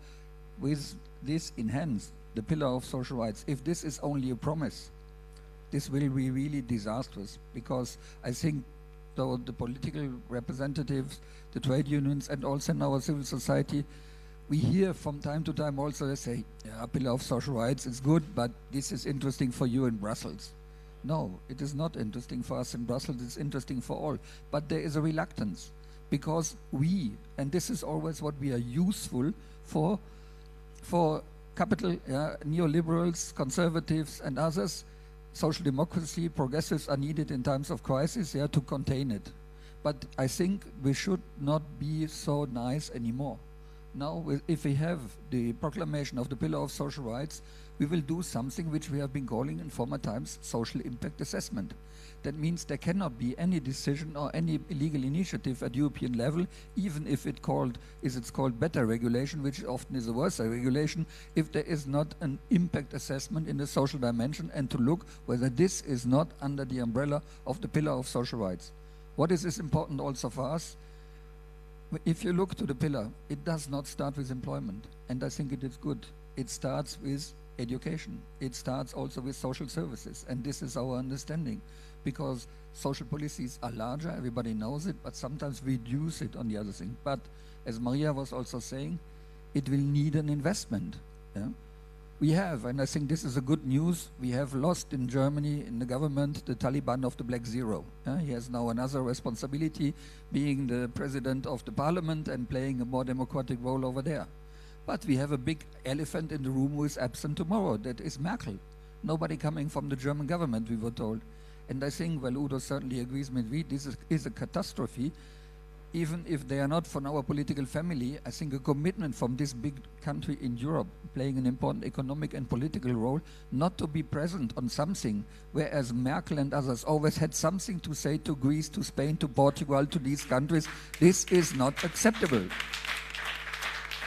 with this enhanced, the pillar of social rights, if this is only a promise, this will be really disastrous, because I think though the political representatives, the trade unions, and also in our civil society, we hear from time to time also they say, yeah, pillar of social rights is good, but this is interesting for you in Brussels. No, it is not interesting for us in Brussels, it's interesting for all. But there is a reluctance, because we, and this is always what we are useful for capital, neoliberals, conservatives and others, social democracy, progressives are needed in times of crisis, to contain it. But I think we should not be so nice anymore. Now, if we have the proclamation of the pillar of social rights, we will do something which we have been calling in former times social impact assessment. That means there cannot be any decision or any legal initiative at European level, even if it's called better regulation, which often is a worse regulation, if there is not an impact assessment in the social dimension, and to look whether this is not under the umbrella of the pillar of social rights. What is important also for us? If you look to the pillar, it does not start with employment, and I think it is good. It starts with education. It starts also with social services, and this is our understanding, because social policies are larger, everybody knows it, but sometimes we reduce it on the other thing. But as Maria was also saying, it will need an investment. Yeah? We have, and I think this is a good news, we have lost in Germany, in the government, the Taliban of the Black Zero. He has now another responsibility, being the president of the parliament and playing a more democratic role over there. But we have a big elephant in the room who is absent tomorrow, that is Merkel. Nobody coming from the German government, we were told. And I think, well, Udo certainly agrees with me, this is a catastrophe. Even if they are not from our political family, I think a commitment from this big country in Europe, playing an important economic and political role, not to be present on something, whereas Merkel and others always had something to say to Greece, to Spain, to Portugal, to these countries, this is not acceptable.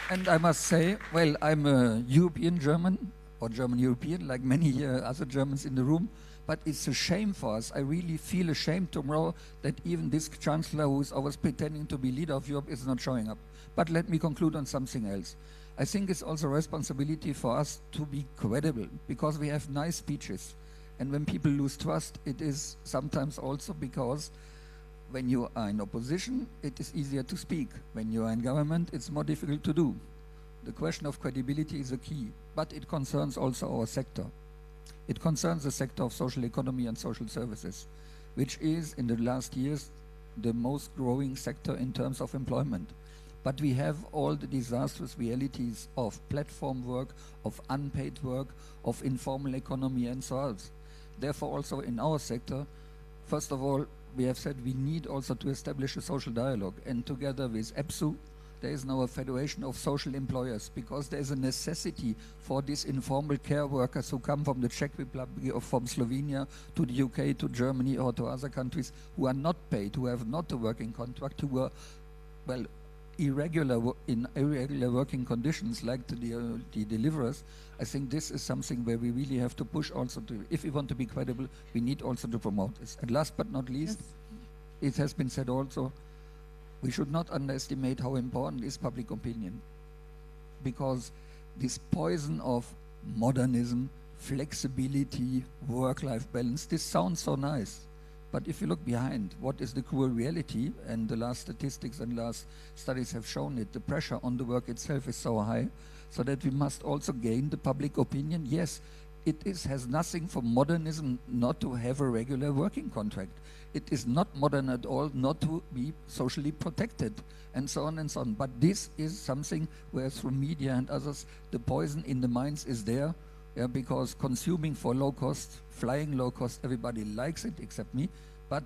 And I must say, well, I'm a European German, or German European, like many other Germans in the room, but it's a shame for us. I really feel ashamed tomorrow that even this chancellor who is always pretending to be leader of Europe is not showing up. But let me conclude on something else. I think it's also a responsibility for us to be credible, because we have nice speeches. And when people lose trust, it is sometimes also because when you are in opposition, it is easier to speak. When you are in government, it's more difficult to do. The question of credibility is a key, but it concerns also our sector. It concerns the sector of social economy and social services, which is, in the last years, the most growing sector in terms of employment. But we have all the disastrous realities of platform work, of unpaid work, of informal economy and so on. Therefore, also in our sector, first of all, we have said we need also to establish a social dialogue, and together with EPSU, there is now a federation of social employers, because there is a necessity for these informal care workers who come from the Czech Republic or from Slovenia to the UK, to Germany or to other countries, who are not paid, who have not a working contract, who are, well, in irregular working conditions like the deliverers. I think this is something where we really have to push also to, if we want to be credible, we need also to promote this. And last but not least, it has been said also, we should not underestimate how important is public opinion, because this poison of modernism, flexibility, work-life balance, this sounds so nice. But if you look behind, what is the cruel reality, and the last statistics and last studies have shown it, the pressure on the work itself is so high, so that we must also gain the public opinion. Yes, has nothing from modernism not to have a regular working contract. It is not modern at all not to be socially protected, and so on and so on. But this is something where through media and others, the poison in the minds is there, because consuming for low cost, flying low cost, everybody likes it except me. But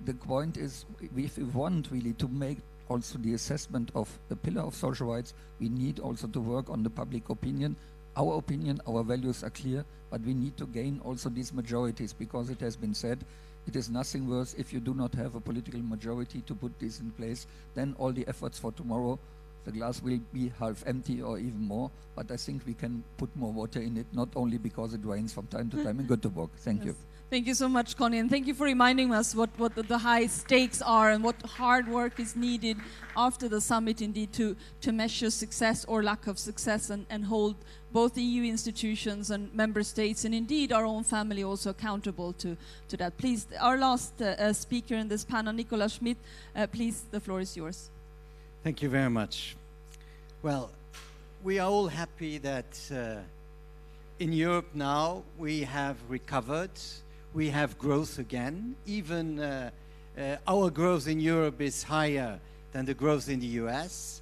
the point is, if we want really to make also the assessment of the pillar of social rights, we need also to work on the public opinion. Our opinion, our values are clear, but we need to gain also these majorities, because it has been said, it is nothing worse if you do not have a political majority to put this in place. Then all the efforts for tomorrow, the glass will be half empty or even more, but I think we can put more water in it, not only because it rains from time to time in Gothenburg. Thank you. Thank you so much, Connie, and thank you for reminding us what the high stakes are and what hard work is needed after the summit, indeed, to measure success or lack of success and hold both the EU institutions and member states, and indeed our own family, also accountable to that. Please, our last speaker in this panel, Nicolas Schmidt, please, the floor is yours. Thank you very much. Well, we are all happy that in Europe now we have recovered, we have growth again. Even our growth in Europe is higher than the growth in the US.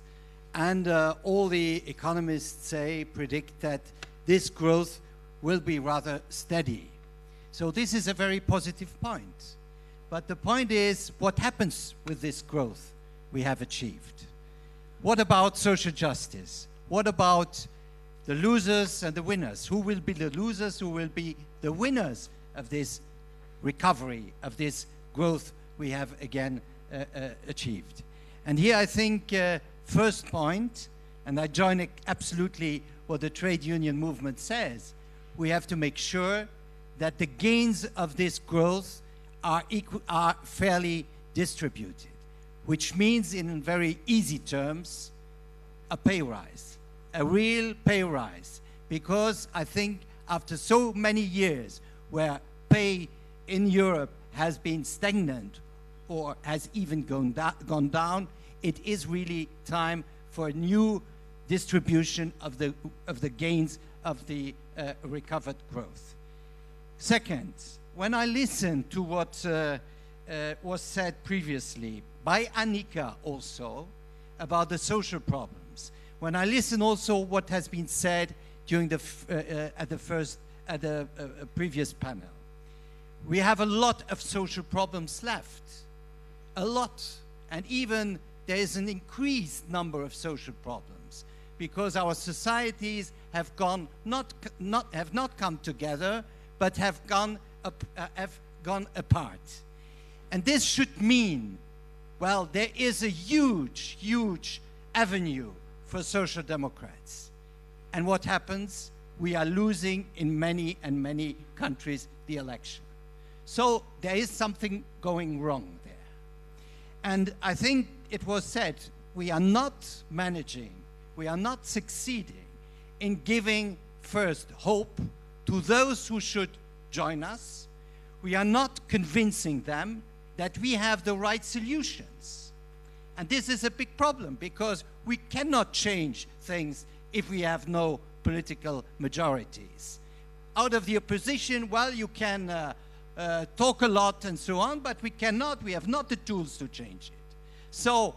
And all the economists predict that this growth will be rather steady. So this is a very positive point. But the point is, what happens with this growth we have achieved? What about social justice? What about the losers and the winners? Who will be the losers? Who will be the winners of this recovery, of this growth we have again achieved? And here I think first point, and I join absolutely what the trade union movement says, we have to make sure that the gains of this growth are fairly distributed, which means in very easy terms, a pay rise, a real pay rise. Because I think after so many years where pay in Europe has been stagnant or has even gone down, it is really time for a new distribution of the gains of the recovered growth. Second, when I listen to what was said previously by Annika also about the social problems, when I listen also what has been said during at the first at a previous panel. We have a lot of social problems left, a lot, and even there is an increased number of social problems because our societies have not come together, but have gone apart. And this should mean, well, there is a huge, huge avenue for social democrats. And what happens? We are losing in many and many countries the election. So there is something going wrong there. And I think it was said, we are not managing, we are not succeeding in giving first hope to those who should join us. We are not convincing them that we have the right solutions. And this is a big problem because we cannot change things if we have no political majorities. Out of the opposition, well, you can talk a lot and so on, but we have not the tools to change it. So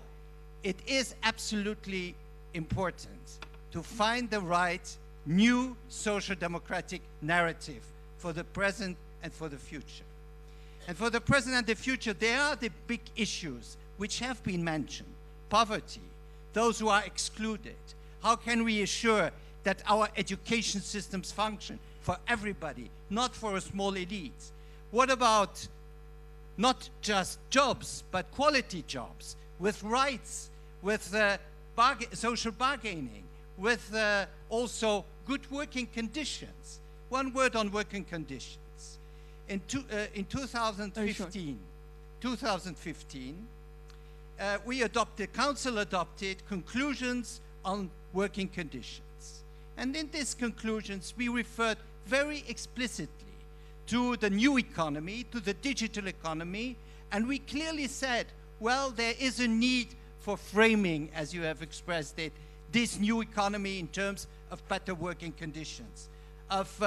it is absolutely important to find the right new social democratic narrative for the present and for the future. And for the present and the future, there are the big issues which have been mentioned. Poverty, those who are excluded. How can we assure that our education systems function for everybody, not for a small elite? What about not just jobs, but quality jobs, with rights, with social bargaining, with also good working conditions? One word on working conditions. In 2015, Council adopted conclusions on working conditions. And in these conclusions, we referred very explicitly to the new economy, to the digital economy, and we clearly said, well, there is a need for framing, as you have expressed it, this new economy in terms of better working conditions, of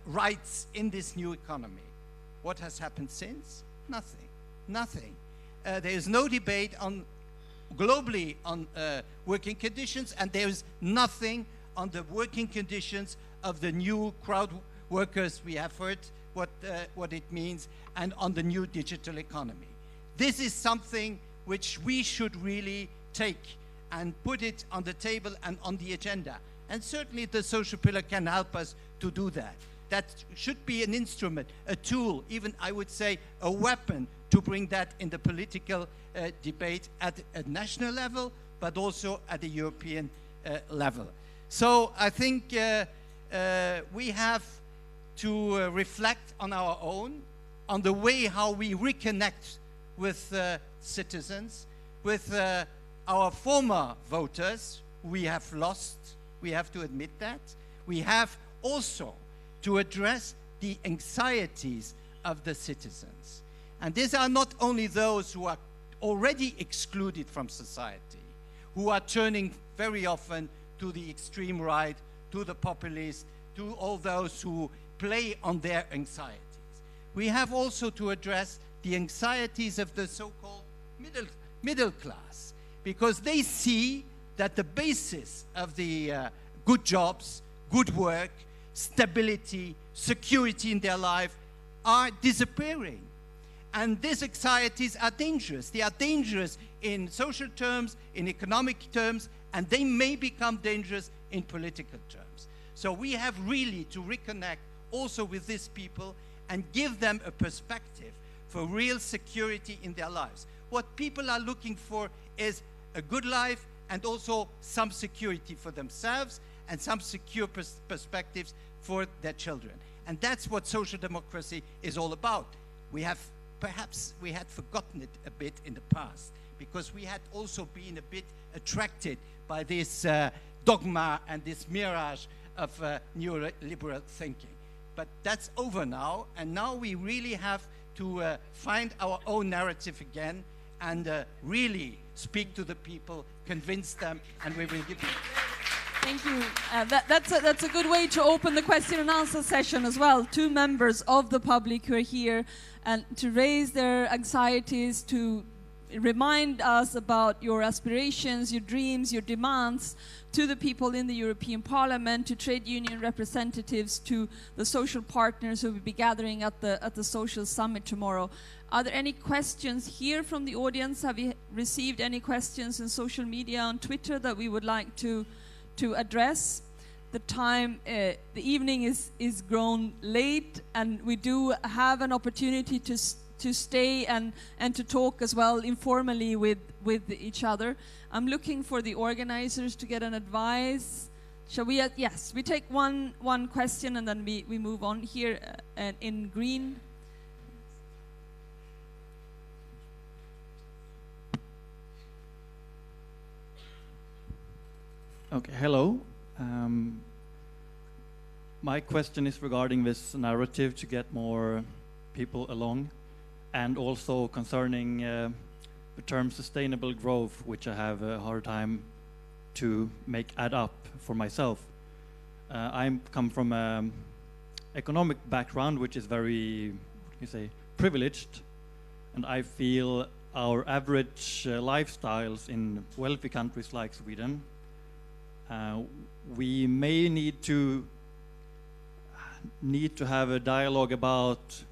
rights in this new economy. What has happened since? Nothing. Nothing. There is no debate globally on working conditions, and there is nothing on the working conditions of the new crowd workers. We have heard what it means, and on the new digital economy. This is something which we should really take and put it on the table and on the agenda. And certainly the social pillar can help us to do that. That should be an instrument, a tool, even I would say a weapon to bring that in the political debate at a national level, but also at the European level. So I think we have to reflect on our own, on the way how we reconnect with citizens, with our former voters we have lost. We have to admit that. We have also to address the anxieties of the citizens. And these are not only those who are already excluded from society, who are turning very often to the extreme right, to the populists, to all those who play on their anxieties. We have also to address the anxieties of the so-called middle class, because they see that the basis of the good jobs, good work, stability, security in their life are disappearing. And these anxieties are dangerous. They are dangerous in social terms, in economic terms, and they may become dangerous in political terms. So we have really to reconnect also with these people and give them a perspective for real security in their lives. What people are looking for is a good life and also some security for themselves and some secure perspectives for their children. And that's what social democracy is all about. Perhaps we had forgotten it a bit in the past because we had also been a bit attracted by this dogma and this mirage of neoliberal thinking. But that's over now, and now we really have to find our own narrative again and really speak to the people, convince them, and we will give them. Thank you. That's a good way to open the question and answer session as well. Two members of the public who are here and to raise their anxieties, to remind us about your aspirations, your dreams, your demands to the people in the European Parliament, to trade union representatives, to the social partners who will be gathering at the social summit tomorrow. Are there any questions here from the audience? Have you received any questions in social media, on Twitter, that we would like to address? The time, the evening is grown late, and we do have an opportunity to stay and to talk as well informally with each other. I'm looking for the organizers to get an advice. Shall we? Yes, we take one question and then we move on here in green. Okay, hello. My question is regarding this narrative to get more people along, and also concerning the term sustainable growth, which I have a hard time to make add up for myself. I come from an economic background which is very, privileged, and I feel our average lifestyles in wealthy countries like Sweden, we may need to have a dialogue about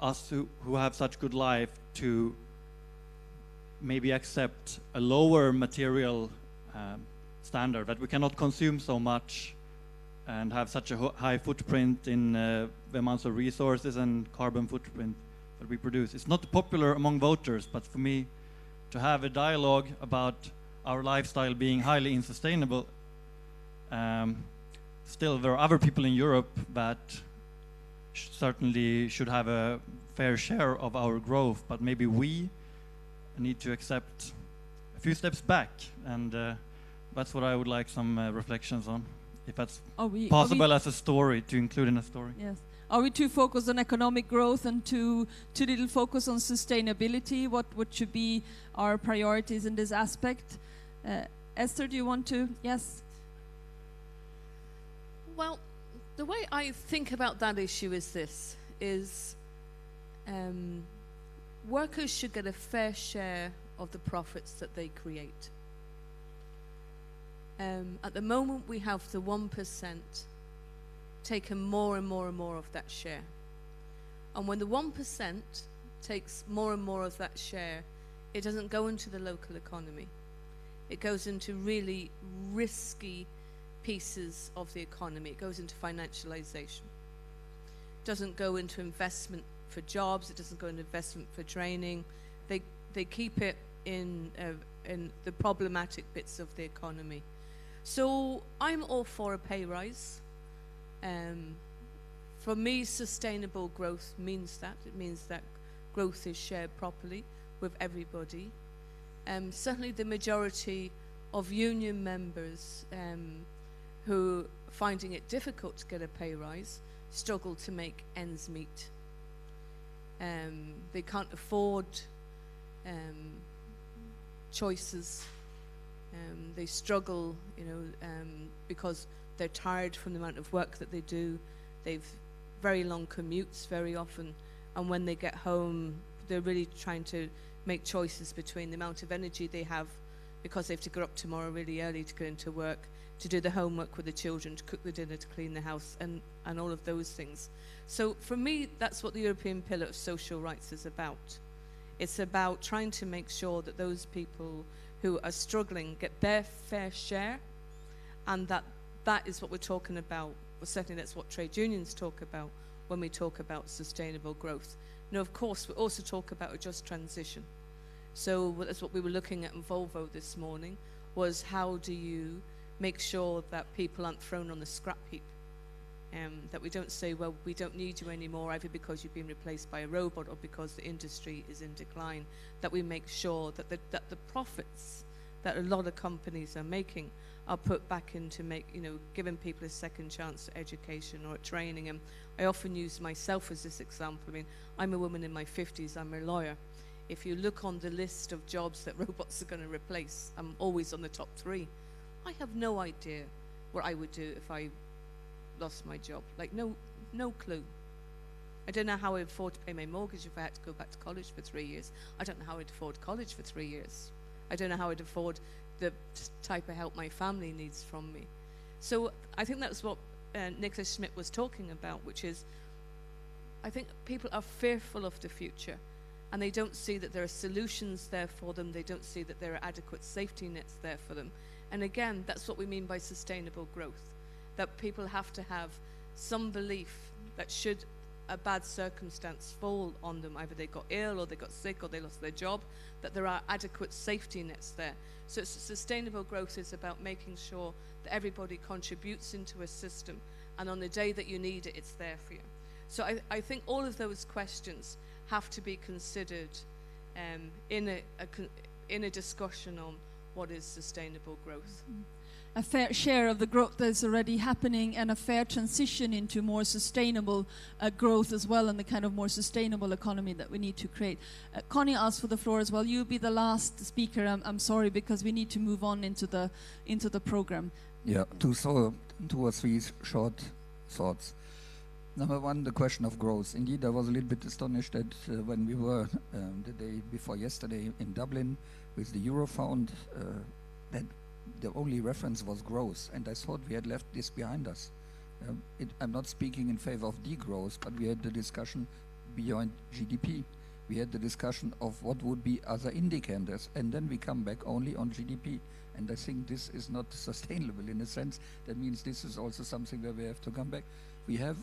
us who have such good life to maybe accept a lower material standard, that we cannot consume so much and have such a high footprint in the amounts of resources and carbon footprint that we produce. It's not popular among voters, but for me to have a dialogue about our lifestyle being highly unsustainable, still there are other people in Europe that certainly should have a fair share of our growth, but maybe we need to accept a few steps back, and that's what I would like some reflections on, if that's possible as a story, to include in a story. Yes. Are we too focused on economic growth and too little focus on sustainability? What should be our priorities in this aspect? Esther, do you want to? Yes. Well, the way I think about that issue is this, workers should get a fair share of the profits that they create. At the moment, we have the 1% taken more and more and more of that share. And when the 1% takes more and more of that share, it doesn't go into the local economy. It goes into really risky pieces of the economy. It goes into financialization. It doesn't go into investment for jobs. It doesn't go into investment for training. They keep it in the problematic bits of the economy. So I'm all for a pay rise. For me, sustainable growth means that. It means that growth is shared properly with everybody. Certainly the majority of union members who, finding it difficult to get a pay rise, struggle to make ends meet. They can't afford choices. They struggle, because they're tired from the amount of work that they do. They've very long commutes very often, and when they get home, they're really trying to make choices between the amount of energy they have, because they have to get up tomorrow really early to go into work, to do the homework with the children, to cook the dinner, to clean the house, and all of those things. So for me, that's what the European Pillar of Social Rights is about. It's about trying to make sure that those people who are struggling get their fair share, and that is what we're talking about. Well, certainly that's what trade unions talk about when we talk about sustainable growth. Now, of course, we also talk about a just transition. So that's what we were looking at in Volvo this morning, was how do you make sure that people aren't thrown on the scrap heap? That we don't say, well, we don't need you anymore, either because you've been replaced by a robot or because the industry is in decline. That we make sure that the profits that a lot of companies are making are put back into giving people a second chance at education or at training. And I often use myself as this example. I mean, I'm a woman in my 50s, I'm a lawyer. If you look on the list of jobs that robots are going to replace, I'm always on the top 3. I have no idea what I would do if I lost my job. Like, no clue. I don't know how I'd afford to pay my mortgage if I had to go back to college for 3 years. I don't know how I'd afford college for 3 years. I don't know how I'd afford the type of help my family needs from me. So I think that's what Nicholas Schmidt was talking about, which is I think people are fearful of the future and they don't see that there are solutions there for them. They don't see that there are adequate safety nets there for them. And again, that's what we mean by sustainable growth, that people have to have some belief that should a bad circumstance fall on them, either they got ill or they got sick or they lost their job, that there are adequate safety nets there. So sustainable growth is about making sure that everybody contributes into a system, and on the day that you need it, it's there for you. So I think all of those questions have to be considered in a discussion on what is sustainable growth. A fair share of the growth that's already happening, and a fair transition into more sustainable growth as well, and the kind of more sustainable economy that we need to create. Connie asked for the floor as well. You'll be the last speaker. I'm sorry, because we need to move on into the program. Yeah, two or three short thoughts. Number one, the question of growth. Indeed, I was a little bit astonished that when we were the day before yesterday in Dublin with the Eurofound, that the only reference was growth, and I thought we had left this behind us. I'm not speaking in favor of degrowth, but we had the discussion beyond GDP. We had the discussion of what would be other indicators, and then we come back only on GDP. And I think this is not sustainable in a sense. That means this is also something where we have to come back. We have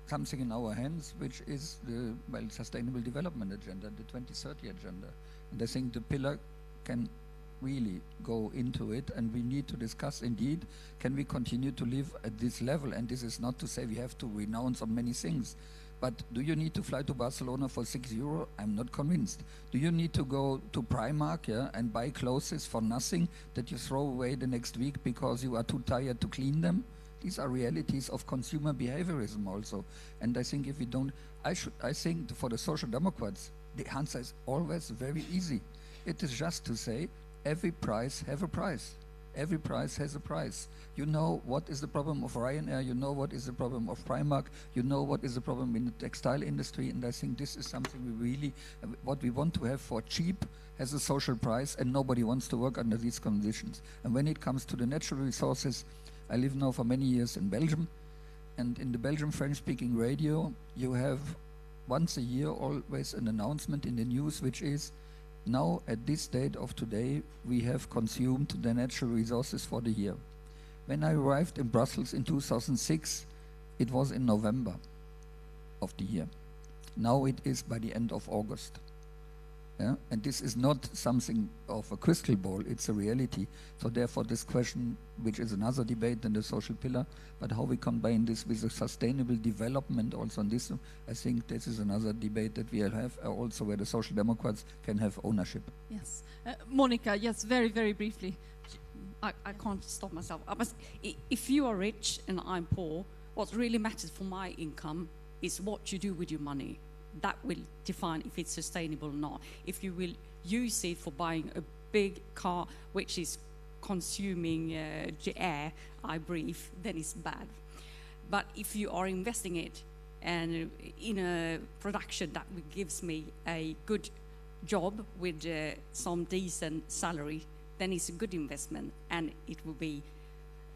something in our hands, which is the Sustainable Development Agenda, the 2030 Agenda. And I think the pillar can really go into it, and we need to discuss indeed, can we continue to live at this level? And this is not to say we have to renounce on many things, but do you need to fly to Barcelona for €6? I'm not convinced. Do you need to go to Primark and buy clothes for nothing that you throw away the next week because you are too tired to clean them? These are realities of consumer behaviorism also. And I think if we don't, I think for the Social Democrats, the answer is always very easy. It is just to say, every price has a price. Every price has a price. You know what is the problem of Ryanair, you know what is the problem of Primark, you know what is the problem in the textile industry, and I think this is something we really, what we want to have for cheap has a social price, and nobody wants to work under these conditions. And when it comes to the natural resources, I live now for many years in Belgium, and in the Belgian French-speaking radio, you have once a year always an announcement in the news, which is, now at this date of today, we have consumed the natural resources for the year. When I arrived in Brussels in 2006, it was in November of the year. Now it is by the end of August. Yeah? And this is not something of a crystal ball, it's a reality. So therefore this question, which is another debate than the social pillar, but how we combine this with a sustainable development also on this, I think this is another debate that we'll have also where the Social Democrats can have ownership. Yes. Monica, yes, very, very briefly. I can't stop myself. If you are rich and I'm poor, what really matters for my income is what you do with your money. That will define if it's sustainable or not. If you will use it for buying a big car which is consuming the air I breathe, then it's bad. But if you are investing it and in a production that gives me a good job with some decent salary, then it's a good investment, and it will be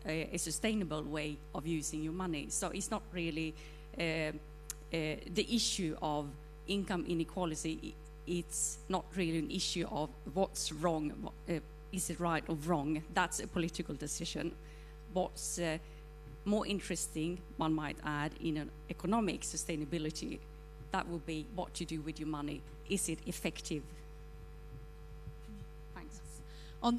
a sustainable way of using your money. So it's not really the issue of income inequality. It's not really an issue of what's wrong, is it right or wrong. That's a political decision. What's more interesting, one might add, in an economic sustainability, that will be what you do with your money. Is it effective? Thanks.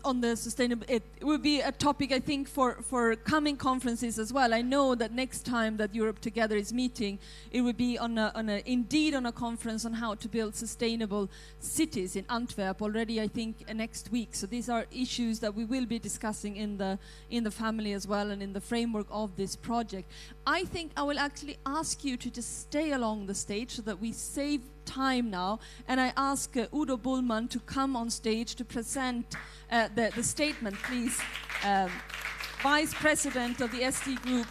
On the sustainable, it will be a topic, I think, for coming conferences as well. I know that next time that Europe Together is meeting, it will be on a conference on how to build sustainable cities in Antwerp already, I think, next week. So these are issues that we will be discussing in the family as well, and in the framework of this project. I think I will actually ask you to just stay along the stage so that we save time now, and I ask Udo Bullmann to come on stage to present the statement, please. Vice President of the SD Group.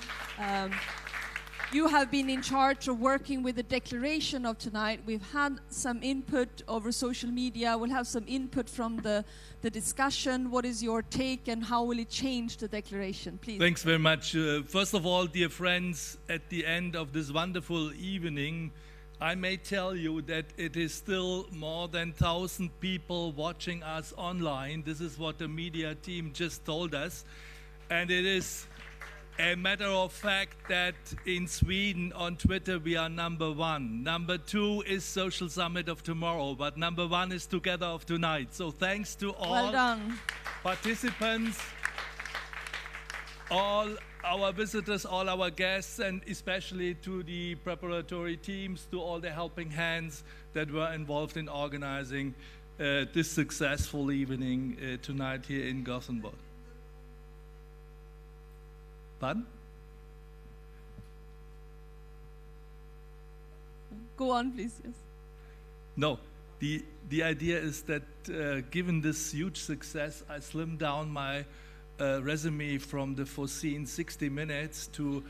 You have been in charge of working with the declaration of tonight. We've had some input over social media. We'll have some input from the discussion. What is your take and how will it change the declaration? Please. Thanks very much. First of all, dear friends, at the end of this wonderful evening, I may tell you that it is still more than 1,000 people watching us online. This is what the media team just told us. And it is a matter of fact that in Sweden on Twitter we are #1. #2 is Social Summit of tomorrow, but #1 is Together of tonight. So thanks to all Well done. participants, all our visitors, all our guests, and especially to the preparatory teams, to all the helping hands that were involved in organizing this successful evening tonight here in Gothenburg. Pardon? Go on, please. Yes. No, the idea is that given this huge success, I slimmed down my resume from the foreseen 60 minutes to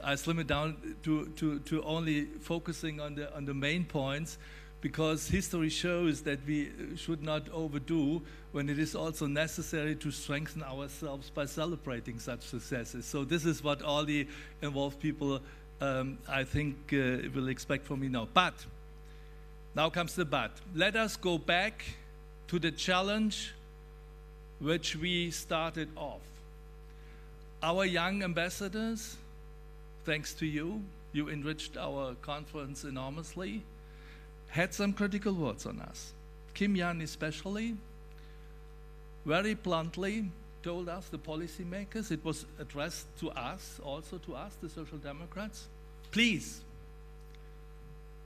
I slim it down to only focusing on the main points, because history shows that we should not overdo when it is also necessary to strengthen ourselves by celebrating such successes. So this is what all the involved people, I think, will expect from me now. But, now comes the but. Let us go back to the challenge which we started off. Our young ambassadors, thanks to you, you enriched our conference enormously, had some critical words on us. Kim Yan especially, very bluntly told us, the policymakers, it was addressed to us, also to us, the Social Democrats, please,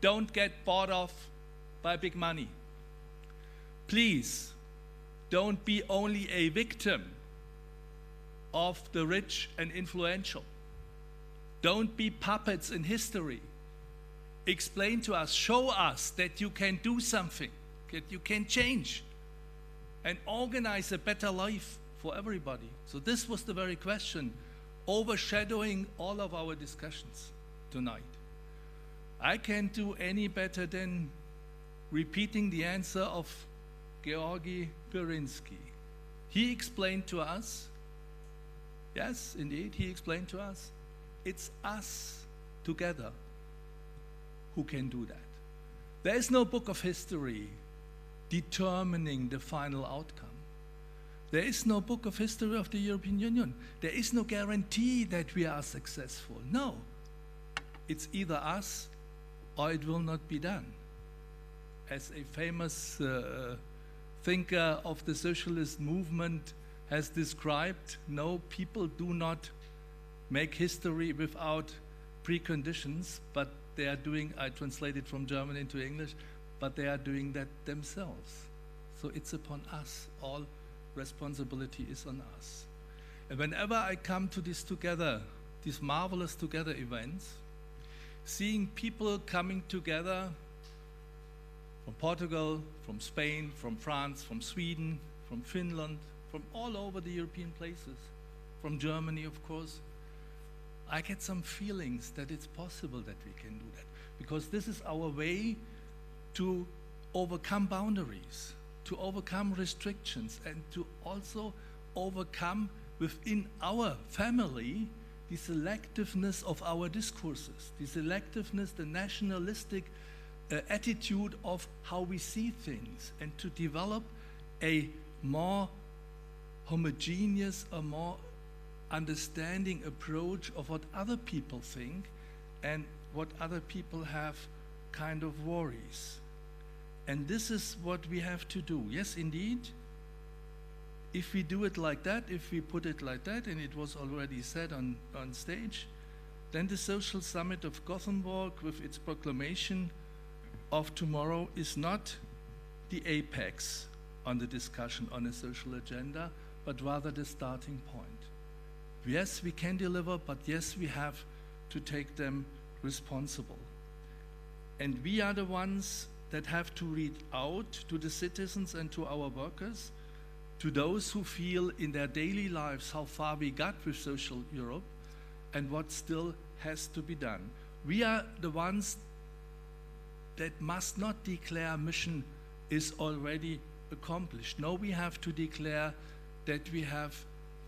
don't get bought off by big money. Please, don't be only a victim of the rich and influential. Don't be puppets in history. Explain to us, show us that you can do something, that you can change and organize a better life for everybody. So this was the very question overshadowing all of our discussions tonight. I can't do any better than repeating the answer of Georgi Pirinsky. He explained to us, yes, indeed, he explained to us, it's us together who can do that. There is no book of history determining the final outcome. There is no book of history of the European Union. There is no guarantee that we are successful. No, it's either us or it will not be done. As a famous thinker of the socialist movement has described, no, people do not make history without preconditions, but they are doing, I translated from German into English, but they are doing that themselves. So it's upon us. All responsibility is on us. And whenever I come to this together, these marvelous together events, seeing people coming together from Portugal, from Spain, from France, from Sweden, from Finland, from all over the European places, from Germany, of course, I get some feelings that it's possible that we can do that, because this is our way to overcome boundaries, to overcome restrictions, and to also overcome within our family the selectiveness of our discourses, the selectiveness, the nationalistic attitude of how we see things, and to develop a more homogeneous, a more understanding approach of what other people think and what other people have kind of worries. And this is what we have to do. Yes, indeed, if we do it like that, if we put it like that, and it was already said on stage, then the Social Summit of Gothenburg with its proclamation of tomorrow is not the apex on the discussion on a social agenda, but rather the starting point. Yes, we can deliver, but yes, we have to take them responsible. And we are the ones that have to read out to the citizens and to our workers, to those who feel in their daily lives how far we got with social Europe and what still has to be done. We are the ones that must not declare mission is already accomplished. No, we have to declare that we have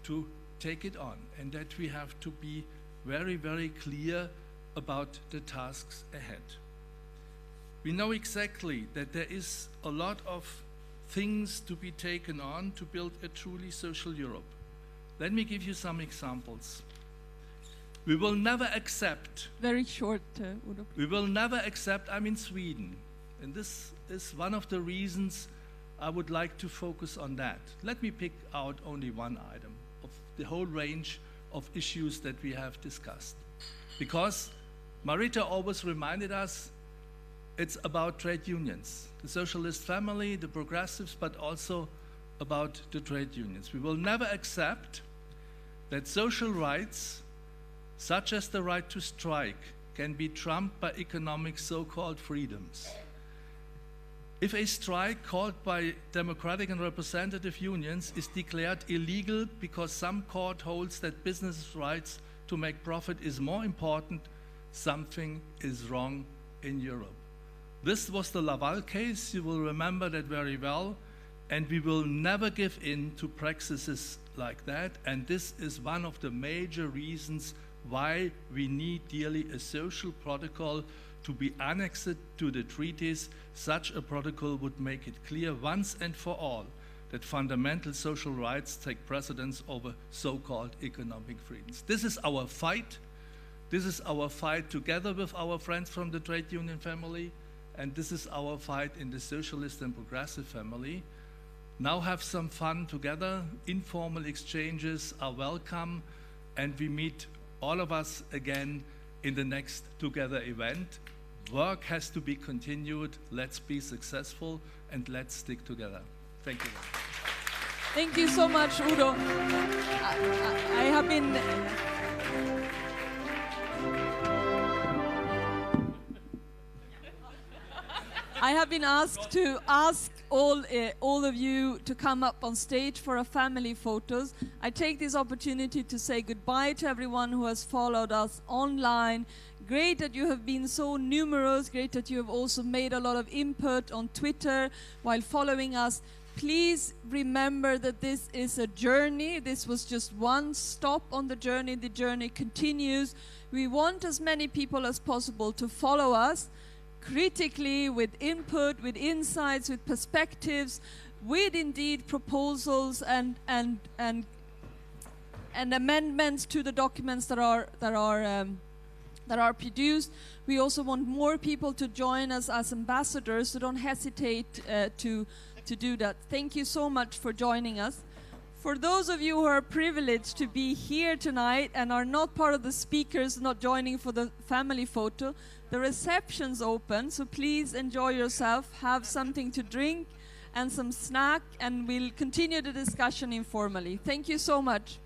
to take it on and that we have to be very, very clear about the tasks ahead. We know exactly that there is a lot of things to be taken on to build a truly social Europe. Let me give you some examples. We will never accept. Very short, Udo. We will never accept, I'm in Sweden, and this is one of the reasons I would like to focus on that. Let me pick out only one item of the whole range of issues that we have discussed. Because Marita always reminded us it's about trade unions, the socialist family, the progressives, but also about the trade unions. We will never accept that social rights, such as the right to strike, can be trumped by economic so-called freedoms. If a strike called by democratic and representative unions is declared illegal because some court holds that business rights to make profit is more important, something is wrong in Europe. This was the Laval case, you will remember that very well, and we will never give in to practices like that, and this is one of the major reasons why we need dearly a social protocol to be annexed to the treaties. Such a protocol would make it clear once and for all that fundamental social rights take precedence over so-called economic freedoms. This is our fight. This is our fight together with our friends from the trade union family, and this is our fight in the socialist and progressive family. Now have some fun together. Informal exchanges are welcome, and we meet all of us again in the next Together event. Work has to be continued. Let's be successful and let's stick together. Thank you. Thank you so much, Udo. I have been... I have been asked to ask all of you to come up on stage for a family photos. I take this opportunity to say goodbye to everyone who has followed us online. Great that you have been so numerous. Great that you have also made a lot of input on Twitter while following us. Please remember that this is a journey. This was just one stop on the journey. The journey continues. We want as many people as possible to follow us critically, with input, with insights, with perspectives, with indeed proposals and amendments to the documents that are produced. We also want more people to join us as ambassadors, so don't hesitate to do that. Thank you so much for joining us. For those of you who are privileged to be here tonight and are not part of the speakers, not joining for the family photo, the reception's open, so please enjoy yourself, have something to drink and some snack, and we'll continue the discussion informally. Thank you so much.